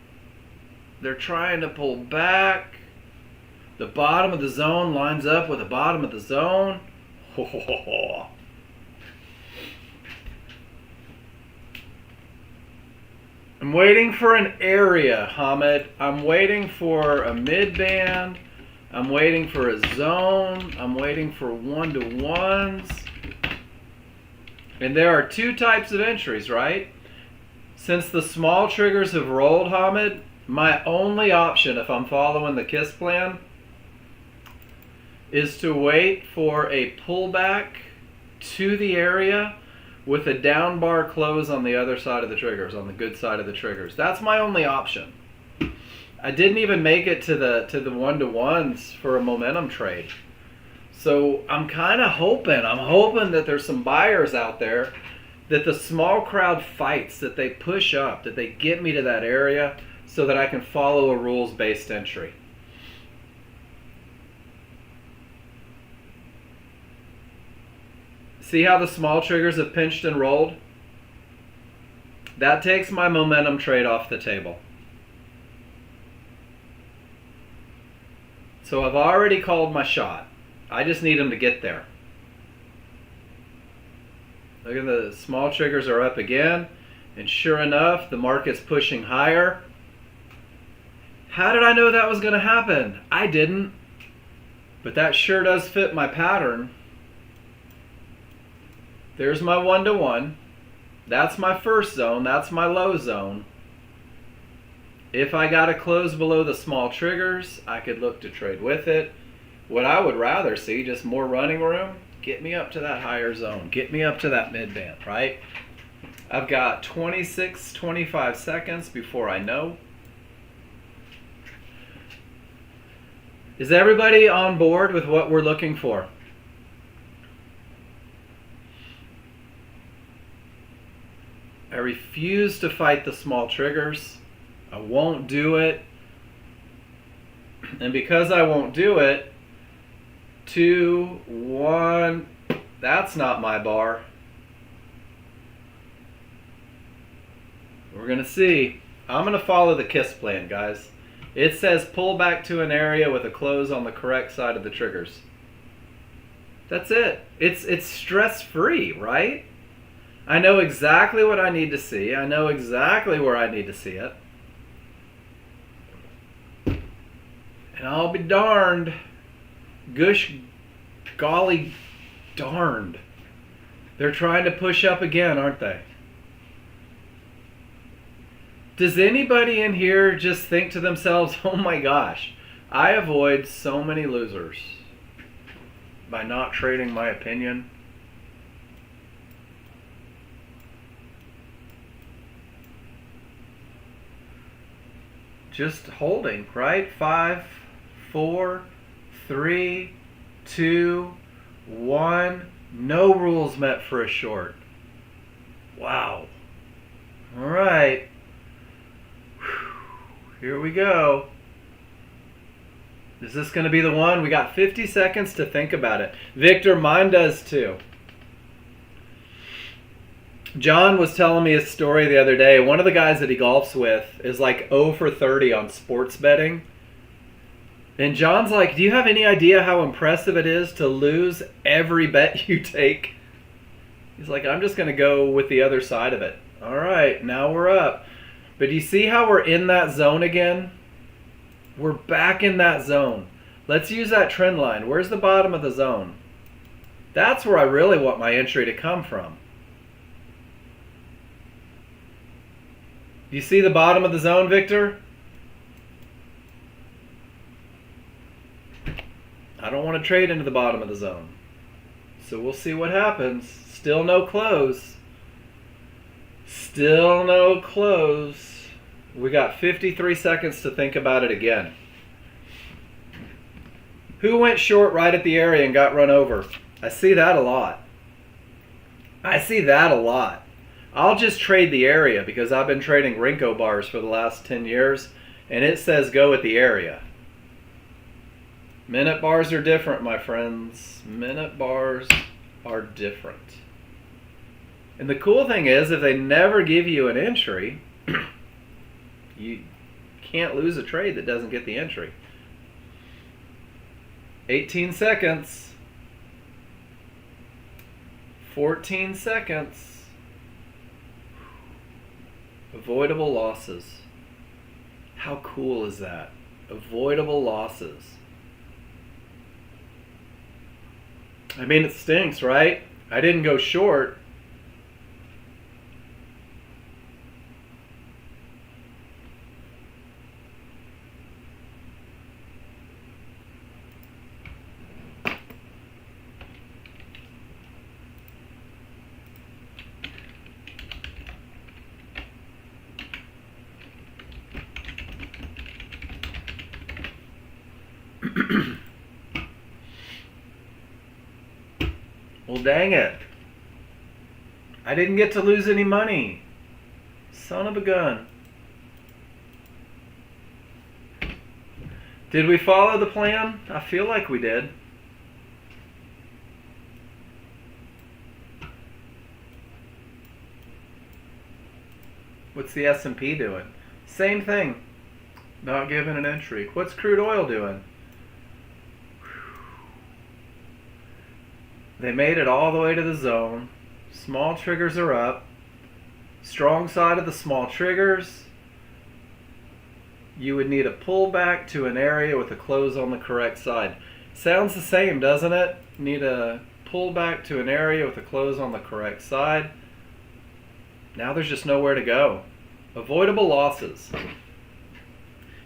A: They're trying to pull back. The bottom of the zone lines up with the bottom of the zone. I'm waiting for an area, Hamid. I'm waiting for a mid-band. I'm waiting for a zone. I'm waiting for one-to-ones. And there are two types of entries, right? Since the small triggers have rolled, Hamid, my only option, if I'm following the KISS plan, is to wait for a pullback to the area with a down bar close on the other side of the triggers, on the good side of the triggers. That's my only option. I didn't even make it to the one-to-ones for a momentum trade. So I'm kind of hoping, that there's some buyers out there, that the small crowd fights, that they push up, that they get me to that area so that I can follow a rules-based entry. See how the small triggers have pinched and rolled? That takes my momentum trade off the table. So I've already called my shot. I just need them to get there. Look at the small triggers are up again. And sure enough, the market's pushing higher. How did I know that was going to happen? I didn't. But that sure does fit my pattern. There's my one-to-one. That's my first zone. That's my low zone. If I got to close below the small triggers, I could look to trade with it. What I would rather see, just more running room, get me up to that higher zone. Get me up to that mid-band, right? I've got 26, 25 seconds before I know. Is everybody on board with what we're looking for? I refuse to fight the small triggers. I won't do it. And because I won't do it, 2, 1, that's not my bar. We're going to see. I'm going to follow the KISS plan, guys. It says pull back to an area with a close on the correct side of the triggers. That's it. It's stress-free, right? I know exactly what I need to see. I know exactly where I need to see it. I'll be darned. Gush golly darned. They're trying to push up again, aren't they? Does anybody in here just think to themselves, oh my gosh, I avoid so many losers by not trading my opinion? Just holding, right? 5, 4, 3, 2, 1. No rules met for a short. Wow. All right. Here we go. Is this going to be the one? We got 50 seconds to think about it. Victor, mine does too. John was telling me a story the other day. One of the guys that he golfs with is like 0 for 30 on sports betting. And John's like, do you have any idea how impressive it is to lose every bet you take? He's like, I'm just going to go with the other side of it. All right, now we're up. But do you see how we're in that zone again? We're back in that zone. Let's use that trend line. Where's the bottom of the zone? That's where I really want my entry to come from. Do you see the bottom of the zone, Victor? I don't want to trade into the bottom of the zone. So we'll see what happens. Still no close. Still no close. We got 53 seconds to think about it again. Who went short right at the area and got run over? I see that a lot. I see that a lot. I'll just trade the area because I've been trading Rinko bars for the last 10 years and it says go at the area. Minute bars are different, my friends. Minute bars are different. And the cool thing is, if they never give you an entry, you can't lose a trade that doesn't get the entry. 18 seconds. 14 seconds. Avoidable losses. How cool is that? Avoidable losses. I mean, it stinks, right? I didn't go short. Well, dang it. I didn't get to lose any money. Son of a gun. Did we follow the plan? I feel like we did. What's the S&P doing? Same thing. Not giving an entry. What's crude oil doing? They made it all the way to the zone. Small triggers are up. Strong side of the small triggers. You would need a pullback to an area with a close on the correct side. Sounds the same, doesn't it? Need a pullback to an area with a close on the correct side. Now there's just nowhere to go. Avoidable losses.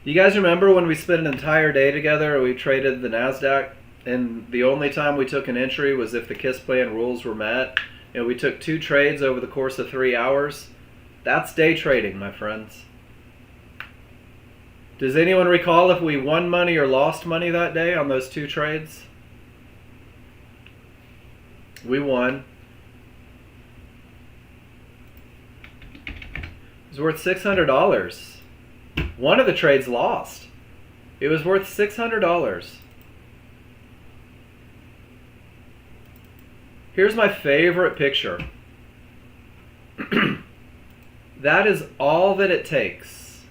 A: You guys remember when we spent an entire day together and we traded the NASDAQ? And the only time we took an entry was if the KISS plan rules were met. And we took 2 trades over the course of 3 hours. That's day trading, my friends. Does anyone recall if we won money or lost money that day on those 2 trades? We won. It was worth $600. One of the trades lost. It was worth $600. Here's my favorite picture. That is all that it takes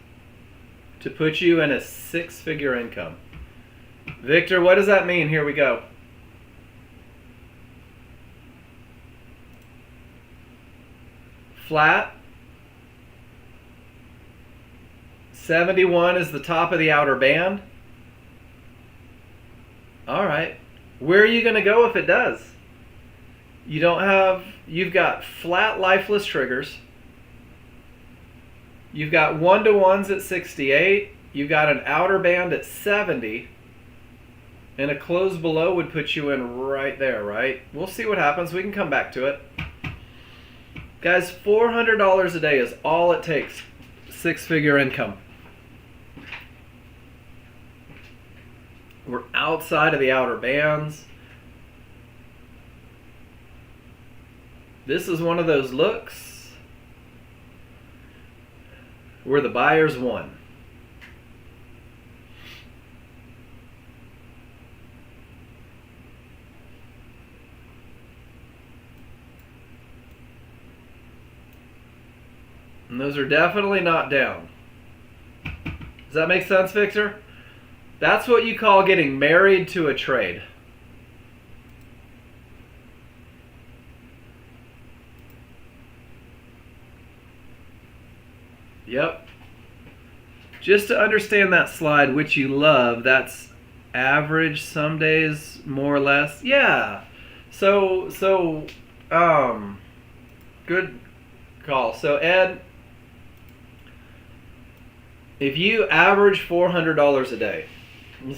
A: to put you in a 6-figure income. Victor, what does that mean? Here we go. Flat. 71 is the top of the outer band. Where are you going to go if it does? You've got flat lifeless triggers. You've got 1-to-1s at 68. You've got an outer band at 70. And a close below would put you in right there, right? We'll see what happens. We can come back to it. Guys, $400 a day is all it takes. Six-figure income. We're outside of the outer bands. This is one of those looks where the buyers won. And those are definitely not down. Does that make sense, Victor? That's what you call getting married to a trade. Yep. Just to understand that slide, which you love, that's average, some days more or less. Yeah. So good call. So Ed, if you average $400 a day,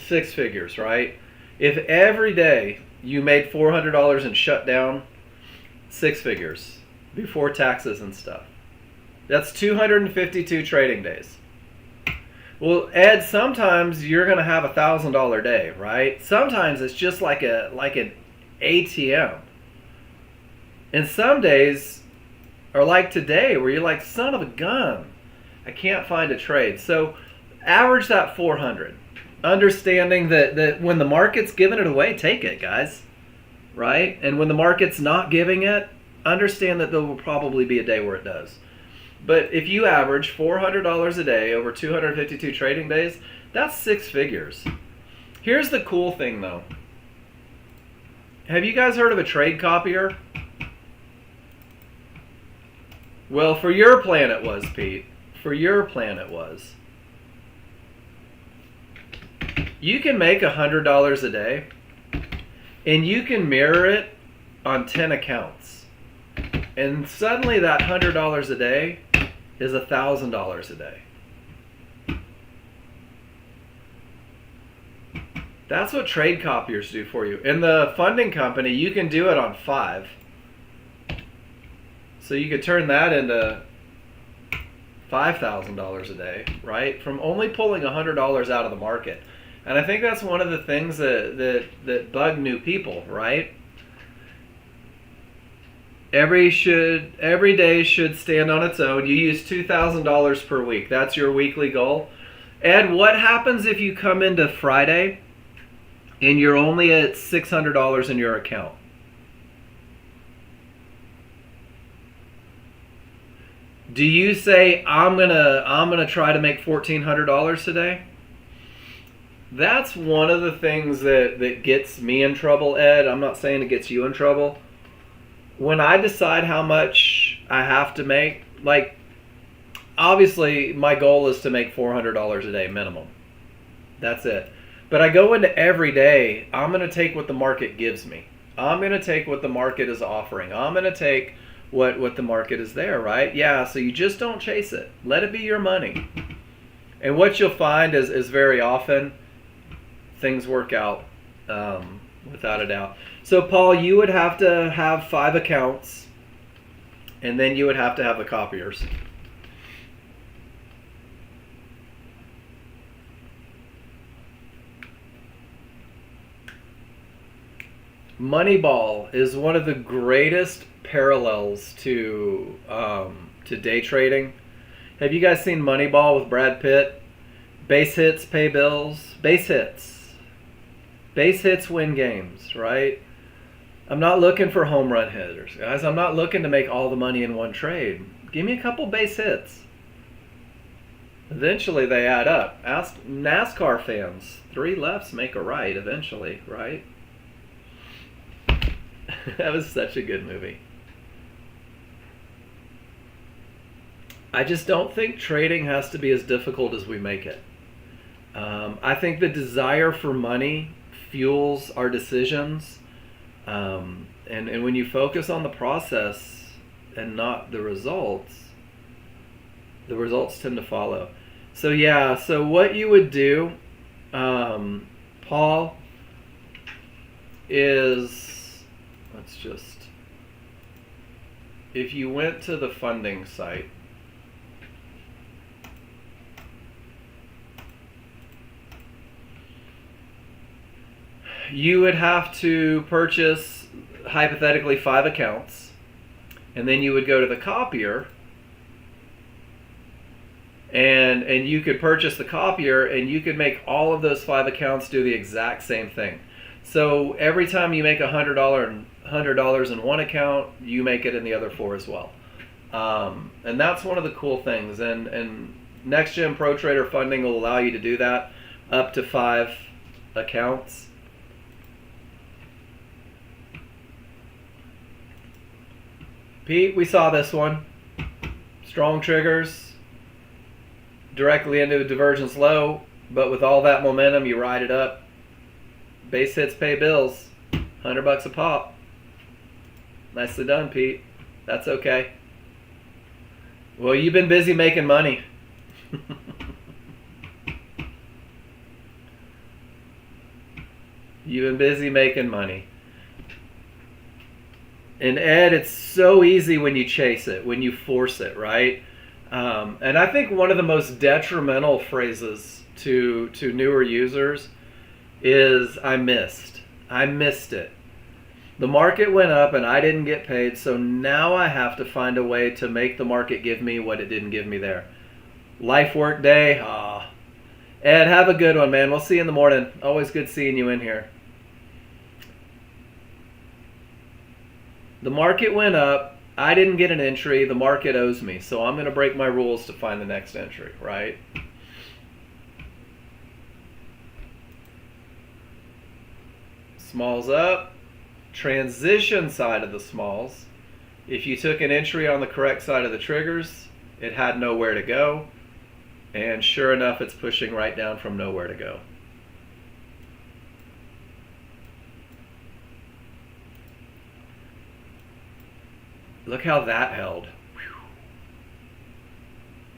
A: six figures, right? If every day you made $400 and shut down, six figures before taxes and stuff. That's 252 trading days. Well, Ed, sometimes you're going to have $1,000 day, right? Sometimes it's just like an ATM. And some days are like today where you're like, son of a gun, I can't find a trade. So average that 400. Understanding that when the market's giving it away, take it, guys. Right? And when the market's not giving it, understand that there will probably be a day where it does. But if you average $400 a day over 252 trading days, that's six figures. Here's the cool thing, though. Have you guys heard of a trade copier? Well, for your plan it was, Pete. For your plan it was. You can make $100 a day, and you can mirror it on 10 accounts. And suddenly that $100 a day is $1,000 a day. That's what trade copiers do for you. In the funding company, you can do it on 5. So you could turn that into $5,000 a day, right? From only pulling $100 out of the market. And I think that's one of the things that bug new people, right? Every day should stand on its own. You use $2,000 per week. That's your weekly goal. Ed, what happens if you come into Friday and you're only at $600 in your account? Do you say, I'm gonna try to make $1,400 today? That's one of the things that gets me in trouble, Ed. I'm not saying it gets you in trouble. When I decide how much I have to make, like, obviously my goal is to make $400 a day minimum. That's it. But I go into every day, I'm going to take what the market gives me. I'm going to take what the market is offering. I'm going to take what the market is there, right? Yeah, so you just don't chase it. Let it be your money. And what you'll find is very often things work out without a doubt. So Paul, you would have to have 5 accounts, and then you would have to have the copiers. Moneyball is one of the greatest parallels to day trading. Have you guys seen Moneyball with Brad Pitt? Base hits pay bills. Base hits win games, right? I'm not looking for home run hitters, guys. I'm not looking to make all the money in one trade. Give me a couple base hits. Eventually they add up. Ask NASCAR fans. 3 lefts make a right eventually, right? That was such a good movie. I just don't think trading has to be as difficult as we make it. I think the desire for money fuels our decisions. And when you focus on the process and not the results tend to follow. So yeah, so what you would do, Paul, is, let's just, if you went to the funding site, you would have to purchase hypothetically 5 accounts, and then you would go to the copier, and you could purchase the copier, and you could make all of those 5 accounts do the exact same thing. So every time you make $100 in one account, you make it in the other 4 as well. And that's one of the cool things. And Nexgen Pro Trader funding will allow you to do that up to 5 accounts. Pete, we saw this one. Strong triggers, directly into a divergence low, but with all that momentum, you ride it up. Base hits pay bills, $100 a pop. Nicely done, Pete. That's okay. Well, you've been busy making money. You've been busy making money. And Ed, it's so easy when you chase it, when you force it, right? And I think one of the most detrimental phrases to newer users is I missed it. The market went up and I didn't get paid, so now I have to find a way to make the market give me what it didn't give me there. Life work day. Ed, have a good one, man. We'll see you in the morning. Always good seeing you in here. The market went up. I didn't get an entry. The market owes me, so I'm going to break my rules to find the next entry, right? Smalls up. Transition side of the smalls. If you took an entry on the correct side of the triggers, it had nowhere to go. And sure enough, it's pushing right down from nowhere to go. Look how that held.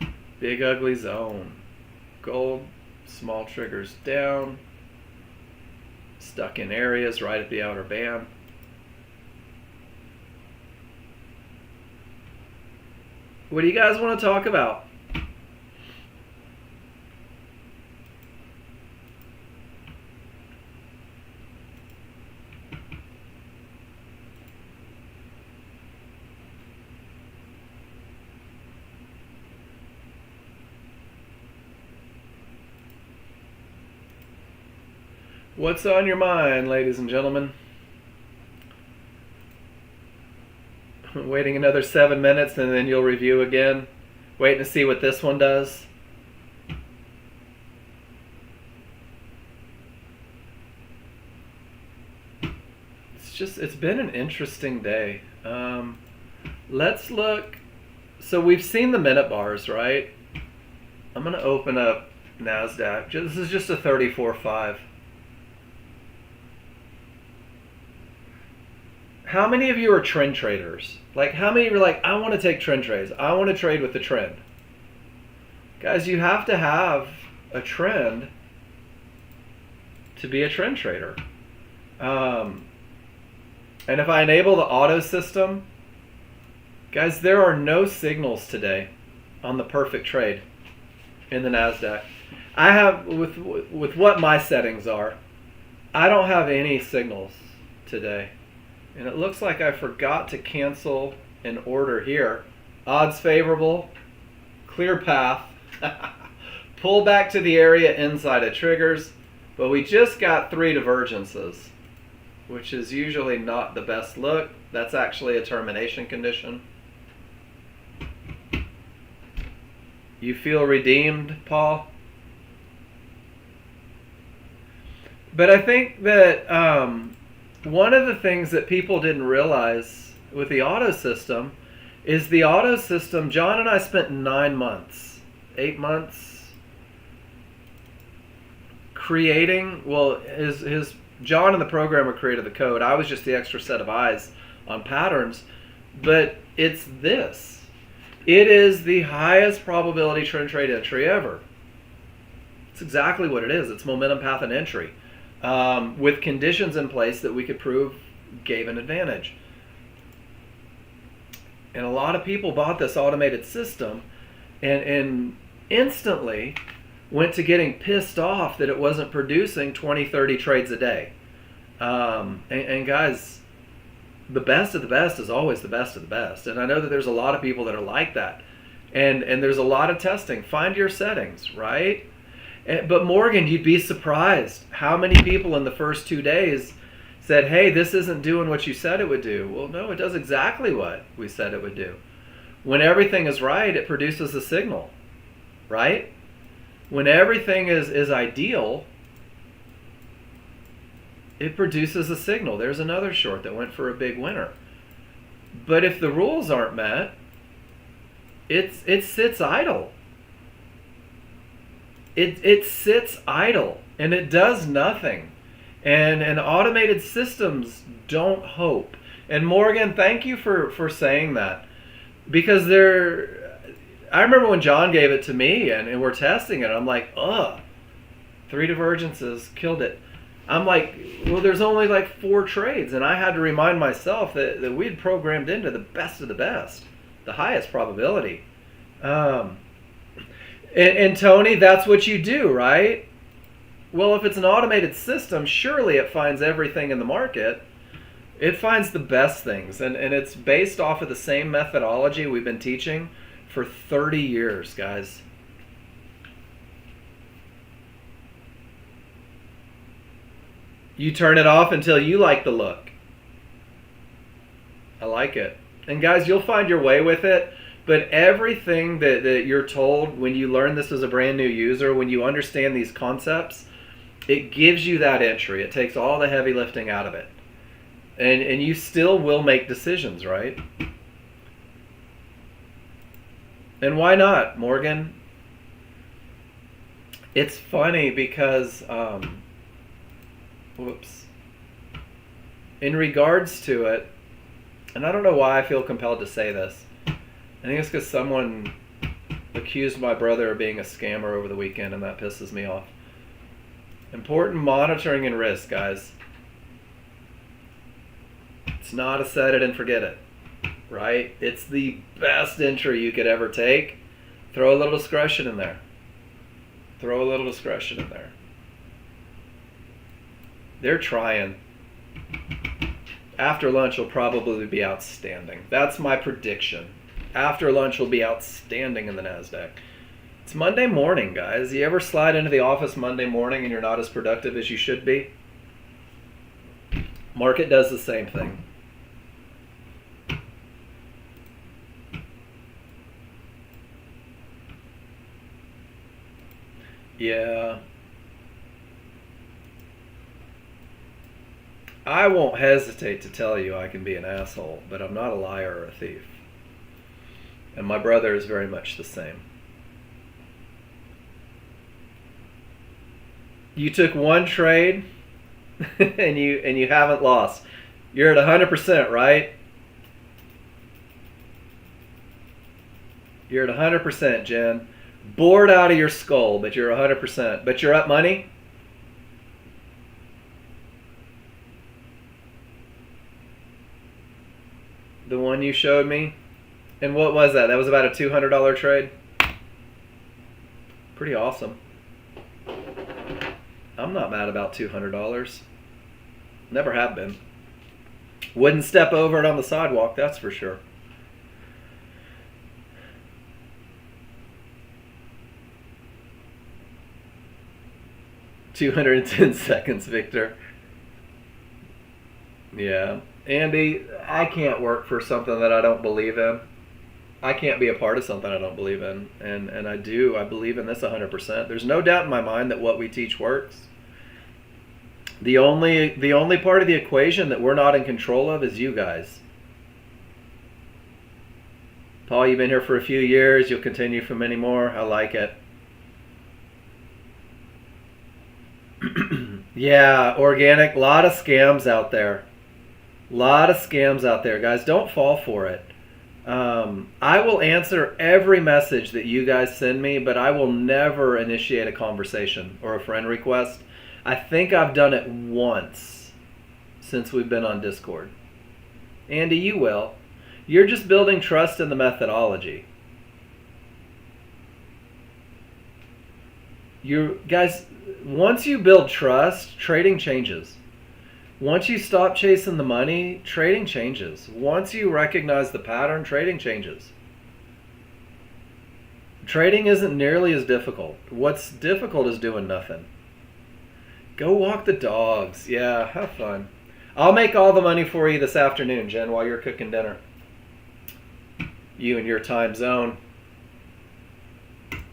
A: Whew. Big ugly zone. Gold, small triggers down. Stuck in areas right at the outer band. What do you guys want to talk about? What's on your mind, ladies and gentlemen? Waiting another 7 minutes and then you'll review again. Waiting to see what this one does. It's been an interesting day. Let's look. So we've seen the minute bars, right? I'm going to open up NASDAQ. This is just a 34.5. How many of you are trend traders? Like, how many of you are like, I want to take trend trades. I want to trade with the trend. Guys, you have to have a trend to be a trend trader. And if I enable the auto system, guys, there are no signals today on the perfect trade in the NASDAQ. I have, with what my settings are, I don't have any signals today. And it looks like I forgot to cancel an order here. Odds favorable, clear path, pull back to the area inside of triggers, but we just got 3 divergences, which is usually not the best look. That's actually a termination condition. You feel redeemed, Paul? But I think that one of the things that people didn't realize with the auto system is the auto system, John and I spent 9 months, 8 months creating, well, his John and the programmer created the code. I was just the extra set of eyes on patterns. But it's this. It is the highest probability trend trade entry ever. It's exactly what it is. It's momentum path and entry with conditions in place that we could prove gave an advantage. And a lot of people bought this automated system and instantly went to getting pissed off that it wasn't producing 20, 30 trades a day. And guys, the best of the best is always the best of the best. And I know that there's a lot of people that are like that. And there's a lot of testing. Find your settings, right? But Morgan, you'd be surprised how many people in the first 2 days said, hey, this isn't doing what you said it would do. Well, no, it does exactly what we said it would do. When everything is right, it produces a signal, right? When everything is ideal, it produces a signal. There's another short that went for a big winner. But if the rules aren't met, it sits idle. It sits idle and it does nothing. And automated systems don't hope. And Morgan, thank you for saying that. Because I remember when John gave it to me and we're testing it, I'm like, 3 divergences, killed it. I'm like, well, there's only like 4 trades. And I had to remind myself that we'd programmed into the best of the best, the highest probability. And Tony, that's what you do, right? Well, if it's an automated system, surely it finds everything in the market. It finds the best things. And it's based off of the same methodology we've been teaching for 30 years, guys. You turn it off until you like the look. I like it. And guys, you'll find your way with it. But everything that you're told when you learn this as a brand new user, when you understand these concepts, it gives you that entry. It takes all the heavy lifting out of it. And you still will make decisions, right? And why not, Morgan? It's funny because, in regards to it, and I don't know why I feel compelled to say this. I think it's because someone accused my brother of being a scammer over the weekend, and that pisses me off. Important monitoring and risk, guys. It's not a set it and forget it, right? It's the best entry you could ever take. Throw a little discretion in there. Throw a little discretion in there. They're trying. After lunch will probably be outstanding. That's my prediction. After lunch will be outstanding in the NASDAQ. It's Monday morning, guys. You ever slide into the office Monday morning and you're not as productive as you should be? Market does the same thing. Yeah. I won't hesitate to tell you I can be an asshole, but I'm not a liar or a thief. And my brother is very much the same. You took one trade and you haven't lost. You're at 100%, right? You're at 100%, Jen. Bored out of your skull, but you're 100%. But you're up money? The one you showed me? And what was that? That was about a $200 trade? Pretty awesome. I'm not mad about $200. Never have been. Wouldn't step over it on the sidewalk, that's for sure. $210 seconds, Victor. Yeah. Andy, I can't work for something that I don't believe in. I can't be a part of something I don't believe in. And I do. I believe in this 100%. There's no doubt in my mind that what we teach works. The only part of the equation that we're not in control of is you guys. Paul, you've been here for a few years. You'll continue for many more. I like it. Yeah, organic. Lot of scams out there. Lot of scams out there, guys. Don't fall for it. I will answer every message that you guys send me, but I will never initiate a conversation or a friend request. I think I've done it once since we've been on Discord. Andy, you will. You're just building trust in the methodology. You guys, once you build trust, trading changes. Once you stop chasing the money, trading changes. Once you recognize the pattern, trading changes. Trading isn't nearly as difficult. What's difficult is doing nothing. Go walk the dogs. Yeah, have fun. I'll make all the money for you this afternoon, Jen, while you're cooking dinner. You and your time zone.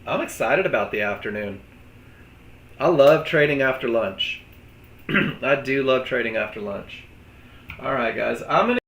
A: I'm excited about the afternoon. I love trading after lunch. I do love trading after lunch. All right, guys. I'm going to